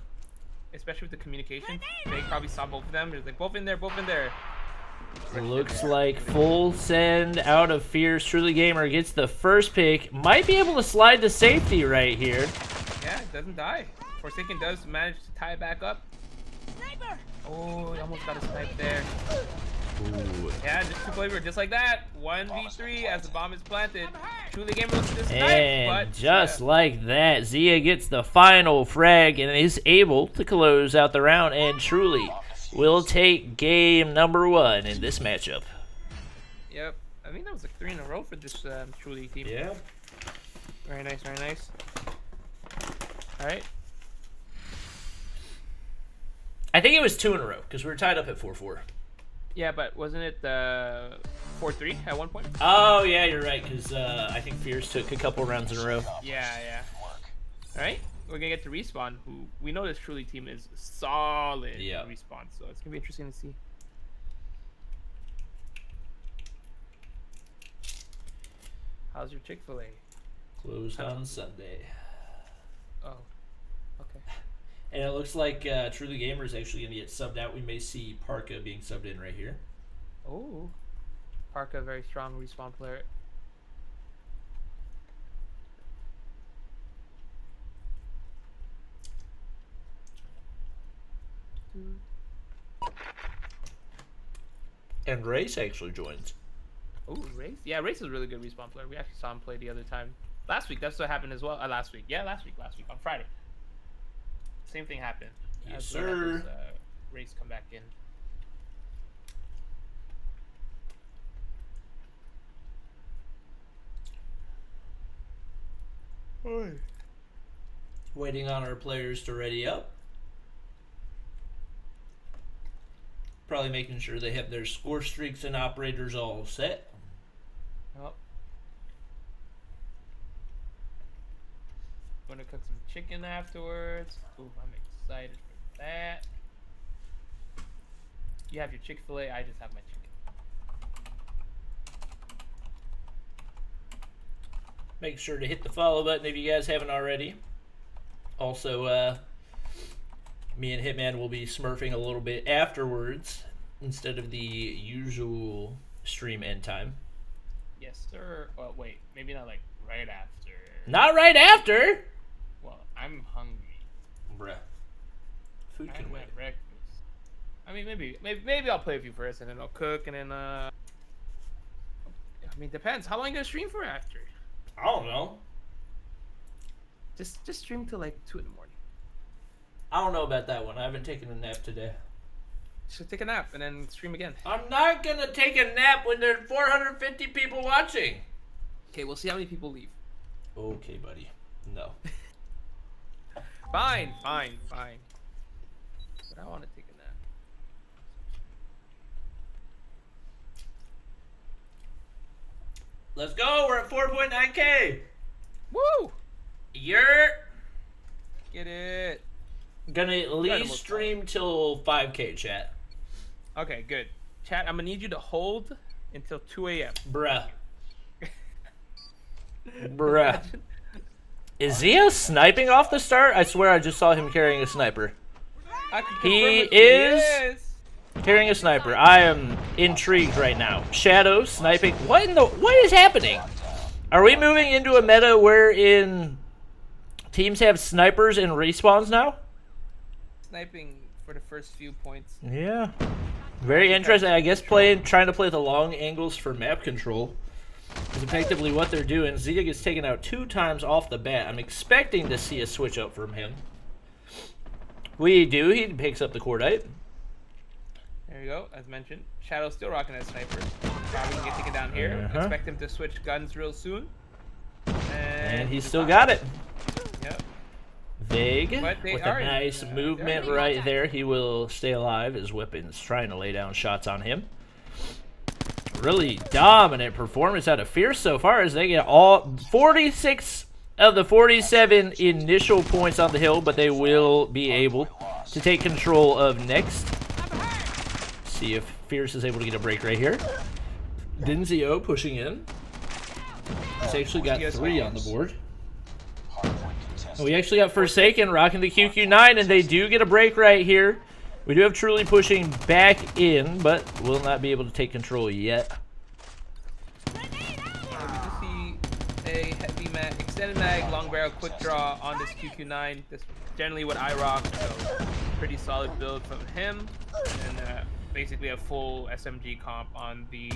especially with the communication, they probably saw both of them. They're like, both in there, both in there. Looks like full send out of Fierce. Truly Gamer gets the first pick. Might be able to slide to safety right here. Yeah, it doesn't die. Forsaken does manage to tie it back up. Sniper. Oh, he almost got a snipe there. Ooh. Yeah, just 2 flavor, just like that. 1v3 as the bomb is planted. Truly Gamer looks at this snipe, And but just yeah. like that, Zia gets the final frag and is able to close out the round. And Truly will take game number 1 in this matchup. Yep. I think that was like 3 in a row for this Truly team. Yeah. Very nice, very nice. All right. I think it was 2 in a row because we were tied up at 4-4. Yeah, but wasn't it 4-3 at one point? Oh, yeah, you're right because I think Fierce took a couple rounds in a row. Yeah. All right. We're gonna get to Respawn, who we know this Truly team is solid Yeah. in Respawn, so it's gonna be interesting to see. How's your Chick-fil-A? Closed on Sunday. Oh, okay. And it looks like Truly Gamer is actually going to get subbed out. We may see Parka being subbed in right here. Oh, Parka, very strong Respawn player. And Race actually joins. Oh, Race? Yeah, Race is a really good Respawn player. We actually saw him play the other time. Last week, that's what happened as well. Last week. Yeah, last week, on Friday. Same thing happened. Yes, We had sir. this, Race come back in. Waiting on our players to ready up. Probably making sure they have their score streaks and operators all set. Oh. Gonna cook some chicken afterwards. Ooh, I'm excited for that. You have your Chick-fil-A, I just have my chicken. Make sure to hit the follow button if you guys haven't already. Also, me and Hitman will be smurfing a little bit afterwards instead of the usual stream end time. Yes, sir. Well, wait, maybe not like right after. Not right after. Well, I'm hungry. Bruh. Food I can haven't wait. had breakfast. I mean, maybe I'll play with you first, and then I'll cook, and then I mean, depends. How long you gonna stream for after? I don't know. Just stream till like 2 in the morning. I don't know about that one. I haven't taken a nap today. Just take a nap and then stream again. I'm not gonna take a nap when there are 450 people watching. Okay, we'll see how many people leave. Okay, buddy. No. Fine. But I want to take a nap. Let's go. We're at 4.9K. Woo! You're Get it. gonna at least Almost stream till 5K, chat. Okay, good. Chat, I'm gonna need you to hold until 2 a.m. Bruh. Bruh. Is Zia sniping off the start? I swear I just saw him carrying a sniper. I can He confirm it. is- Yes. Carrying a sniper. I am intrigued right now. Shadow sniping. What is happening? Are we moving into a meta wherein teams have snipers and respawns now? Sniping for the first few points. Yeah. Very interesting. I guess trying to play the long angles for map control is effectively what they're doing. Zia gets taken out 2 times off the bat. I'm expecting to see a switch up from him. We do. He picks up the cordite. There you go, as mentioned. Shadow's still rocking that sniper. Probably can get taken down here. Uh-huh. Expect him to switch guns real soon. And he's still got it. Yep. Vague But they with are a nice they're movement in right contact. there. He will stay alive. His weapon's trying to lay down shots on him. Really dominant performance out of Fierce so far as they get all 46 of the 47 initial points on the hill, but they will be able to take control of next. See if Fierce is able to get a break right here. Denzio pushing in. He's actually got 3 on the board. And we actually got Forsaken rocking the QQ9, and they do get a break right here. We do have Truly pushing back in, but will not be able to take control yet. We just see a heavy mag, extended mag, long barrel, quick draw on this QQ9. That's generally what I rock, so pretty solid build from him. And basically a full SMG comp on the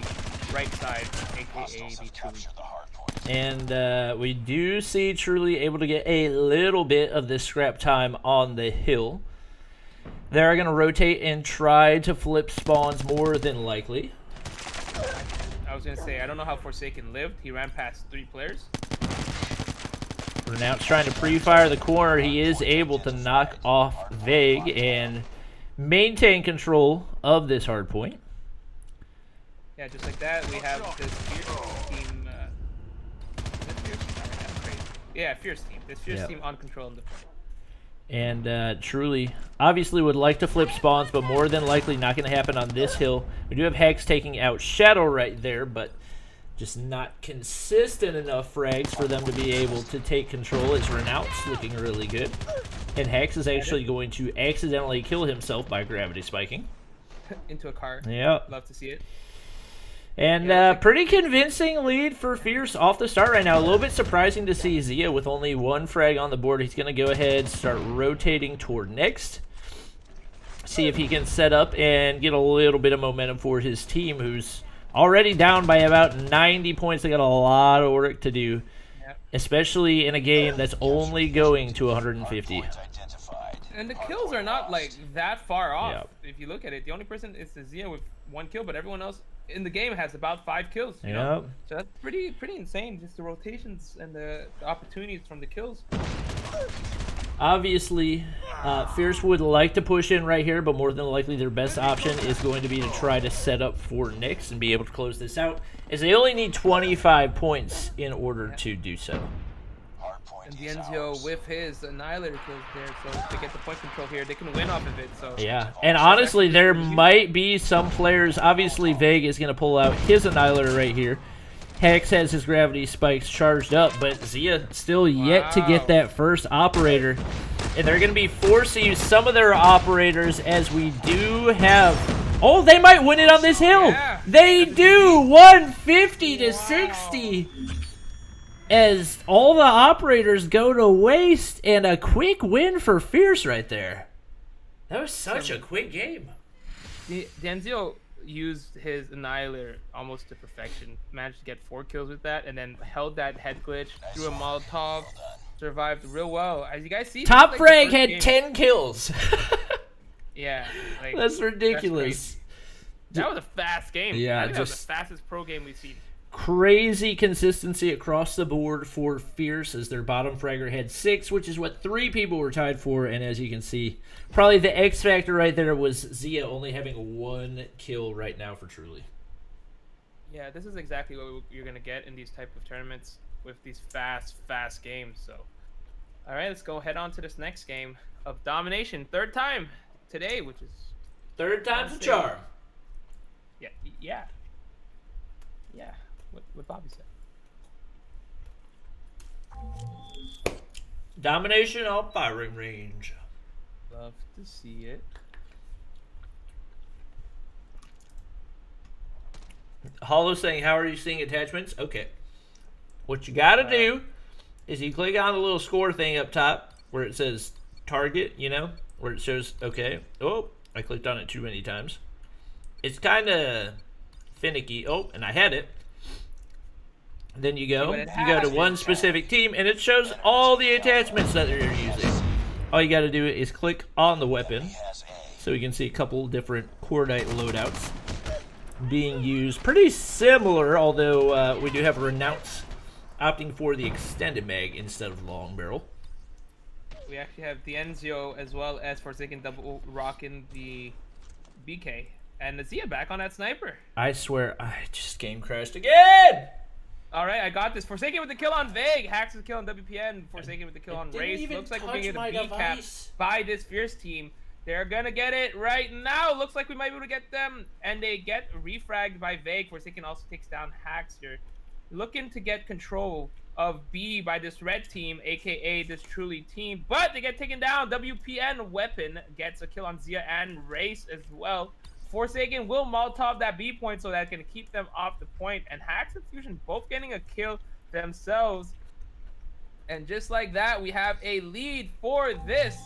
right side, aka Hostiles the have Truly. captured the hard point. And we do see Truly able to get a little bit of this scrap time on the hill. They're going to rotate and try to flip spawns more than likely. I was gonna say, I don't know how Forsaken lived. He ran past 3 players. Renounce trying to pre-fire the corner. He is able to knock off Vague and maintain control of this hard point. Yeah, just like that, we have this Fierce team. Is it Fierce team? Yeah, crazy. Yeah, Fierce team. This Fierce Yep. team on control in the point. And Truly obviously would like to flip spawns, but more than likely not going to happen on this hill. We do have Hex taking out Shadow right there, but just not consistent enough frags for them to be able to take control. As Renounce looking really good. And Hex is actually going to accidentally kill himself by gravity spiking. Into a car. Yeah. Love to see it. And Yeah, it's pretty convincing lead for Fierce off the start right now. A little bit surprising to see Zia with only 1 frag on the board. He's going to go ahead, start rotating toward next. See if he can set up and get a little bit of momentum for his team, who's already down by about 90 points. They got a lot of work to do, Yep. especially in a game that's only going to 150. Point identified. And the kills are not like that far off. Yep. If you look at it, the only person is the Zia with 1 kill, but everyone else in the game has about 5 kills. You know? Yep. So that's pretty insane. Just the rotations and the opportunities from the kills. Obviously, Fierce would like to push in right here, but more than likely their best option is going to be to try to set up for Nyx and be able to close this out, as they only need 25 points in order to do so. Hard point And is Dienzio ours. with his Annihilator kills there, so if they get the point control here, they can win off of it. So Yeah, and honestly, there might be some players. Obviously, Vague is going to pull out his Annihilator right here. Hex has his gravity spikes charged up, but Zia still yet to get Wow. that first operator. And they're going to be forced to use some of their operators as we do have... Oh, they might win it on this hill. Yeah. They do. 150 to 60. As all the operators go to waste, and a quick win for Fierce right there. That was such a quick game. Denzio used his Annihilator almost to perfection. Managed to get 4 kills with that, and then held that head glitch, threw a Molotov, survived real well. As you guys see, Top this is like the Frag first had game- 10 kills. Yeah, like, That's ridiculous. crazy. That was a fast game. Yeah, I think that was just- the fastest pro game we've seen. Crazy consistency across the board for Fierce as their bottom fragger had 6, which is what 3 people were tied for. And as you can see, probably the X factor right there was Zia only having 1 kill right now for Truly. Yeah, this is exactly what you're gonna get in these type of tournaments with these fast games. So, all right, let's go head on to this next game of domination. 3rd time today, which is 3rd time's a charm. yeah. What Bobby said. Domination on firing range. Love to see it. Hollow saying, how are you seeing attachments? Okay. What you got to do is you click on the little score thing up top where it says target, you know, where it shows, okay. Oh, I clicked on it too many times. It's kind of finicky. Oh, and I had it. Then you go to one specific team, and it shows all the attachments that they're using. All you got to do is click on the weapon, so you can see a couple different cordite loadouts being used. Pretty similar, although we do have Renounce opting for the extended mag instead of long barrel. We actually have Denzio as well as Forsaken double rocking the BK. And Nazia back on that sniper. I swear, I just game crashed again! All right, I got this. Forsaken with the kill on Vague. Hacks with the kill on WPN. Forsaken with the kill on didn't Race. even Looks like we're touch going to my get a B cap device. by this Fierce team. They're going to get it right now. Looks like we might be able to get them. And they get refragged by Vague. Forsaken also takes down Hacks here. Looking to get control of B by this red team, a.k.a. this Truly team. But they get taken down. WPN weapon gets a kill on Zia and Race as well. Forsaken will Molotov that B point so that can keep them off the point. And Hacks and Fusion both getting a kill themselves. And just like that, we have a lead for this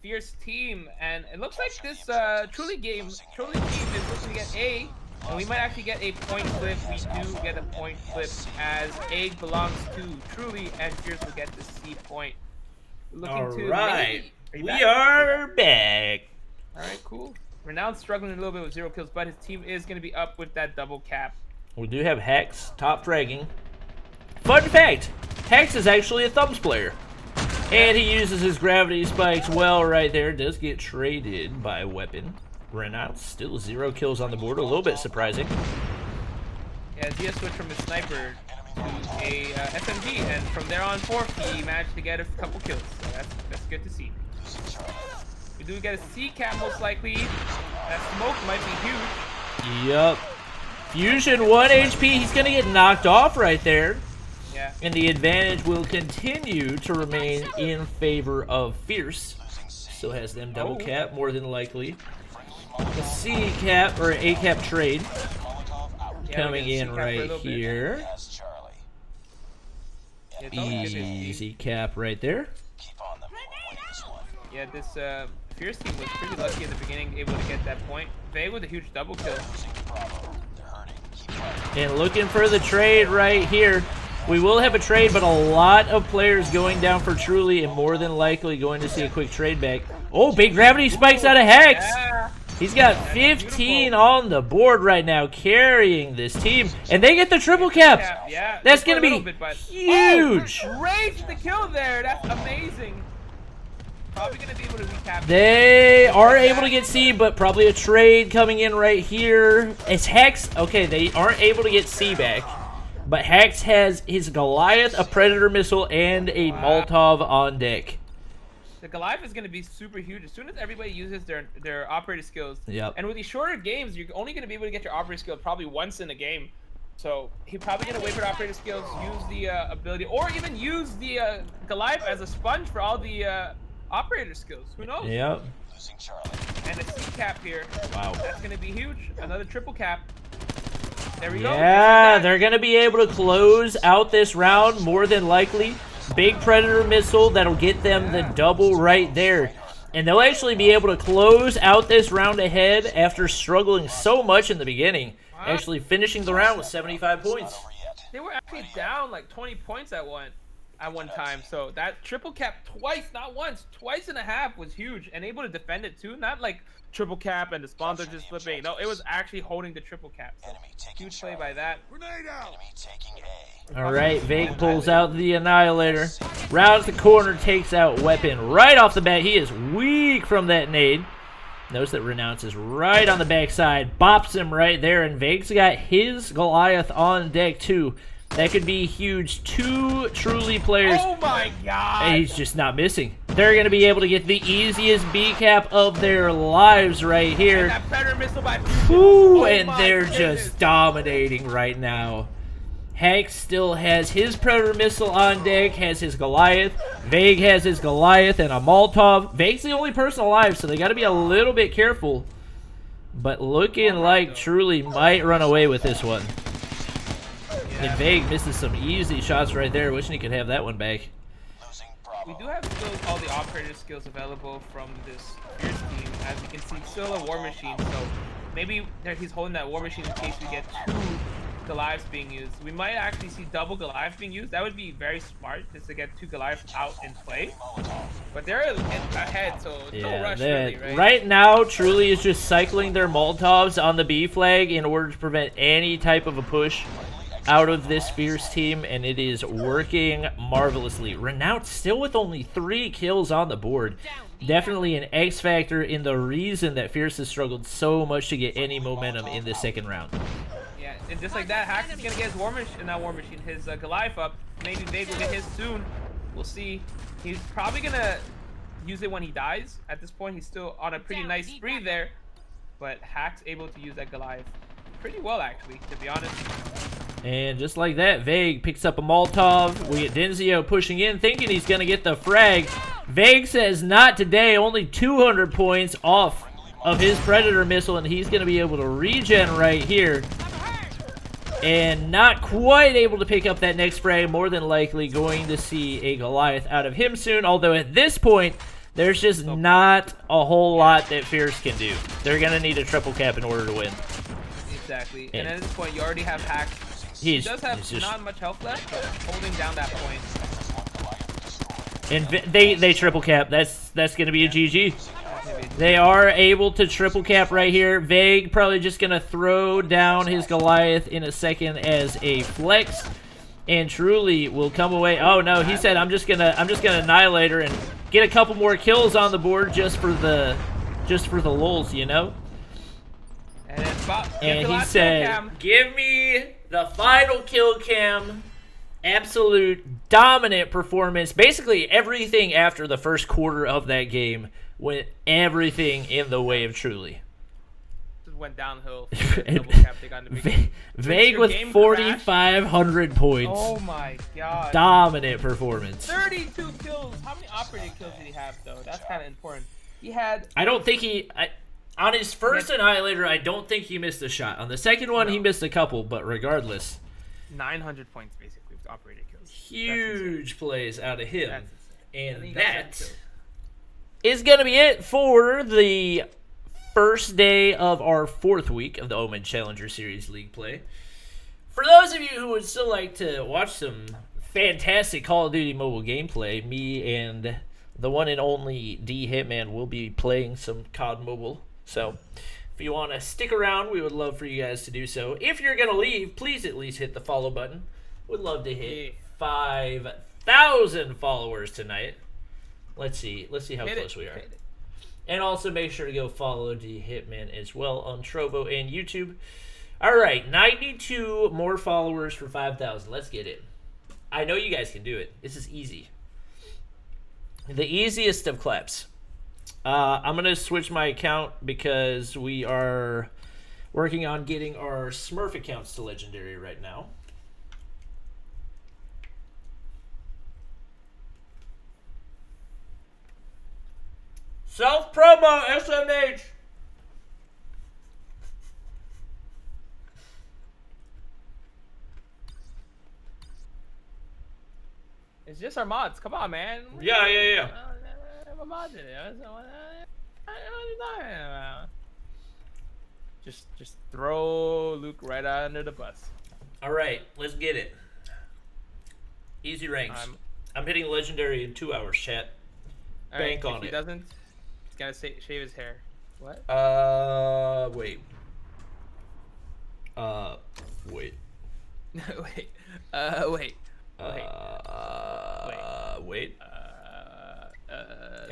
Fierce team. And it looks like this Truly team is looking to get A. And we might actually get a point flip. We do get a point flip as A belongs to Truly and Fierce will get the C point. All right, maybe- we are back. All right, cool. Renown's struggling a little bit with 0 kills, but his team is going to be up with that double cap. We do have Hex top fragging. Fun fact, Hex is actually a thumbs player. And he uses his gravity spikes well right there. Does get traded by weapon. Renounce still 0 kills on the board. A little bit surprising. Yeah, Zia switched from his sniper to a SMG, and from there on forth, he managed to get a couple kills. So that's good to see. We do get a C cap most likely. That smoke might be huge. Yup. Fusion 1 HP. He's going to get knocked off right there. Yeah. And the advantage will continue to remain in favor of Fierce. Still has them double cap, more than likely. The C cap, or A cap trade, Yeah, coming we get a in C cap for a right little bit. here. Yeah, it's always good to see. Easy cap right there. Yeah, this Fierce team was pretty lucky in the beginning, able to get that point. They with a huge double kill. And looking for the trade right here. We will have a trade, but a lot of players going down for Truly and more than likely going to see a quick trade back. Oh, big gravity spikes out of Hex. Yeah. He's got 15 on the board right now, carrying this team. And they get the triple cap. Yeah, That's just for going a to little be bit, but- huge. Oh, raised the kill there. That's amazing. Probably going to be able to recap. They are able to get C, but probably a trade coming in right here. It's Hex. Okay, they aren't able to get C back. But Hex has his Goliath, a Predator missile, and a Molotov on deck. The Goliath is going to be super huge as soon as everybody uses their operator skills. Yep. And with these shorter games, you're only going to be able to get your operator skill probably once in a game. So he's probably gonna wait for the operator skills, use the ability, or even use the Goliath as a sponge for all the operator skills. Who knows? Yep. Losing Charlie. And a C cap here. Wow. That's gonna be huge. Another triple cap. There we go. Yeah, Just they're going to be able to close out this round more than likely. Big Predator missile that'll get them the double right there. And they'll actually be able to close out this round ahead after struggling so much in the beginning. Actually finishing the round with 75 points. Over yet. They were actually down like 20 points at one time. So that triple cap twice, not once, twice and a half was huge, and able to defend it too. Not like triple cap and the spawns are just flipping. No, it was actually holding the triple cap. So Enemy taking huge play Charlie. by that. Enemy taking A. All right, Vague pulls out the Annihilator. Rounds the corner, takes out Weapon right off the bat. He is weak from that nade. Notice that Renounce is right on the backside. Bops him right there, and Vague's got his Goliath on deck too. That could be huge. Two truly players. Oh my god! And he's just not missing. They're going to be able to get the easiest B cap of their lives right here. And that Predator missile by Ooh, Oh and my they're goodness. just dominating right now. Hank still has his Predator missile on deck, has his Goliath. Vague has his Goliath and a Molotov. Vague's the only person alive, so they got to be a little bit careful. But looking like Truly might run away with this one. And Vague misses some easy shots right there. Wishing he could have that one back. Losing Bravo. We do have skills, all the operator skills available from this Fierce team. As you can see, still a War Machine. So maybe he's holding that War Machine in case we get two Goliaths being used. We might actually see double Goliaths being used. That would be very smart, just to get two Goliaths out in play. But they're ahead, so no rush really, right? Right now, Truly is just cycling their Molotovs on the B flag in order to prevent any type of a push out of this Fierce team, and it is working marvelously. Renounce still with only 3 kills on the board. Definitely an X factor in the reason that Fierce has struggled so much to get any momentum in the second round. Yeah, and just like that, Hax is gonna get his his Goliath up. Maybe Vague will get his soon. We'll see. He's probably gonna use it when he dies. At this point, he's still on a pretty nice spree there, but Hax able to use that Goliath pretty well, actually, to be honest. And just like that, Vague picks up a Molotov. We get Denzio pushing in, thinking he's going to get the frag. Vague says, not today, only 200 points off of his Predator missile, and he's going to be able to regen right here. And not quite able to pick up that next frag. More than likely going to see a Goliath out of him soon, although at this point, there's just not a whole lot that Fierce can do. They're going to need a triple cap in order to win. Exactly. And at this point, you already have Hax. He does have not much health left, but holding down that point. And they triple cap. That's going to be a GG. They are able to triple cap right here. Vague probably just going to throw down his Goliath in a second as a flex. And Truly will come away. Oh no, he said I'm just gonna annihilate her and get a couple more kills on the board just for the lulz, you know? And then Bob, And he said, give me the final kill cam. Absolute dominant performance. Basically, everything after the first quarter of that game went everything in the way of Truly. Just went downhill. Double cap they got in the beginning. Vague with 4,500 points. Oh my god. Dominant performance. 32 kills. How many operating kills did he have, though? That's kind of important. He had... I don't think he... on his first Annihilator, I don't think he missed a shot. On the second one, he missed a couple, but regardless. 900 points, basically, with operating kills. Huge plays out of him. That's insane. And that is going to be it for the first day of our 4th week of the Omen Challenger Series League play. For those of you who would still like to watch some fantastic Call of Duty mobile gameplay, me and the one and only D Hitman will be playing some COD Mobile. So if you want to stick around, we would love for you guys to do so. If you're going to leave, please at least hit the follow button. Would love to hit 5,000 followers tonight. Let's see how close we are. And also make sure to go follow D Hitman as well on Trovo and YouTube. All right, 92 more followers for 5,000. Let's get it. I know you guys can do it. This is easy. The easiest of claps. I'm going to switch my account because we are Working on getting our Smurf accounts to legendary right now. Self promo SMH. It's just our mods. Come on, man. Yeah. My mods in it. Just throw Luke right under the bus. All right, let's get it. Easy ranks. I'm hitting legendary in 2 hours, chat. All right, Bank on if he it. doesn't, he's gonna shave his hair. What? Wait. Wait. Wait. Wait. Wait. Wait.